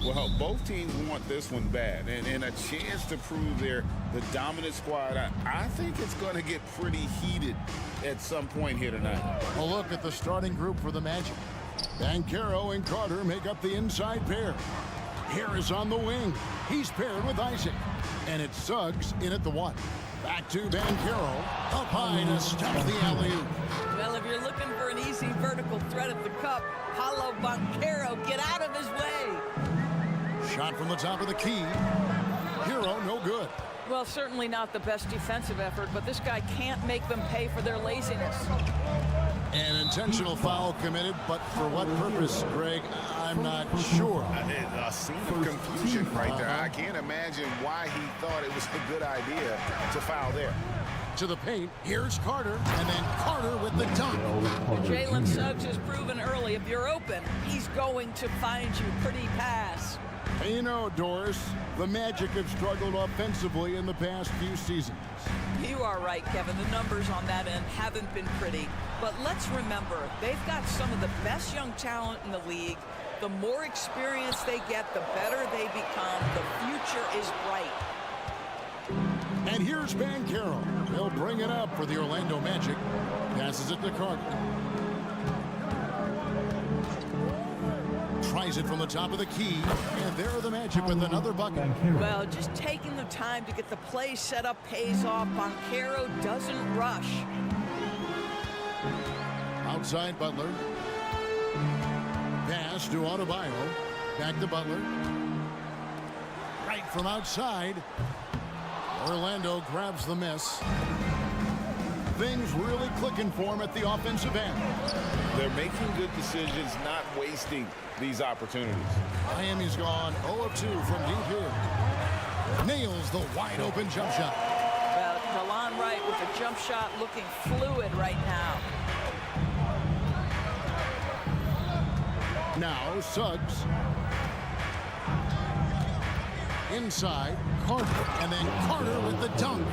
Well, both teams want this one bad, and a chance to prove they're the dominant squad. I think it's going to get pretty heated at some point here tonight. A look at the starting group for the Magic. Banchero and Carter make up the inside pair. Harris on the wing. He's paired with Isaac. And it's Suggs in at the 1. Back to Banchero. Up high to stop the alley-oop. Well, if you're looking for an easy vertical threat at the cup, Paolo Banchero, get out of his way. Shot from the top of the key. Hero, no good. Well, certainly not the best defensive effort, but this guy can't make them pay for their laziness. An intentional foul committed, but for what purpose, Greg? I'm not sure. A scene of confusion right there. I can't imagine why he thought it was a good idea to foul there. To the paint, here's Carter, and then Carter with the dunk. Jalen Suggs has proven early, if you're open, he's going to find you. Pretty pass. And you know, Doris, the Magic have struggled offensively in the past few seasons. You are right, Kevin. The numbers on that end haven't been pretty. But let's remember, they've got some of the best young talent in the league. The more experience they get, the better they become. The future is bright. And here's Banchero. He'll bring it up for the Orlando Magic. Passes it to Carter. Tries it from the top of the key. And there are the Magic with another bucket. Well, just taking the time to get the play set up pays off. Banchero doesn't rush. Outside Butler. Pass to Adebayo. Back to Butler. Right from outside. Orlando grabs the miss. Things really clicking for him at the offensive end. They're making good decisions, not wasting these opportunities. Miami's gone 0 of 2 from deep here. Nails the wide open jump shot. Well, DeLon Wright with the jump shot looking fluid right now. Now Suggs. Inside, Carter, and then Carter with the dunk.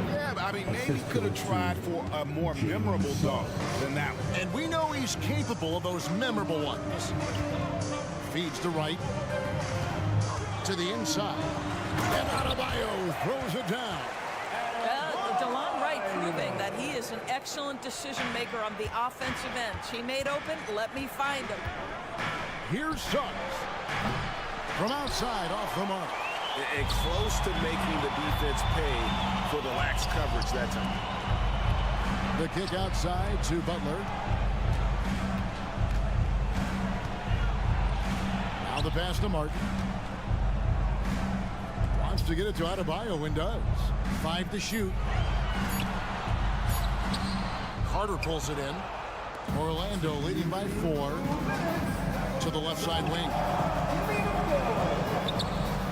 Yeah, I mean, maybe could have tried for a more memorable dunk than that one. And we know he's capable of those memorable ones. Feeds to right. To the inside. And Adebayo throws it down. DeLon Wright proving that he is an excellent decision maker on the offensive end. Teammate open, let me find him. Here's Suggs. From outside, off the mark. And close to making the defense pay for the lax coverage that time. The kick outside to Butler. Now the pass to Martin. Wants to get it to Adebayo and does. 5 to shoot. Carter pulls it in. Orlando leading by 4 to the left side wing.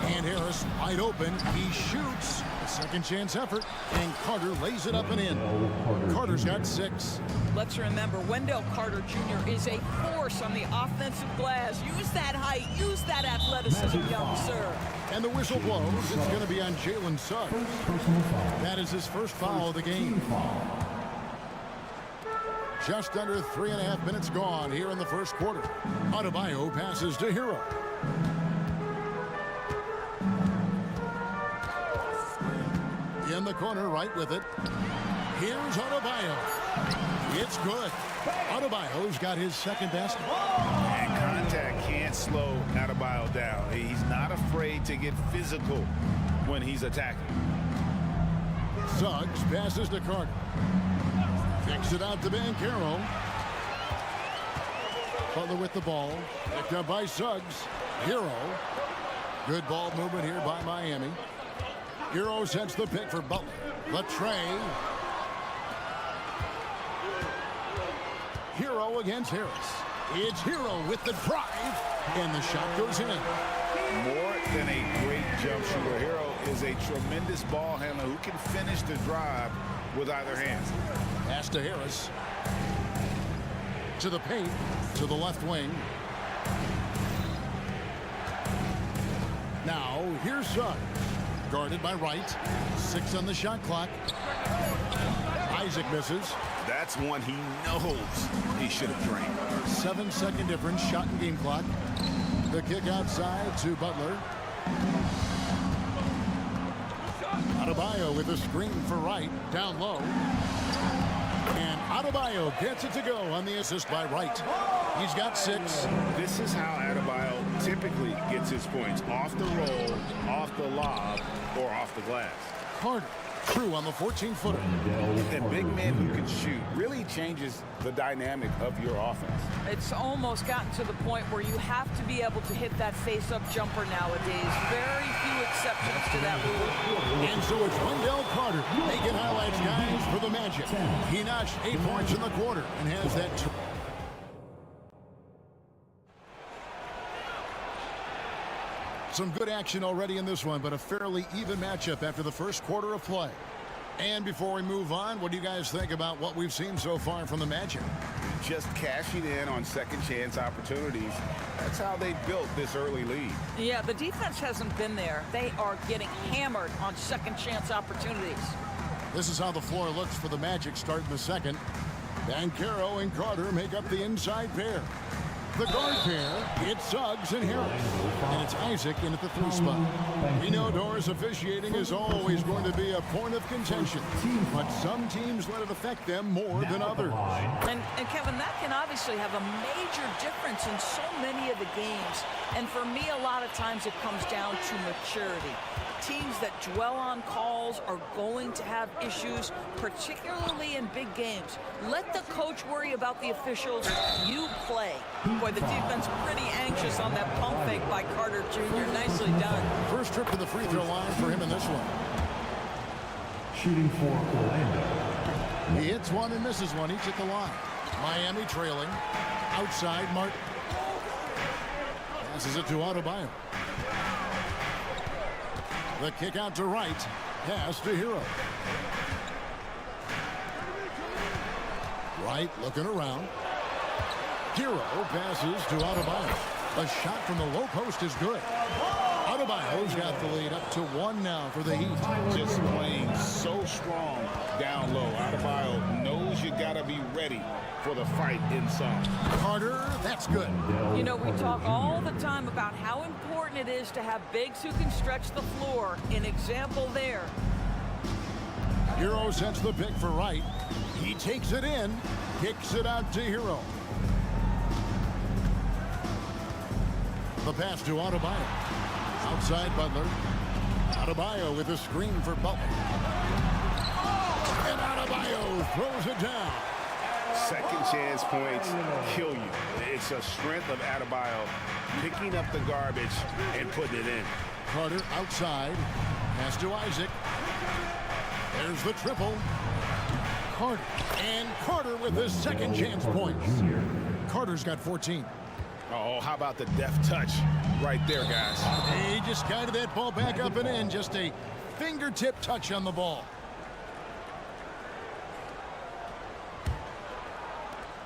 And Harris wide open. He shoots. A second chance effort. And Carter lays it up and in. Carter's got 6. Let's remember, Wendell Carter Jr. is a force on the offensive glass. Use that height. Use that athleticism, young sir. And the whistle blows. It's going to be on Jalen Suggs. That is his first foul of the game. Just under 3.5 minutes gone here in the first quarter. Adebayo passes to Hero. In the corner, right with it. Here's Adebayo. It's good. Adebayo's got his second basket. And contact can't slow Adebayo down. He's not afraid to get physical when he's attacking. Suggs passes to Carter. Kicks it out to Banchero. Butler with the ball. Picked up by Suggs. Hero. Good ball movement here by Miami. Hero sets the pick for Butler. Latre. Hero against Harris. It's Hero with the drive. And the shot goes in. More than a great jump shooter, Hero is a tremendous ball handler who can finish the drive with either hand. Pass to Harris. To the paint. To the left wing. Now, here's Suggs. Guarded by Wright. 6 on the shot clock. Isaac misses. That's one he knows he should have drained. 7-second difference, shot and game clock. The kick outside to Butler. Adebayo with a screen for Wright, down low. And Adebayo gets it to go on the assist by Wright. He's got 6. This is how Adebayo typically gets his points. Off the roll, off the lob, or off the glass. Carter, true on the 14-footer. And big men who can shoot really changes the dynamic of your offense. It's almost gotten to the point where you have to be able to hit that face-up jumper nowadays. Very few exceptions to that rule. And so it's Wendell Carter making highlights, guys, for the Magic. He notched 8 points in the quarter and has that. Some good action already in this one, but a fairly even matchup after the first quarter of play. And before we move on, what do you guys think about what we've seen so far from the Magic? Just cashing in on second chance opportunities. That's how they built this early lead. Yeah, the defense hasn't been there. They are getting hammered on second chance opportunities. This is how the floor looks for the Magic starting the second. Banchero and Carter make up the inside pair. The guard pair, it's Suggs and Harris. And it's Isaac in at the 3 spot. We know Doris officiating is always going to be a point of contention, but some teams let it affect them more than others. And Kevin, that can obviously have a major difference in so many of the games. And for me, a lot of times it comes down to maturity. Teams that dwell on calls are going to have issues, particularly in big games. Let the coach worry about the officials. You play. Boy, the defense pretty anxious on that pump fake by Carter Jr. Nicely done. First trip to the free throw line for him in this one. Shooting for Orlando. He hits one and misses one, each at the line. Miami trailing. Outside, Martin. Passes it to Adebayo. The kick out to Wright. Pass to Hero. Wright looking around. Hero passes to Adebayo. A shot from the low post is good. Adebayo's got the lead up to 1 now for the Heat. Just playing so strong down low. Adebayo knows you got to be ready for the fight inside. Carter, that's good. You know, we talk all the time about how important it is to have bigs who can stretch the floor. An example there. Hero sets the pick for Wright. He takes it in, kicks it out to Hero. The pass to Adebayo. Outside Butler. Adebayo with a screen for Butler. And Adebayo throws it down. Second chance points kill you. It's a strength of Adebayo picking up the garbage and putting it in. Carter outside. Pass to Isaac. There's the triple. Carter. And Carter with his second chance points. Carter's got 14. Oh, how about the deft touch right there, guys? He just guided that ball back up and in. Just a fingertip touch on the ball.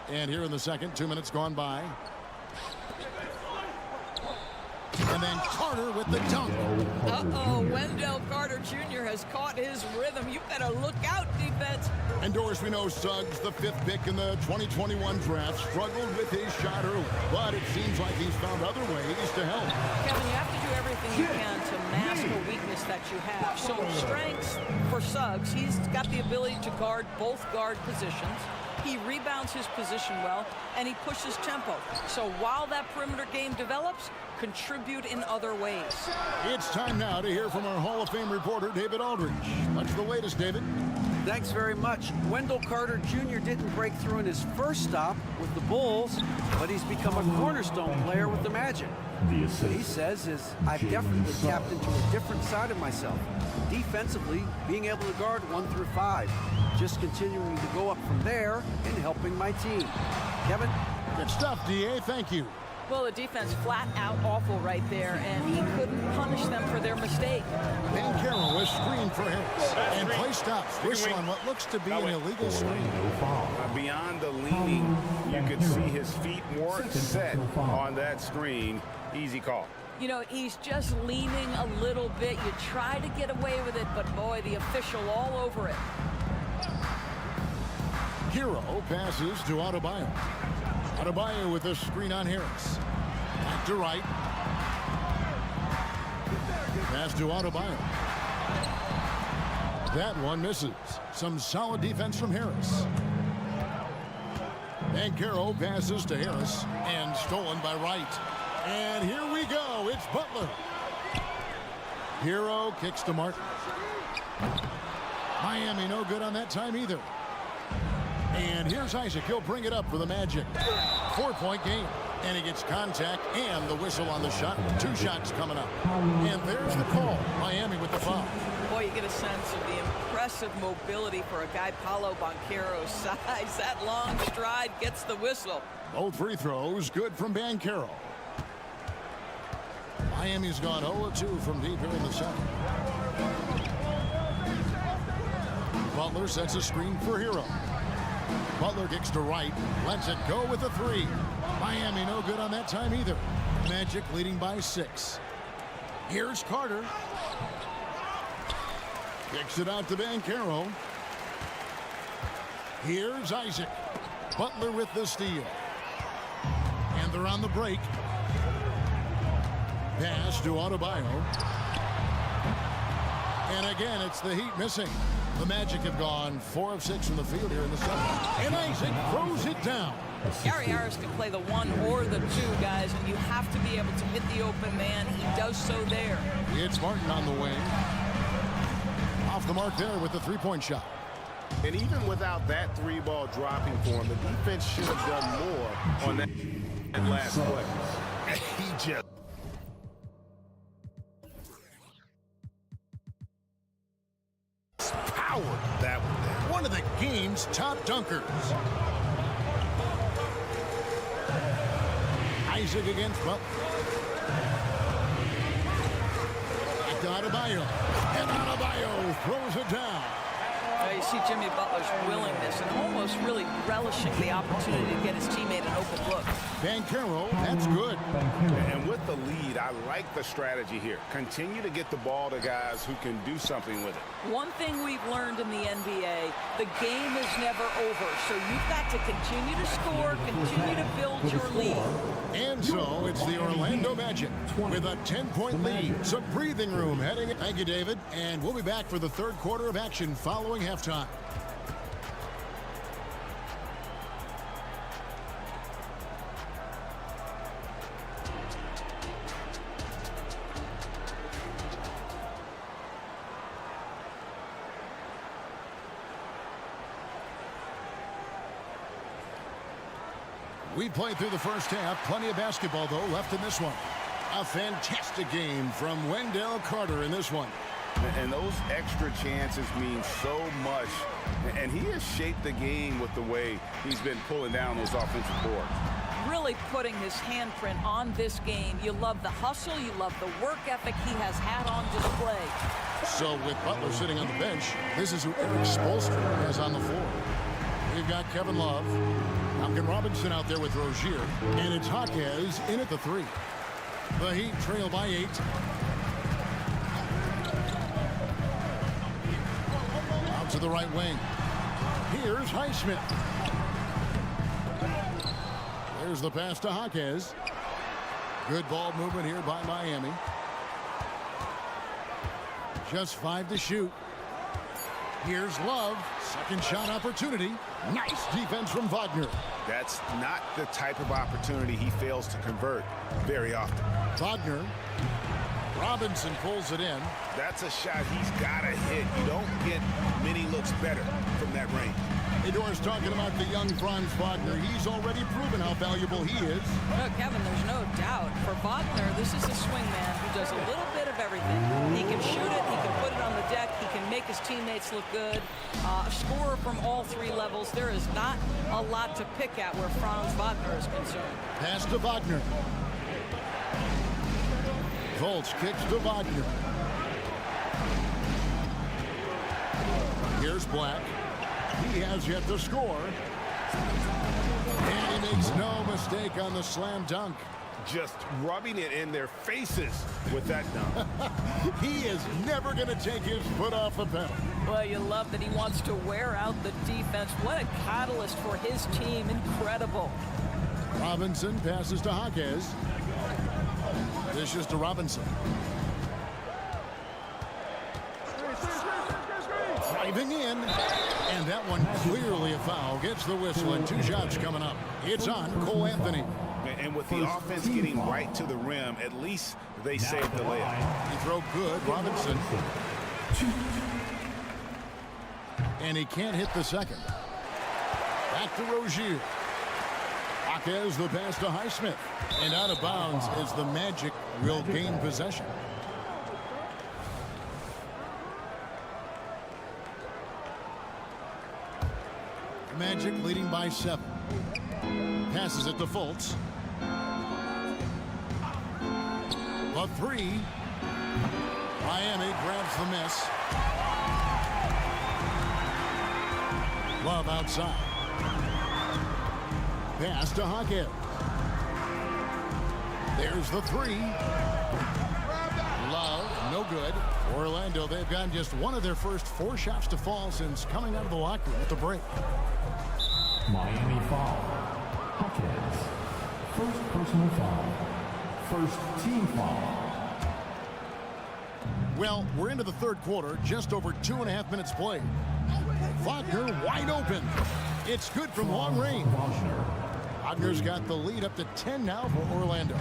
And here in the second, 2 minutes gone by. And then Carter with the dunk. Uh-oh, Wendell Carter Jr. has caught his rhythm. You better look out, defense. And Doris, we know Suggs, the 5th pick in the 2021 draft, struggled with his shot early. But it seems like he's found other ways to help. Kevin, you have to do everything you can to mask a weakness that you have. So strengths for Suggs, he's got the ability to guard both guard positions. He rebounds his position well, and he pushes tempo. So while that perimeter game develops, contribute in other ways. It's time now to hear from our Hall of Fame reporter, David Aldridge. What's the latest, David? Thanks very much. Wendell Carter Jr. didn't break through in his first stop with the Bulls, but he's become a cornerstone player with the Magic. What he says is, I've definitely tapped into a different side of myself. Defensively, being able to guard 1 through 5. Just continuing to go up from there and helping my team. Kevin? Good stuff, DA. Thank you. Well, the defense flat out awful right there, and he couldn't punish them for their mistake. Banchero was screened for Harris. And play stops. Whistle on what looks to be an illegal screen. Beyond the leaning, you could see his feet weren't set on that screen. Easy call. You know, he's just leaning a little bit. You try to get away with it, but boy, the official all over it. Hero passes to Adebayo. Adebayo with a screen on Harris. Back to right. Pass to Adebayo. That one misses. Some solid defense from Harris. Banchero passes to Harris and stolen by Wright. And here we go. It's Butler. Hero kicks to Martin. Miami no good on that time either. And here's Isaac. He'll bring it up for the Magic. 4-point game. And he gets contact and the whistle on the shot. 2 shots coming up. And there's the call. Miami with the foul. Boy, you get a sense of the impressive mobility for a guy Paolo Banchero's size. That long stride gets the whistle. Both free throws good from Banchero. Miami's gone 0-2 from deep here in the second. Butler sets a screen for Hero. Butler kicks to right. Lets it go with a 3. Miami no good on that time either. Magic leading by 6. Here's Carter. Kicks it out to Banchero. Here's Isaac. Butler with the steal. And they're on the break. Pass to Adebayo. And again, it's the Heat missing. The Magic have gone 4 of 6 from the field here in the second. And Isaac throws it down. Gary Harris can play the 1 or the 2, guys, and you have to be able to hit the open man. He does so there. It's Martin on the wing. Off the mark there with the 3-point shot. And even without that 3-ball dropping for him, the defense should have done more on that last play. He just... powered that one down. One of the game's top dunkers. Isaac against Butler. Back to Adebayo. And Adebayo throws it down. You see Jimmy Butler's willingness and almost really relishing the opportunity to get his teammate an open look. Banchero, that's good. And with the lead, I like the strategy here. Continue to get the ball to guys who can do something with it. One thing we've learned in the NBA, the game is never over. So you've got to continue to score, continue to build your lead. And so it's the Orlando Magic with a 10-point lead. Some breathing room heading. Thank you, David. And we'll be back for the third quarter of action following halftime. We played through the first half. Plenty of basketball, though, left in this one. A fantastic game from Wendell Carter in this one. And those extra chances mean so much. And he has shaped the game with the way he's been pulling down those offensive boards. Really putting his handprint on this game. You love the hustle. You love the work ethic he has had on display. So with Butler sitting on the bench, this is who Eric Spoelstra has on the floor. We've got Kevin Love. Duncan Robinson out there with Rozier. And it's Jaquez in at the 3. The Heat trail by 8. Out to the right wing. Here's Highsmith. There's the pass to Jaquez. Good ball movement here by Miami. Just 5 to shoot. Here's Love. Second shot opportunity. Nice defense from Wagner. That's not the type of opportunity he fails to convert very often. Wagner. Robinson pulls it in. That's a shot he's got to hit. You don't get many looks better from that range. Fedor's talking about the young Franz Wagner. He's already proven how valuable he is. Well, Kevin, there's no doubt. For Wagner, this is a swingman who does a little bit of everything. He can shoot it. He can put it on the deck. He can make his teammates look good. A scorer from all 3 levels. There is not a lot to pick at where Franz Wagner is concerned. Pass to Wagner. Fultz kicks to Wagner. Here's Black. He has yet to score. And he makes no mistake on the slam dunk. just rubbing it in their faces with that dunk. He is never going to take his foot off the pedal. Well, you love that he wants to wear out the defense. What a catalyst for his team. Incredible. Robinson passes to Jaquez. Dishes to Robinson. Driving in. And that one clearly a foul. Gets the whistle and 2 shots coming up. It's on Cole Anthony. And with the offense getting right to the rim, at least they saved the layup. He throw good, Robinson. And he can't hit the second. Back to Rozier. Jaquez the pass to Highsmith. And out of bounds as the Magic will gain possession. Magic leading by 7. Passes it to Fultz. The 3. Miami grabs the miss. Love outside. Pass to Jaquez. There's the 3. Love, no good. Orlando, they've gotten just one of their first 4 shots to fall since coming out of the locker room at the break. Miami foul. Jaquez. First personal foul. First team foul. Well, we're into the third quarter, just over 2.5 minutes played. Wagner wide open. It's good from long range. Wagner's got the lead up to 10 now for Orlando.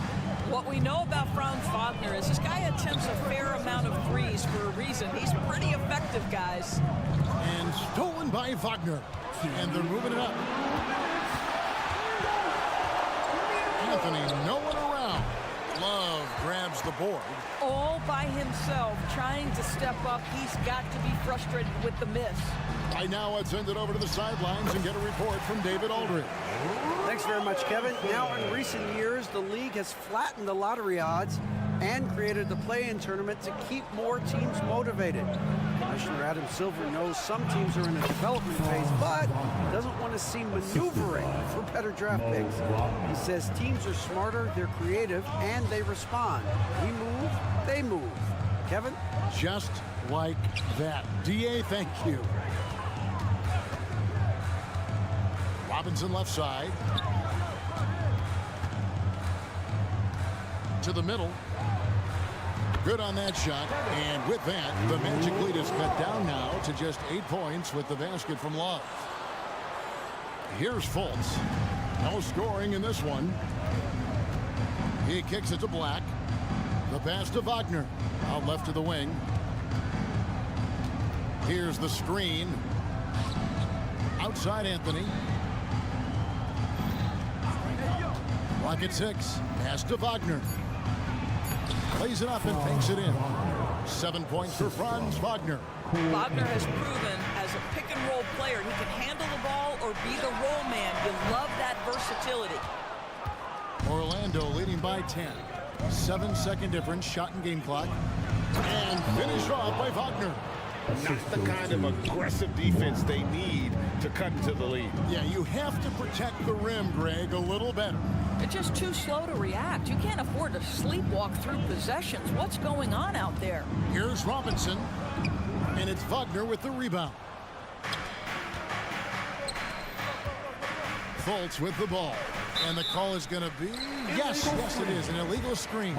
What we know about Franz Wagner is this guy attempts a fair amount of threes for a reason. He's pretty effective, guys. And stolen by Wagner. And they're moving it up. Anthony, no one around. Love grabs the board. All by himself, trying to step up. He's got to be frustrated with the miss. Right now, let's send it over to the sidelines and get a report from David Aldridge. Thanks very much, Kevin. Now, in recent years, the league has flattened the lottery odds and created the play-in tournament to keep more teams motivated. Commissioner Adam Silver knows some teams are in a development phase, but doesn't want to see maneuvering for better draft picks. He says teams are smarter, they're creative, and they respond. We move, they move. Kevin? Just like that. DA, thank you. Robinson left side. To the middle. Good on that shot. And with that, the Magic lead is cut down now to just 8 points with the basket from Love. Here's Fultz. No scoring in this one. He kicks it to Black. The pass to Wagner. Out left to the wing. Here's the screen. Outside Anthony. Block at 6. Pass to Wagner. Plays it up and takes it in. 7 points for Franz Wagner. Wagner has proven as a pick-and-roll player he can handle the ball or be the roll man. You love that versatility. Orlando leading by 10. 7-second difference, shot and game clock. And finished off by Wagner. Not the kind of aggressive defense they need to cut into the lead. Yeah, you have to protect the rim, Greg, a little better. They're just too slow to react. You can't afford to sleepwalk through possessions. What's going on out there? Here's Robinson, and it's Wagner with the rebound. Fultz with the ball, and the call is going to be, yes, it is, an illegal screen.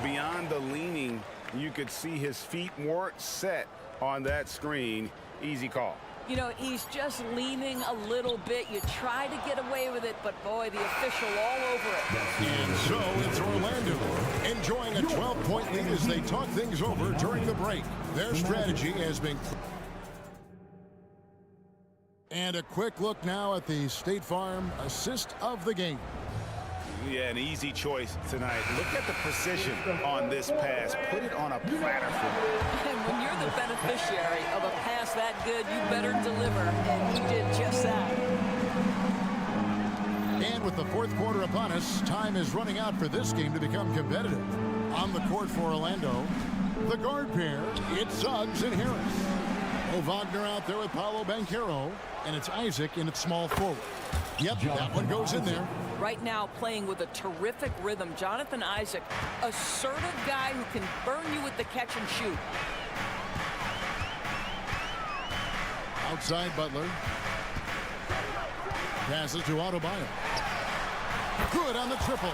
Beyond the leaning, you could see his feet weren't set on that screen. Easy call. You know, he's just leaning a little bit. You try to get away with it, but boy, the official all over it. And so it's Orlando enjoying a 12-point lead as they talk things over during the break. Their strategy has been... And a quick look now at the State Farm assist of the game. Yeah, an easy choice tonight. Look at the precision on this pass. Put it on a platter for me. And when you're the beneficiary of a pass that good, you better deliver. And he did just that. And with the fourth quarter upon us, time is running out for this game to become competitive. On the court for Orlando, the guard pair, it's Suggs and Harris. Wagner out there with Paolo Banchero, and it's Isaac in its small forward. Yep, that one goes in there. Right now playing with a terrific rhythm. Jonathan Isaac, assertive guy who can burn you with the catch and shoot. Outside Butler. Passes to Adebayo. Good on the triple.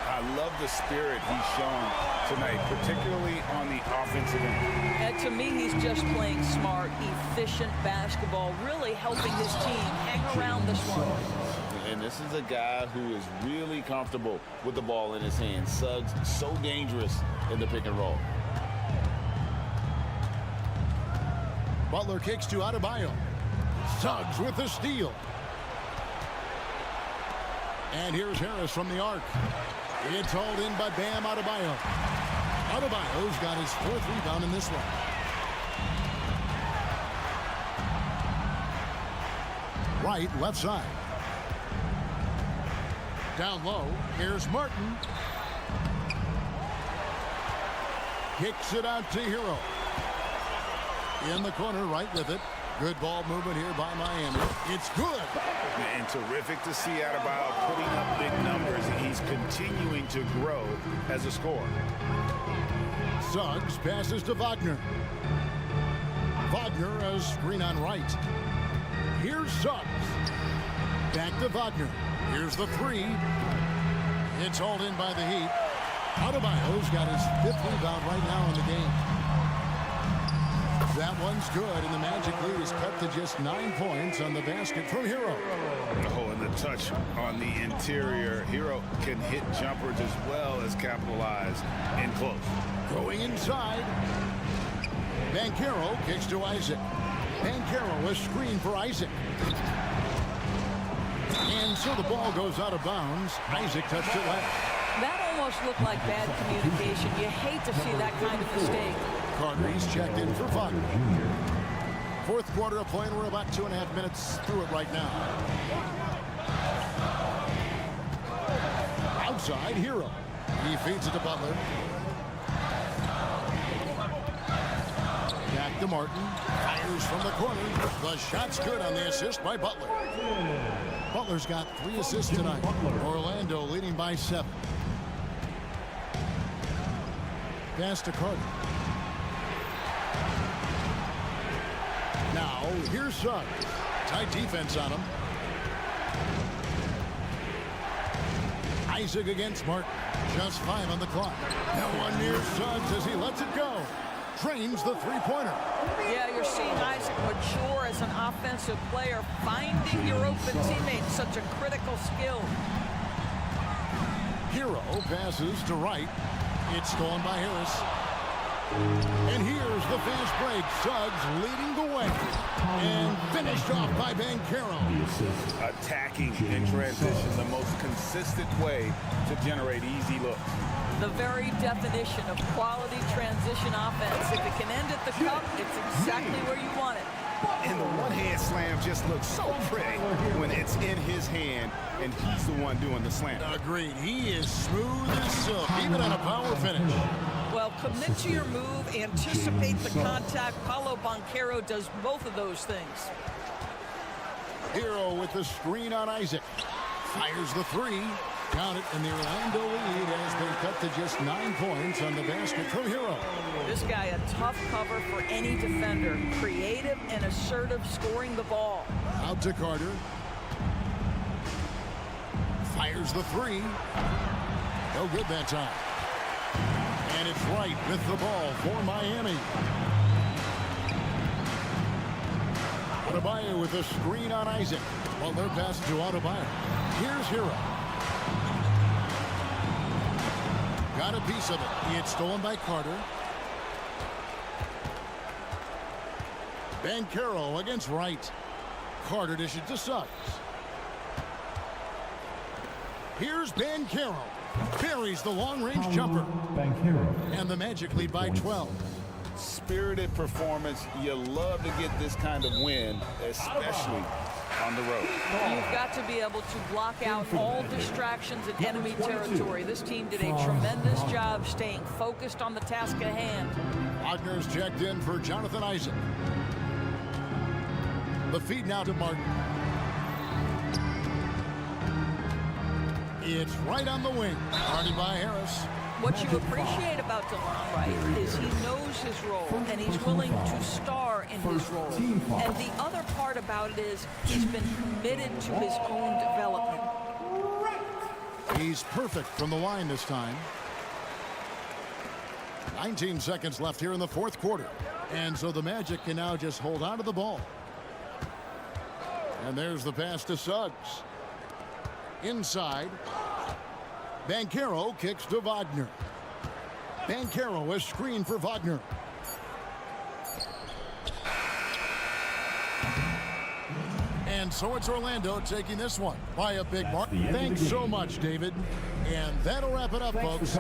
I love the spirit he's shown tonight, particularly on the offensive end. And to me, he's just playing smart, efficient basketball, really helping his team hang around this one. And this is a guy who is really comfortable with the ball in his hands. Suggs, so dangerous in the pick and roll. Butler kicks to Adebayo. Suggs with the steal. And here's Harris from the arc. It's hauled in by Bam Adebayo. Adebayo's got his 4th rebound in this one. Right, left side. Down low, here's Martin. Kicks it out to Hero. In the corner, right with it. Good ball movement here by Miami. It's good. And terrific to see Adebayo putting up big numbers. He's continuing to grow as a scorer. Suggs passes to Wagner. Wagner a screen on right. Here's Suggs. Back to Wagner. Here's the 3. It's hauled in by the Heat. Adebayo's got his 5th rebound right now in the game. That one's good, and the Magic lead is cut to just 9 points on the basket from Hero. Oh, and the touch on the interior. Hero can hit jumpers as well as capitalize in close. Going inside. Banchero kicks to Isaac. Banchero a screen for Isaac. And so the ball goes out of bounds. Isaac touched it last. That almost looked like bad communication. You hate to see that kind of mistake. Carter, he's checked in for Wagner. 4th quarter of play, and we're about 2.5 minutes through it right now. Outside, Hero. He feeds it to Butler. Back to Martin. Fires from the corner. The shot's good on the assist by Butler. Butler's got 3 assists tonight. Orlando leading by 7. Pass to Carter. Now, here's Suggs. Tight defense on him. Isaac against Martin. Just 5 on the clock. No one near Suggs as he lets it go. Trains the 3-pointer. Yeah, you're seeing Isaac mature as an offensive player. Finding your open teammates, such a critical skill. Hero passes to right. It's stolen by Harris. And here's the fast break. Suggs leading the way. And finished off by Banchero. Attacking in transition, the most consistent way to generate easy looks. The very definition of quality transition offense. If it can end at the cup, it's exactly where you want it. And the one-hand slam just looks so pretty when it's in his hand and he's the one doing the slam. Agreed. He is smooth as silk, even on a power finish. Well, commit to your move, anticipate the contact. Paolo Banchero does both of those things. Hero with the screen on Isaac. Fires the 3. Count it, and the Orlando lead has been cut to just 9 points on the basket from Hero. This guy a tough cover for any defender. Creative and assertive scoring the ball. Out to Carter. Fires the 3. No good that time. And it's right with the ball for Miami. Adebayo with a screen on Isaac. Butler passes to Adebayo. Here's Hero. Got a piece of it. It's stolen by Carter. Banchero against Wright. Carter dishes to Suggs. Here's Banchero. Buries the long-range jumper. And the Magic lead by 12. Spirited performance. You love to get this kind of win, especially on the road. You've got to be able to block out all distractions in enemy territory. This team did a tremendous job staying focused on the task at hand. Wagner's checked in for Jonathan Isaac. The feed now to Martin. It's right on the wing. Guarded by Harris. What you appreciate about DeLon Wright is he knows his role, and he's willing to star in his role. And the other part about it is he's been committed to his own development. He's perfect from the line this time. 19 seconds left here in the fourth quarter. And so the Magic can now just hold on to the ball. And there's the pass to Suggs. Inside. Banchero kicks to Wagner. Banchero is screened for Wagner. And so it's Orlando taking this one by a big mark. Thanks so much, David. And that'll wrap it up, folks.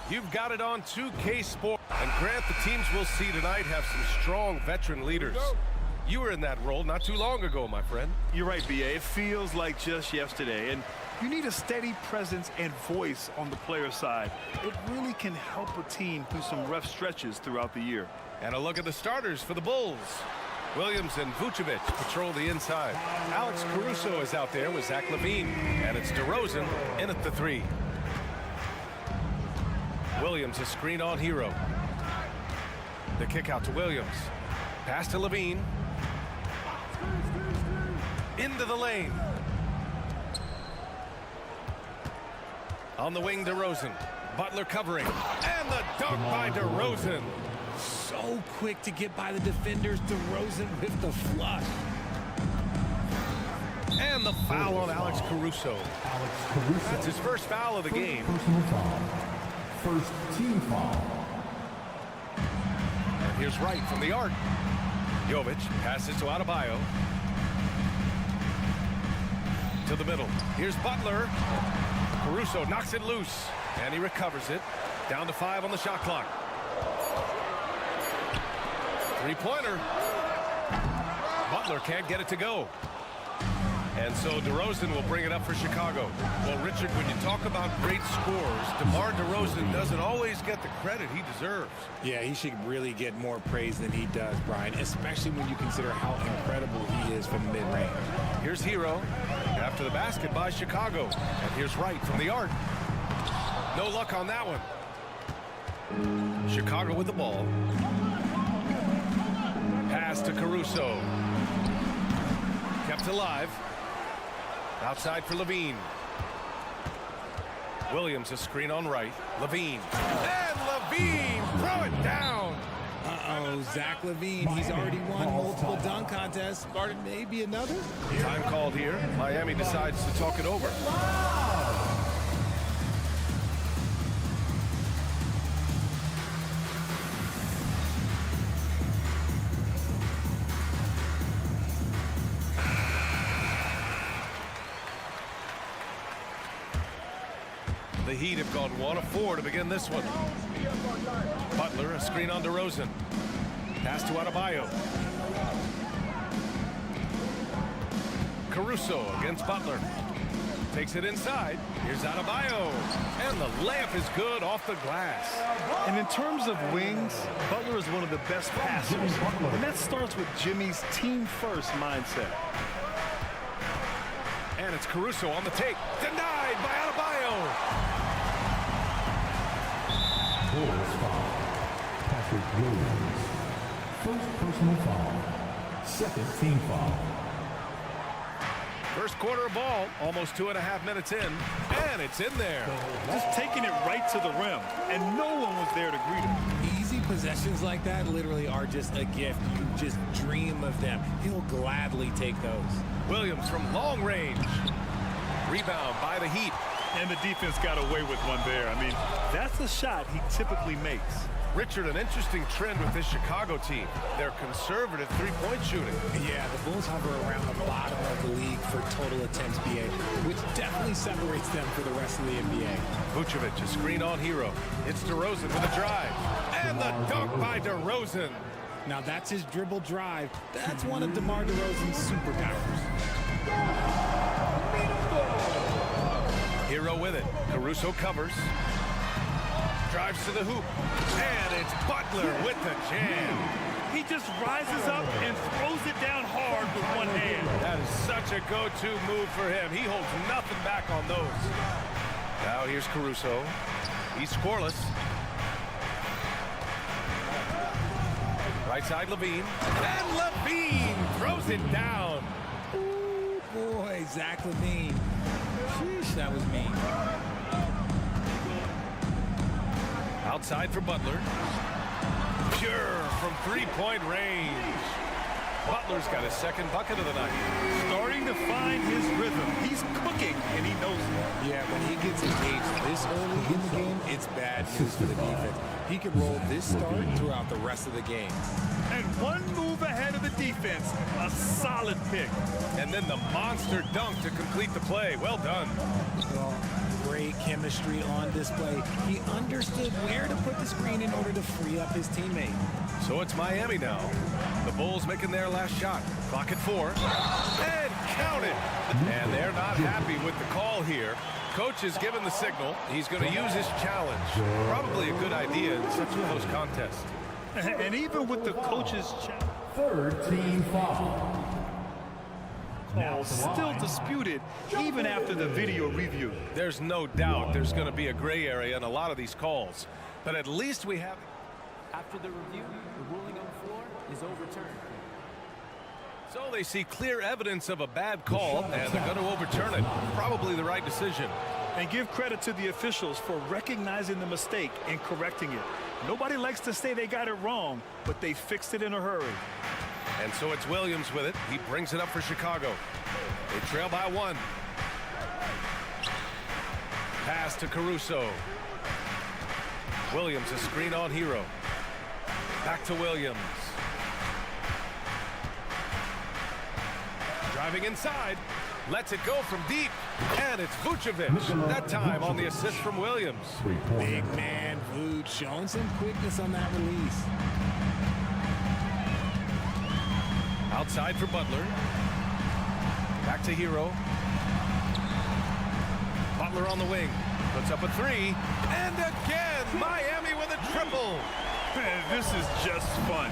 You've got it on 2K Sport. And Grant, the teams we'll see tonight have some strong veteran leaders. You were in that role not too long ago, my friend. You're right, B.A. It feels like just yesterday. And you need a steady presence and voice on the player side. It really can help a team through some rough stretches throughout the year. And a look at the starters for the Bulls. Williams and Vucevic patrol the inside. Alex Caruso is out there with Zach LaVine. And it's DeRozan in at the 3. Williams, a screen on Hero. The kick out to Williams. Pass to LaVine. Into the lane. On the wing, DeRozan. Butler covering. And the dunk by DeRozan. So quick to get by the defenders. DeRozan with the flush. And the foul on Alex Caruso. That's his first foul of the game. First team foul. And here's Wright from the arc. Jovic passes to Adebayo. To the middle. Here's Butler. Caruso knocks it loose. And he recovers it. Down to 5 on the shot clock. Three-pointer. Butler can't get it to go. And so DeRozan will bring it up for Chicago. Well, Richard, when you talk about great scores, DeMar DeRozan doesn't always get the credit he deserves. Yeah, he should really get more praise than he does, Brian, especially when you consider how incredible he is from mid-range. Here's Hero after the basket by Chicago. And here's Wright from the arc. No luck on that one. Chicago with the ball. Pass to Caruso. Kept alive. Outside for LaVine. Williams, a screen on Wright. LaVine. And LaVine, throw it down. Uh-oh, Zach LaVine. He's already won multiple dunk contests. Started maybe another. Time called here. Miami decides to talk it over. The Heat have gone 1 of 4 to begin this one. Butler, a screen on DeRozan. Pass to Adebayo. Caruso against Butler. Takes it inside. Here's Adebayo. And the layup is good off the glass. And in terms of wings, Butler is one of the best passers. And that starts with Jimmy's team-first mindset. And it's Caruso on the take. Denied by Adebayo. Bulls foul. Patrick Williams. First personal foul. Second team foul. First quarter of ball, almost 2.5 minutes in, and it's in there. Just taking it right to the rim, and no one was there to greet him. Easy possessions like that literally are just a gift. You just dream of them. He'll gladly take those. Williams from long range. Rebound by the Heat. And the defense got away with one there. I mean, that's a shot he typically makes. Richard, an interesting trend with this Chicago team. They're conservative three-point shooting. Yeah, the Bulls hover around the bottom of the league for total attempts, BA, which definitely separates them for the rest of the NBA. Vucevic, a screen on Hero. It's DeRozan with a drive. And the dunk by DeRozan. Now that's his dribble drive. That's one of DeMar DeRozan's superpowers. Hero with it. Caruso covers. Drives to the hoop. And it's Butler with the jam. He just rises up and throws it down hard with one hand. That is such a go-to move for him. He holds nothing back on those. Now here's Caruso. He's scoreless. Right side, LaVine. And LaVine throws it down. Ooh, boy, Zach LaVine. Sheesh, that was mean. Outside for Butler. Pure from three-point range. Butler's got his second bucket of the night. Starting to find his rhythm. He's cooking, and he knows it. Yeah, when he gets engaged this early in the game, it's bad news for the defense. He can roll this start throughout the rest of the game. And one move ahead of the defense. A solid pick. And then the monster dunk to complete the play. Well done. Well, great chemistry on display. He understood where to put the screen in order to free up his teammate. So it's Miami now. The Bulls making their last shot. Clock at 4. And count it. And they're not happy with the call here. Coach is given the signal. He's going to use his challenge. Probably a good idea in such a close contest. And even with the coach's Third team foul. call still disputed even after the video review. There's no doubt there's going to be a gray area in a lot of these calls. But at least we have... After the review, the ruling on the floor is overturned. So they see clear evidence of a bad call, and they're going to overturn it. Probably the right decision. And give credit to the officials for recognizing the mistake and correcting it. Nobody likes to say they got it wrong, but they fixed it in a hurry. And so it's Williams with it. He brings it up for Chicago. They trail by 1. Pass to Caruso. Williams, a screen on Hero. Back to Williams. Driving inside. Lets it go from deep. And it's Vucevic. That time on the assist from Williams. Big man Vuce showing some quickness on that release. Outside for Butler. Back to Hero. Butler on the wing. Puts up a 3. And again, Miami with a triple. Man, this is just fun.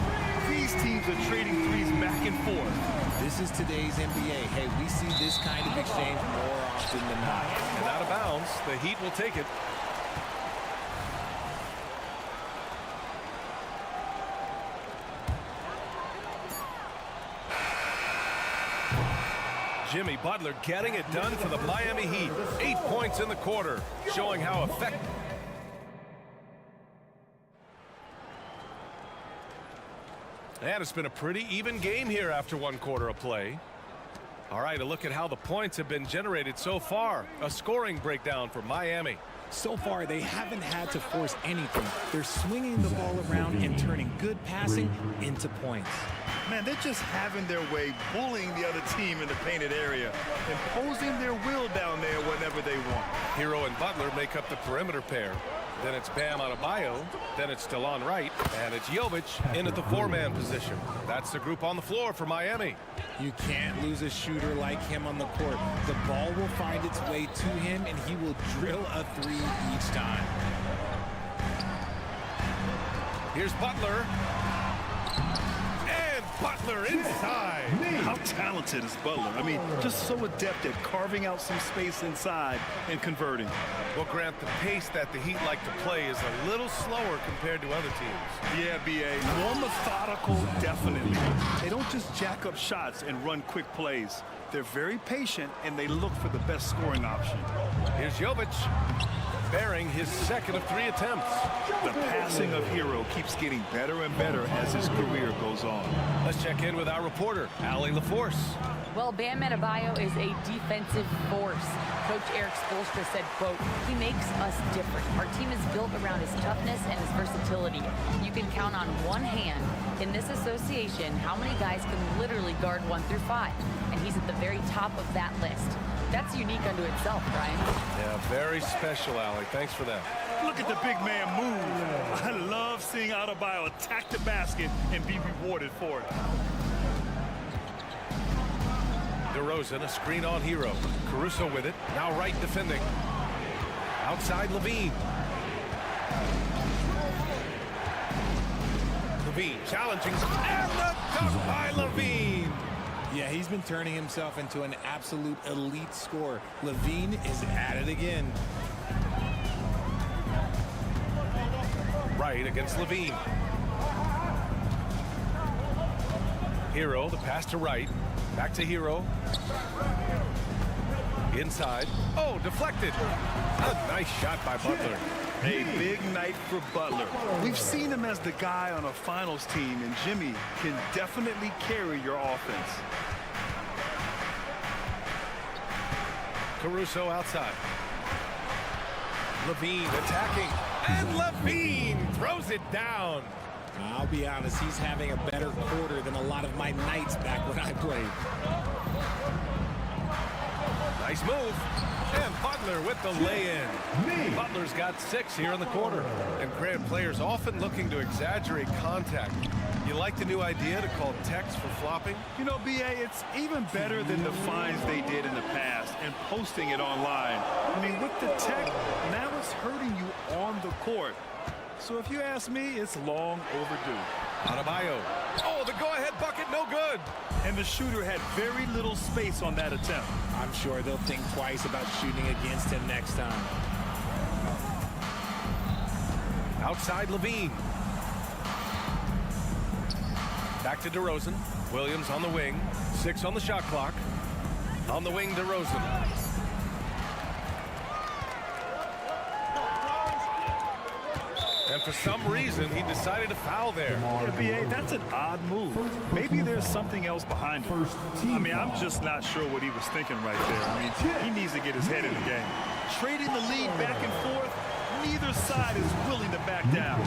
These teams are trading threes back and forth. This is today's NBA. Hey, we see this kind of exchange more often than not. And out of bounds, the Heat will take it. Jimmy Butler getting it done for the Miami Heat. 8 points in the quarter, showing how effective. And it's been a pretty even game here after 1 quarter of play. All right, a look at how the points have been generated so far. A scoring breakdown for Miami. So far, they haven't had to force anything. They're swinging the ball around and turning good passing into points. Man, they're just having their way, bullying the other team in the painted area, imposing their will down there whenever they want. Hero and Butler make up the perimeter pair. Then it's Bam Adebayo. Then it's Delon Wright. And it's Jovic in at the 4-man position. That's the group on the floor for Miami. You can't lose a shooter like him on the court. The ball will find its way to him, and he will drill a 3 each time. Here's Butler. And Butler inside. How talented is Butler? I mean, just so adept at carving out some space inside and converting. Well, Grant, the pace that the Heat like to play is a little slower compared to other teams. Yeah, B.A. More methodical, definitely. They don't just jack up shots and run quick plays. They're very patient, and they look for the best scoring option. Here's Jovic, bearing his second of 3 attempts. The passing of Hero keeps getting better and better as his career goes on. Let's check in with our reporter, Allie LaForce. Well, Bam Adebayo is a defensive force. Coach Eric Spoelstra said, quote, "He makes us different. Our team is built around his toughness and his versatility. You can count on one hand in this association how many guys can literally guard 1 through 5. And he's at the very top of that list. That's unique unto itself, Brian." Yeah, very special, Allie. Thanks for that. Look at the big man move. I love seeing Adebayo attack the basket and be rewarded for it. DeRozan, a screen on Hero. Caruso with it. Now Wright defending. Outside Levine. Levine challenging. And the dunk by Levine. Yeah, he's been turning himself into an absolute elite scorer. Levine is at it again. Wright against Levine. Hero, the pass to Wright. Back to Hero. Inside. Oh, deflected. A nice shot by Butler. A big night for Butler. We've seen him as the guy on a finals team, and Jimmy can definitely carry your offense. Caruso outside. Levine attacking. And Levine throws it down. I'll be honest, he's having a better quarter than a lot of my nights back when I played. Nice move. And Butler with the lay-in. Butler's got 6 here in the quarter. And Grant, players often looking to exaggerate contact. You like the new idea to call techs for flopping? You know, B.A., it's even better than the fines they did in the past and posting it online. I mean, with the tech, now it's hurting you on the court. So if you ask me, it's long overdue. Adebayo. Oh, the go-ahead bucket, no good. And the shooter had very little space on that attempt. I'm sure they'll think twice about shooting against him next time. Outside Levine. Back to DeRozan. Williams on the wing. 6 on the shot clock. On the wing, DeRozan. And for some reason, he decided to foul there. Yeah, B.A., that's an odd move. Maybe there's something else behind it. I mean, I'm just not sure what he was thinking right there. I mean, he needs to get his head in the game. Trading the lead back and forth, neither side is willing to back down.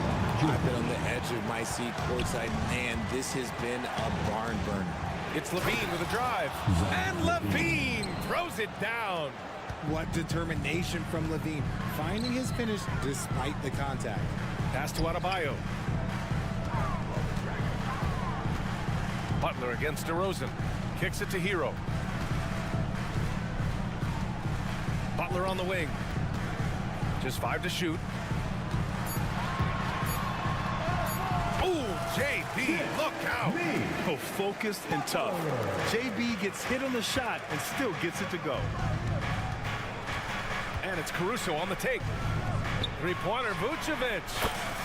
I've been on the edge of my seat courtside. Man, this has been a barn burner. It's Levine with a drive. And Levine throws it down. What determination from Levine, finding his finish despite the contact. Pass to Adebayo. Butler against DeRozan. Kicks it to Hero. Butler on the wing. Just 5 to shoot. Oh, JB, look out. Oh, focused and tough. JB gets hit on the shot and still gets it to go. And it's Caruso on the take. Three-pointer, Vucevic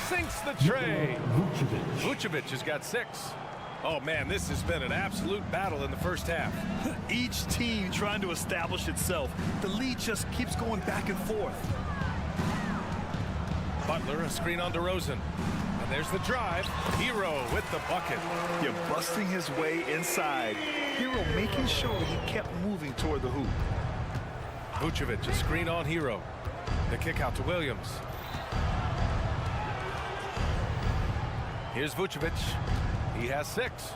sinks the tray. Vucevic has got 6. Oh, man, this has been an absolute battle in the first half. Each team trying to establish itself. The lead just keeps going back and forth. Butler, a screen on DeRozan. And there's the drive. Hero with the bucket. You're busting his way inside. Hero making sure he kept moving toward the hoop. Vucevic, a screen on Hero. The kick out to Williams. Here's Vucevic. He has 6.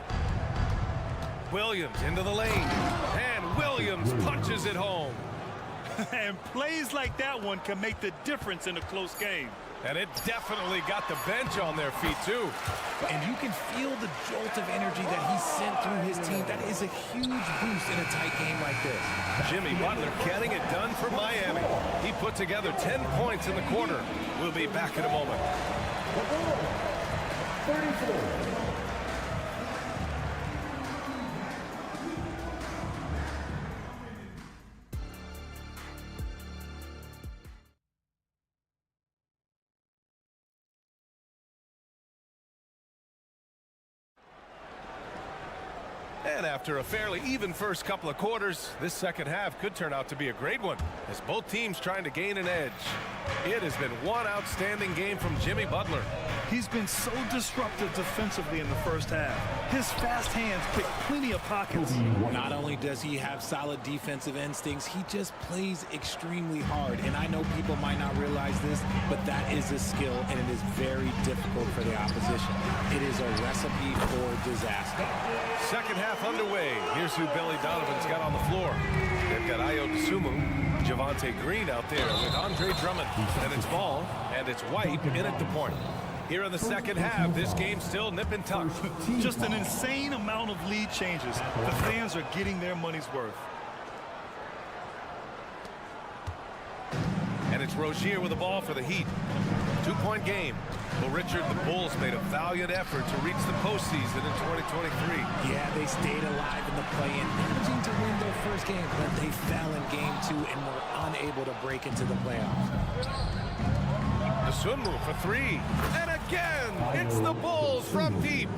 Williams into the lane. And Williams punches it home. And plays like that one can make the difference in a close game. And it definitely got the bench on their feet, too. And you can feel the jolt of energy that he sent through his team. That is a huge boost in a tight game like this. Jimmy Butler getting it done for Miami. He put together 10 points in the quarter. We'll be back in a moment. 34. And after a fairly even first couple of quarters, this second half could turn out to be a great one as both teams trying to gain an edge. It has been one outstanding game from Jimmy Butler. He's been so disruptive defensively in the first half. His fast hands pick plenty of pockets. Not only does he have solid defensive instincts, he just plays extremely hard. And I know people might not realize this, but that is a skill, and it is very difficult for the opposition. It is a recipe for disaster. Second half underway. Here's who Billy Donovan's got on the floor. They've got Ayo Dosunmu, Javante Green out there with Andre Drummond. And it's Ball, and it's White in at the point. Here in the second half, this game's still nip and tuck. Just an insane amount of lead changes. The fans are getting their money's worth. And it's Rozier with the ball for the Heat. 2-point game. Well, Richard, the Bulls made a valiant effort to reach the postseason in 2023. Yeah, they stayed alive in the play-in, managing to win their first game, but they fell in game 2 and were unable to break into the playoffs. Dosunmu for 3. And again, it's the Bulls from deep.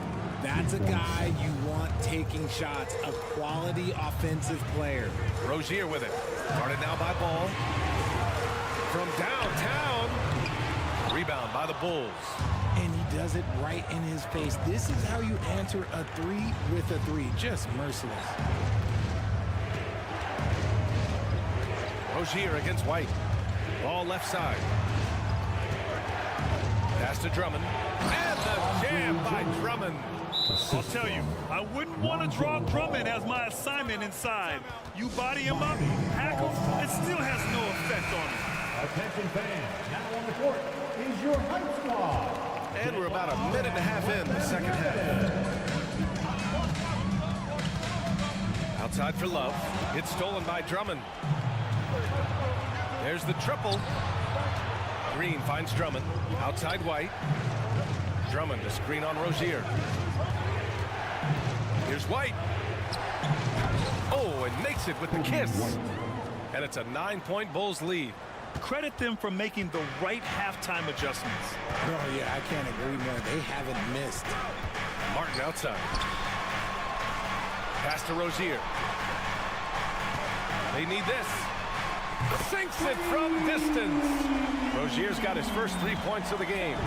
That's a guy you want taking shots, a quality offensive player. Rozier with it. Guarded now by Ball. From downtown. Rebound by the Bulls. And he does it right in his face. This is how you answer a three with a three. Just merciless. Rozier against White. Ball left side. Pass to Drummond. And the jam by Drummond. I'll tell you, I wouldn't want to draw Drummond as my assignment inside. You body him up, hack him, it still has no effect on him. Attention fans, now on the court is your hype squad. And we're about a minute and a half in the second half. Outside for Love. It's stolen by Drummond. There's the triple. Green finds Drummond. Outside White. Drummond, a screen on Rozier. Here's White. Oh, and makes it with the kiss. And it's a 9-point Bulls lead. Credit them for making the right halftime adjustments. Oh, yeah, I can't agree more. They haven't missed. Martin outside. Pass to Rozier. They need this. Sinks it from distance. Rozier's got his first 3 points of the game.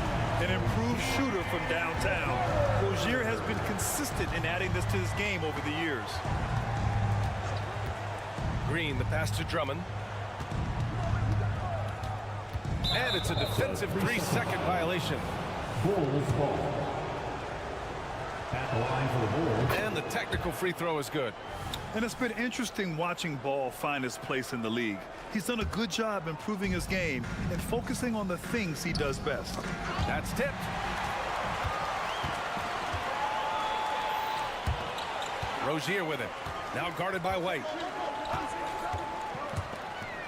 An improved shooter from downtown. Rozier has been consistent in adding this to his game over the years. Green, the pass to Drummond. And it's a defensive 3-second violation. Bulls ball. At the line for the Bulls. And the technical free throw is good. And it's been interesting watching Ball find his place in the league. He's done a good job improving his game and focusing on the things he does best. That's tipped. Rozier with it. Now guarded by White.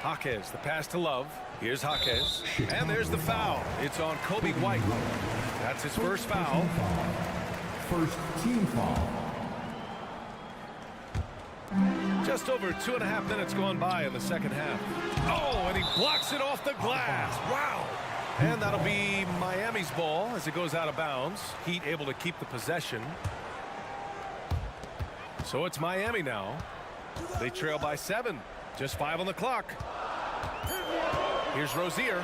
Jaquez, the pass to Love. Here's Jaquez. And there's the foul. It's on Kobe White. That's his first foul. First team foul. Just over 2.5 minutes gone by in the second half. Oh, and he blocks it off the glass. Wow. And that'll be Miami's ball as it goes out of bounds. Heat able to keep the possession. So it's Miami now. They trail by 7. Just 5 on the clock. Here's Rozier.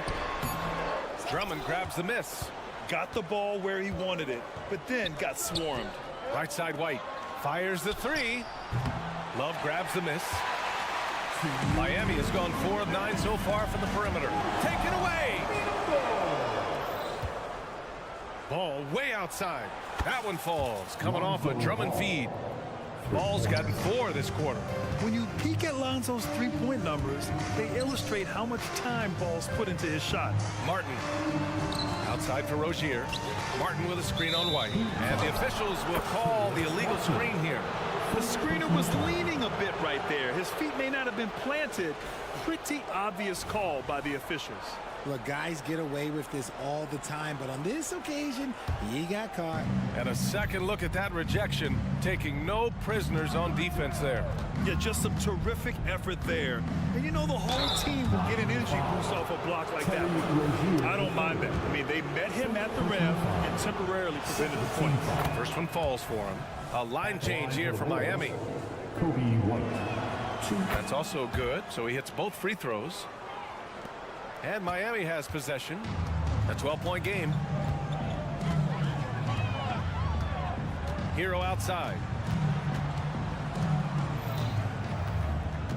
Drummond grabs the miss. Got the ball where he wanted it, but then got swarmed. Right side White. Fires the 3. Love grabs the miss. Miami has gone 4 of 9 so far from the perimeter. Taken away. Ball way outside. That one falls. Coming off a Drummond feed. Ball's gotten 4 this quarter. When you peek at Lonzo's three-point numbers, they illustrate how much time Ball's put into his shot. Martin. Outside for Rozier. Martin with a screen on White. And the officials will call the illegal screen here. The screener was leaning a bit right there. His feet may not have been planted. Pretty obvious call by the officials. Look, guys get away with this all the time, but on this occasion, he got caught. And a second look at that rejection, taking no prisoners on defense there. Yeah, just some terrific effort there. And you know, the whole team will get an energy boost off a block like that. I don't mind that. I mean, they met him at the rim and temporarily prevented the point. First one falls for him. A line change here for Miami. Kobe White. That's also good, so he hits both free throws. And Miami has possession. A 12-point game. Hero outside.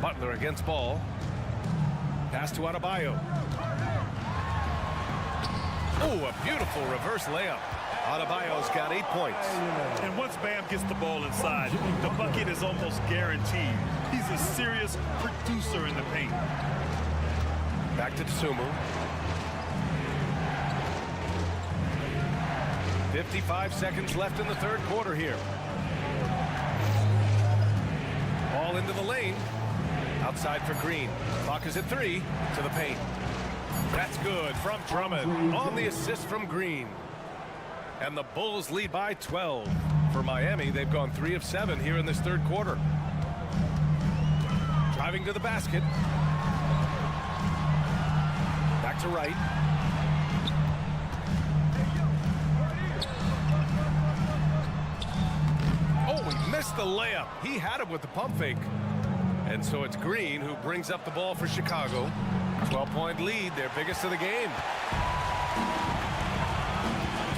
Butler against Ball. Pass to Adebayo. Oh, a beautiful reverse layup. Adebayo's got 8 points. And once Bam gets the ball inside, the bucket is almost guaranteed. He's a serious producer in the paint. Back to Tsumu. 55 seconds left in the third quarter here. Ball into the lane. Outside for Green. Clock is at 3 to the paint. That's good from Drummond on the assist from Green. And the Bulls lead by 12. For Miami, they've gone 3 of 7 here in this third quarter. Driving to the basket. Back to right. Oh, he missed the layup. He had it with the pump fake. And so it's Green who brings up the ball for Chicago. 12-point lead, their biggest of the game.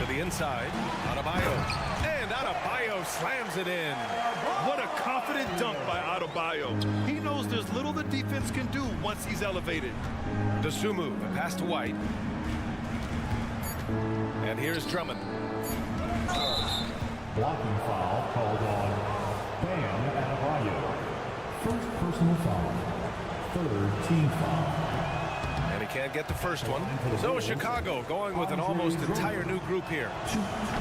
the inside. Adebayo. And Adebayo slams it in. What a confident dunk by Adebayo. He knows there's little the defense can do once he's elevated. Dosunmu, the pass to White. And here's Drummond. Blocking foul called on Bam Adebayo. First personal foul. Third team foul. And he can't get the first one. So is Chicago going with an almost entire new group here.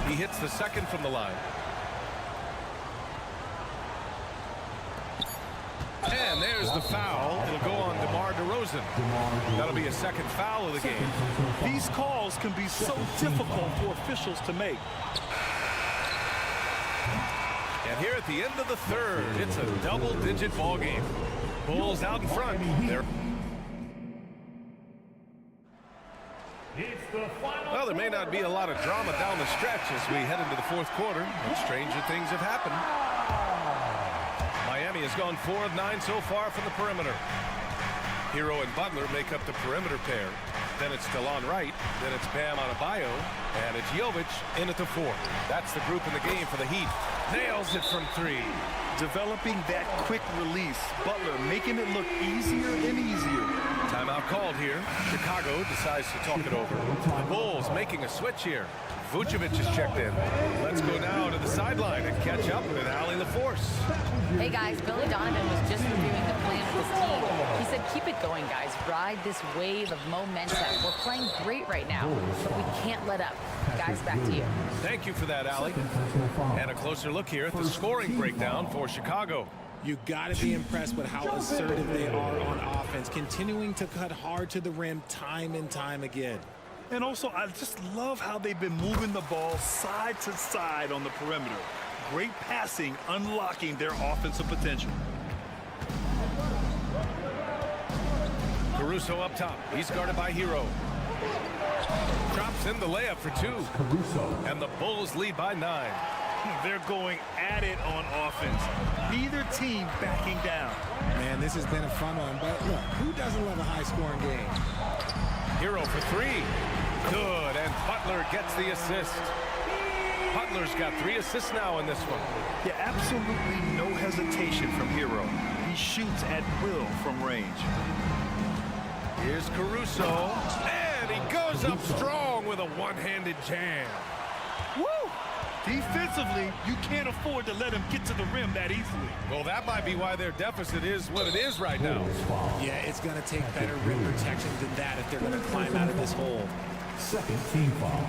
He hits the second from the line. And there's the foul. It'll go on DeMar DeRozan. That'll be a second foul of the game. These calls can be so difficult for officials to make. And here at the end of the third, it's a double-digit ball game. Bulls out in front. Well, there may not be a lot of drama down the stretch as we head into the fourth quarter, but stranger things have happened. Miami has gone 4 of 9 so far from the perimeter. Hero and Butler make up the perimeter pair. Then it's DeLon Wright. Then it's Bam Adebayo. And it's Jovic in at the 4. That's the group in the game for the Heat. Nails it from 3. Developing that quick release. Butler making it look easier and easier. Timeout called here. Chicago decides to talk it over. The Bulls making a switch here. Vucevic is checked in. Let's go now to the sideline and catch up with Ali LaForce. Hey guys, Billy Donovan was just reviewing the plan with his team. He said, keep it going, guys. Ride this wave of momentum. We're playing great right now, but we can't let up. Guys, back to you. Thank you for that, Ali. And a closer look here at the scoring breakdown for Chicago. You got to be impressed with how assertive they are on offense, continuing to cut hard to the rim time and time again. And also, I just love how they've been moving the ball side to side on the perimeter. Great passing, unlocking their offensive potential. Caruso up top. He's guarded by Hero. Drops in the layup for 2. And the Bulls lead by 9. They're going at it on offense. Neither team backing down. Man, this has been a fun one, but look, who doesn't love a high-scoring game? Hero for 3. Good, and Butler gets the assist. Butler's got 3 assists now in this one. Yeah, absolutely no hesitation from Hero. He shoots at will from range. Here's Caruso, and he goes up strong with a one-handed jam. Woo! Defensively, you can't afford to let him get to the rim that easily. Well, that might be why their deficit is what it is right now. Yeah, it's going to take better rim protection than that if they're going to climb out of this hole. Second team foul.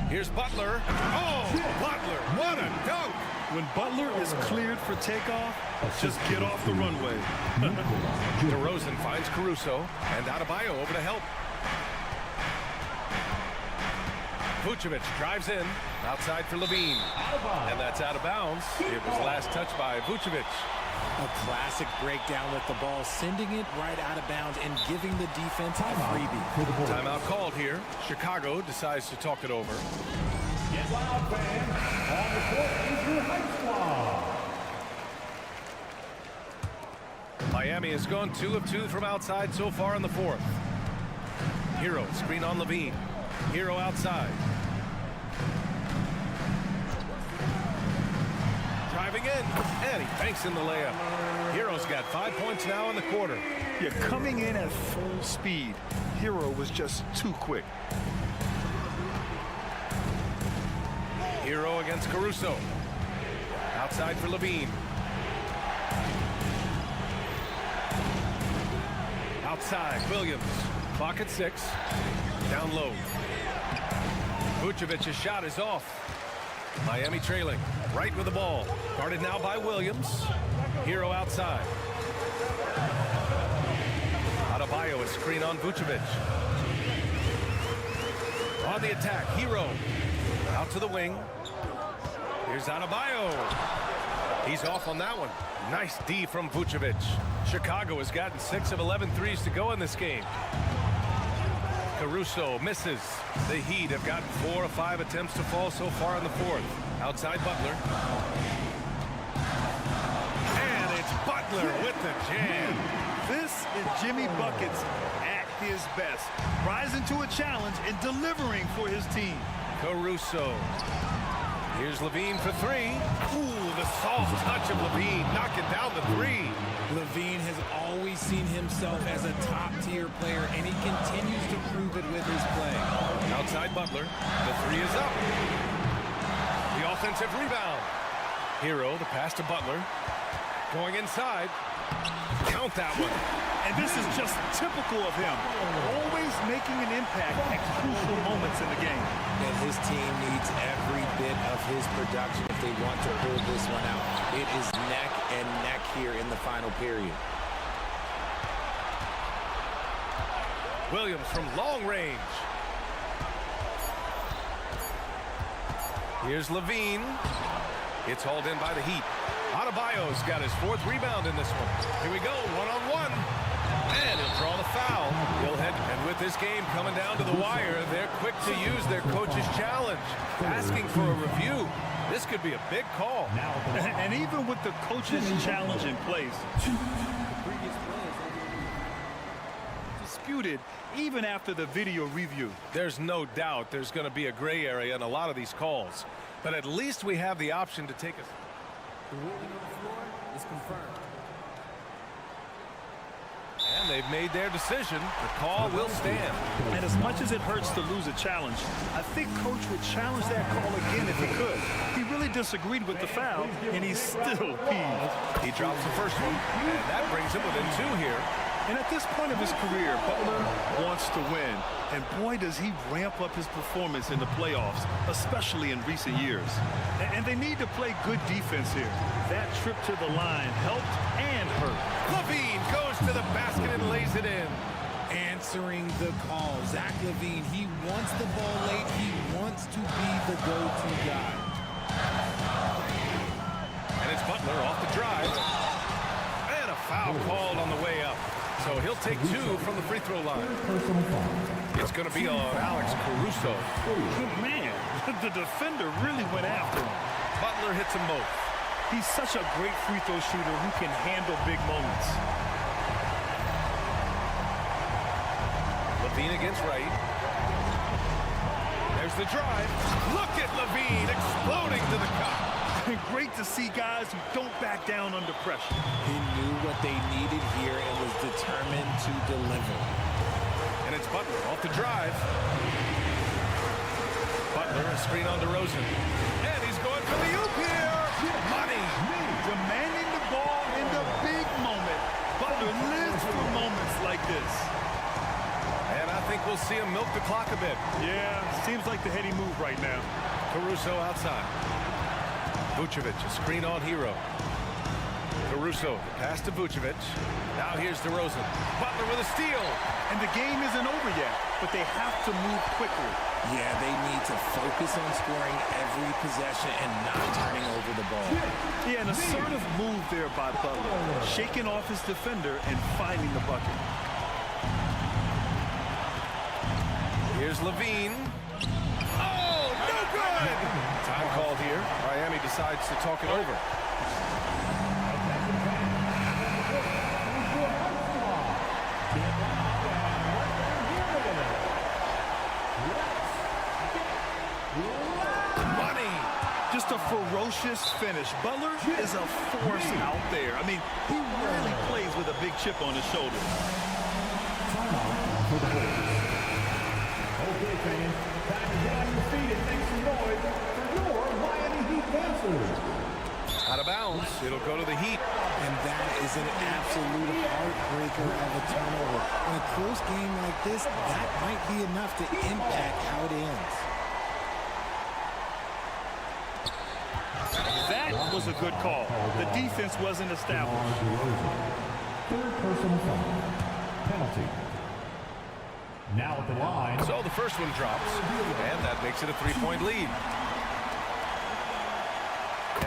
Here's Butler. Oh, Butler, what a dunk! When Butler is cleared for takeoff, just get off the runway. DeRozan finds Caruso, and Adebayo over to help. Vucevic drives in, outside for Levine. And that's out of bounds. It was last touched by Vucevic. A classic breakdown with the ball, sending it right out of bounds and giving the defense a freebie. Timeout called here. Chicago decides to talk it over. Get loud, fans. On the court is your high squad. Miami has gone 2 of 2 from outside so far in the fourth. Hero, screen on Levine. Hero outside. Driving in, and he banks in the layup. Hero's got 5 points now in the quarter. Yeah, coming in at full speed. Hero was just too quick. Hero against Caruso. Outside for Levine. Outside, Williams. Clock at 6. Down low. Vucevic's shot is off. Miami trailing. Right with the ball. Guarded now by Williams. Hero outside. Adebayo, a screen on Vucevic. On the attack, Hero. Out to the wing. Here's Adebayo. He's off on that one. Nice D from Vucevic. Chicago has gotten 6 of 11 threes to go in this game. Caruso misses. The Heat have gotten 4 of 5 attempts to fall so far in the fourth. Outside Butler. And it's Butler with the jam. This is Jimmy Buckets at his best, rising to a challenge and delivering for his team. Caruso. Here's Levine for three. Ooh, the soft touch of Levine, knocking down the three. Levine has always seen himself as a top-tier player, and he continues to prove it with his play. Outside Butler. The three is up. The offensive rebound. Hero, the pass to Butler. Going inside. Count that one. And this is just typical of him, always making an impact at crucial moments in the game. And his team needs every bit of his production if they want to pull this one out. It is neck and neck here in the final period. Williams from long range. Here's Levine. It's hauled in by the Heat. Adebayo's got his fourth rebound in this one. Here we go, one-on-one. And he'll draw the foul. He'll head, and with this game coming down to the wire, they're quick to use their coach's challenge. Asking for a review. This could be a big call. And even with the coach's challenge in place, disputed even after the video review. There's no doubt there's going to be a gray area in a lot of these calls. But at least we have the option to take us. The ruling on the floor is confirmed. And they've made their decision. The call will stand. And as much as it hurts to lose a challenge, I think Coach would challenge that call again if he could. He really disagreed with the foul, and he's still peeved. He drops the first one, and that brings him within two here. And at this point of his career, Butler wants to win. And boy, does he ramp up his performance in the playoffs, especially in recent years. And they need to play good defense here. That trip to the line helped and hurt. Levine goes to the basket and lays it in. Answering the call. Zach Levine, he wants the ball late. He wants to be the go-to guy. And it's Butler off the drive. And a foul called on the way up. So he'll take two from the free throw line. It's going to be on Alex Caruso. Man, the defender really went after him. Butler hits them both. He's such a great free throw shooter who can handle big moments. Levine against Wright. There's the drive. Look at Levine exploding to the cup. Great to see guys who don't back down under pressure. He knew what they needed here and was determined to deliver. And it's Butler off the drive. Butler, a screen on DeRozan. And he's going for the oop here. Money. Demanding the ball in the big moment. Butler lives for moments like this. And I think we'll see him milk the clock a bit. Yeah, seems like the heady move right now. Caruso outside. Vucevic, a screen on Hero. Caruso, the pass to Vucevic. Now here's DeRozan. Butler with a steal. And the game isn't over yet, but they have to move quickly. Yeah, they need to focus on scoring every possession and not turning over the ball. Yeah, an assertive move there by Butler, shaking off his defender and finding the bucket. Here's Levine. Oh, no good! Time called here. Miami decides to talk it over. Just a ferocious finish. Butler is a force out there. I mean, he really plays with a big chip on his shoulder. Okay, fans, time to get on your feet and make some noise for your Miami Heat dancers. Out of bounds. It'll go to the Heat. And that is an absolute heartbreaker of a turnover. In a close game like this, that might be enough to impact how it ends. That was a good call. The defense wasn't established. Third personal foul. Penalty. Now at the line. So the first one drops, and that makes it a three-point lead.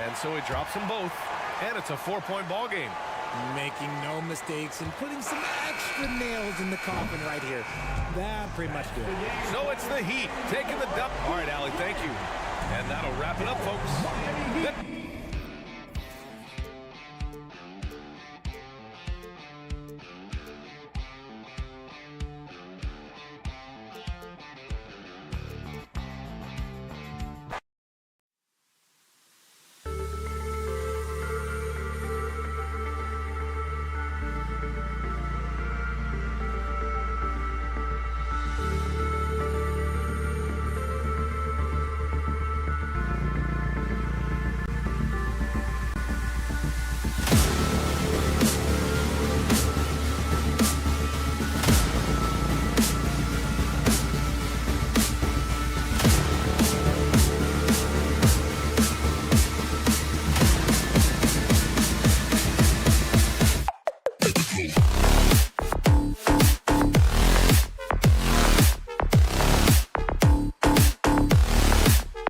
And so he drops them both, and it's a four-point ball game. Making no mistakes and putting some extra nails in the coffin right here. That pretty much good. So it's the Heat taking the dub. All right, Allie, thank you. And that'll wrap it up, folks.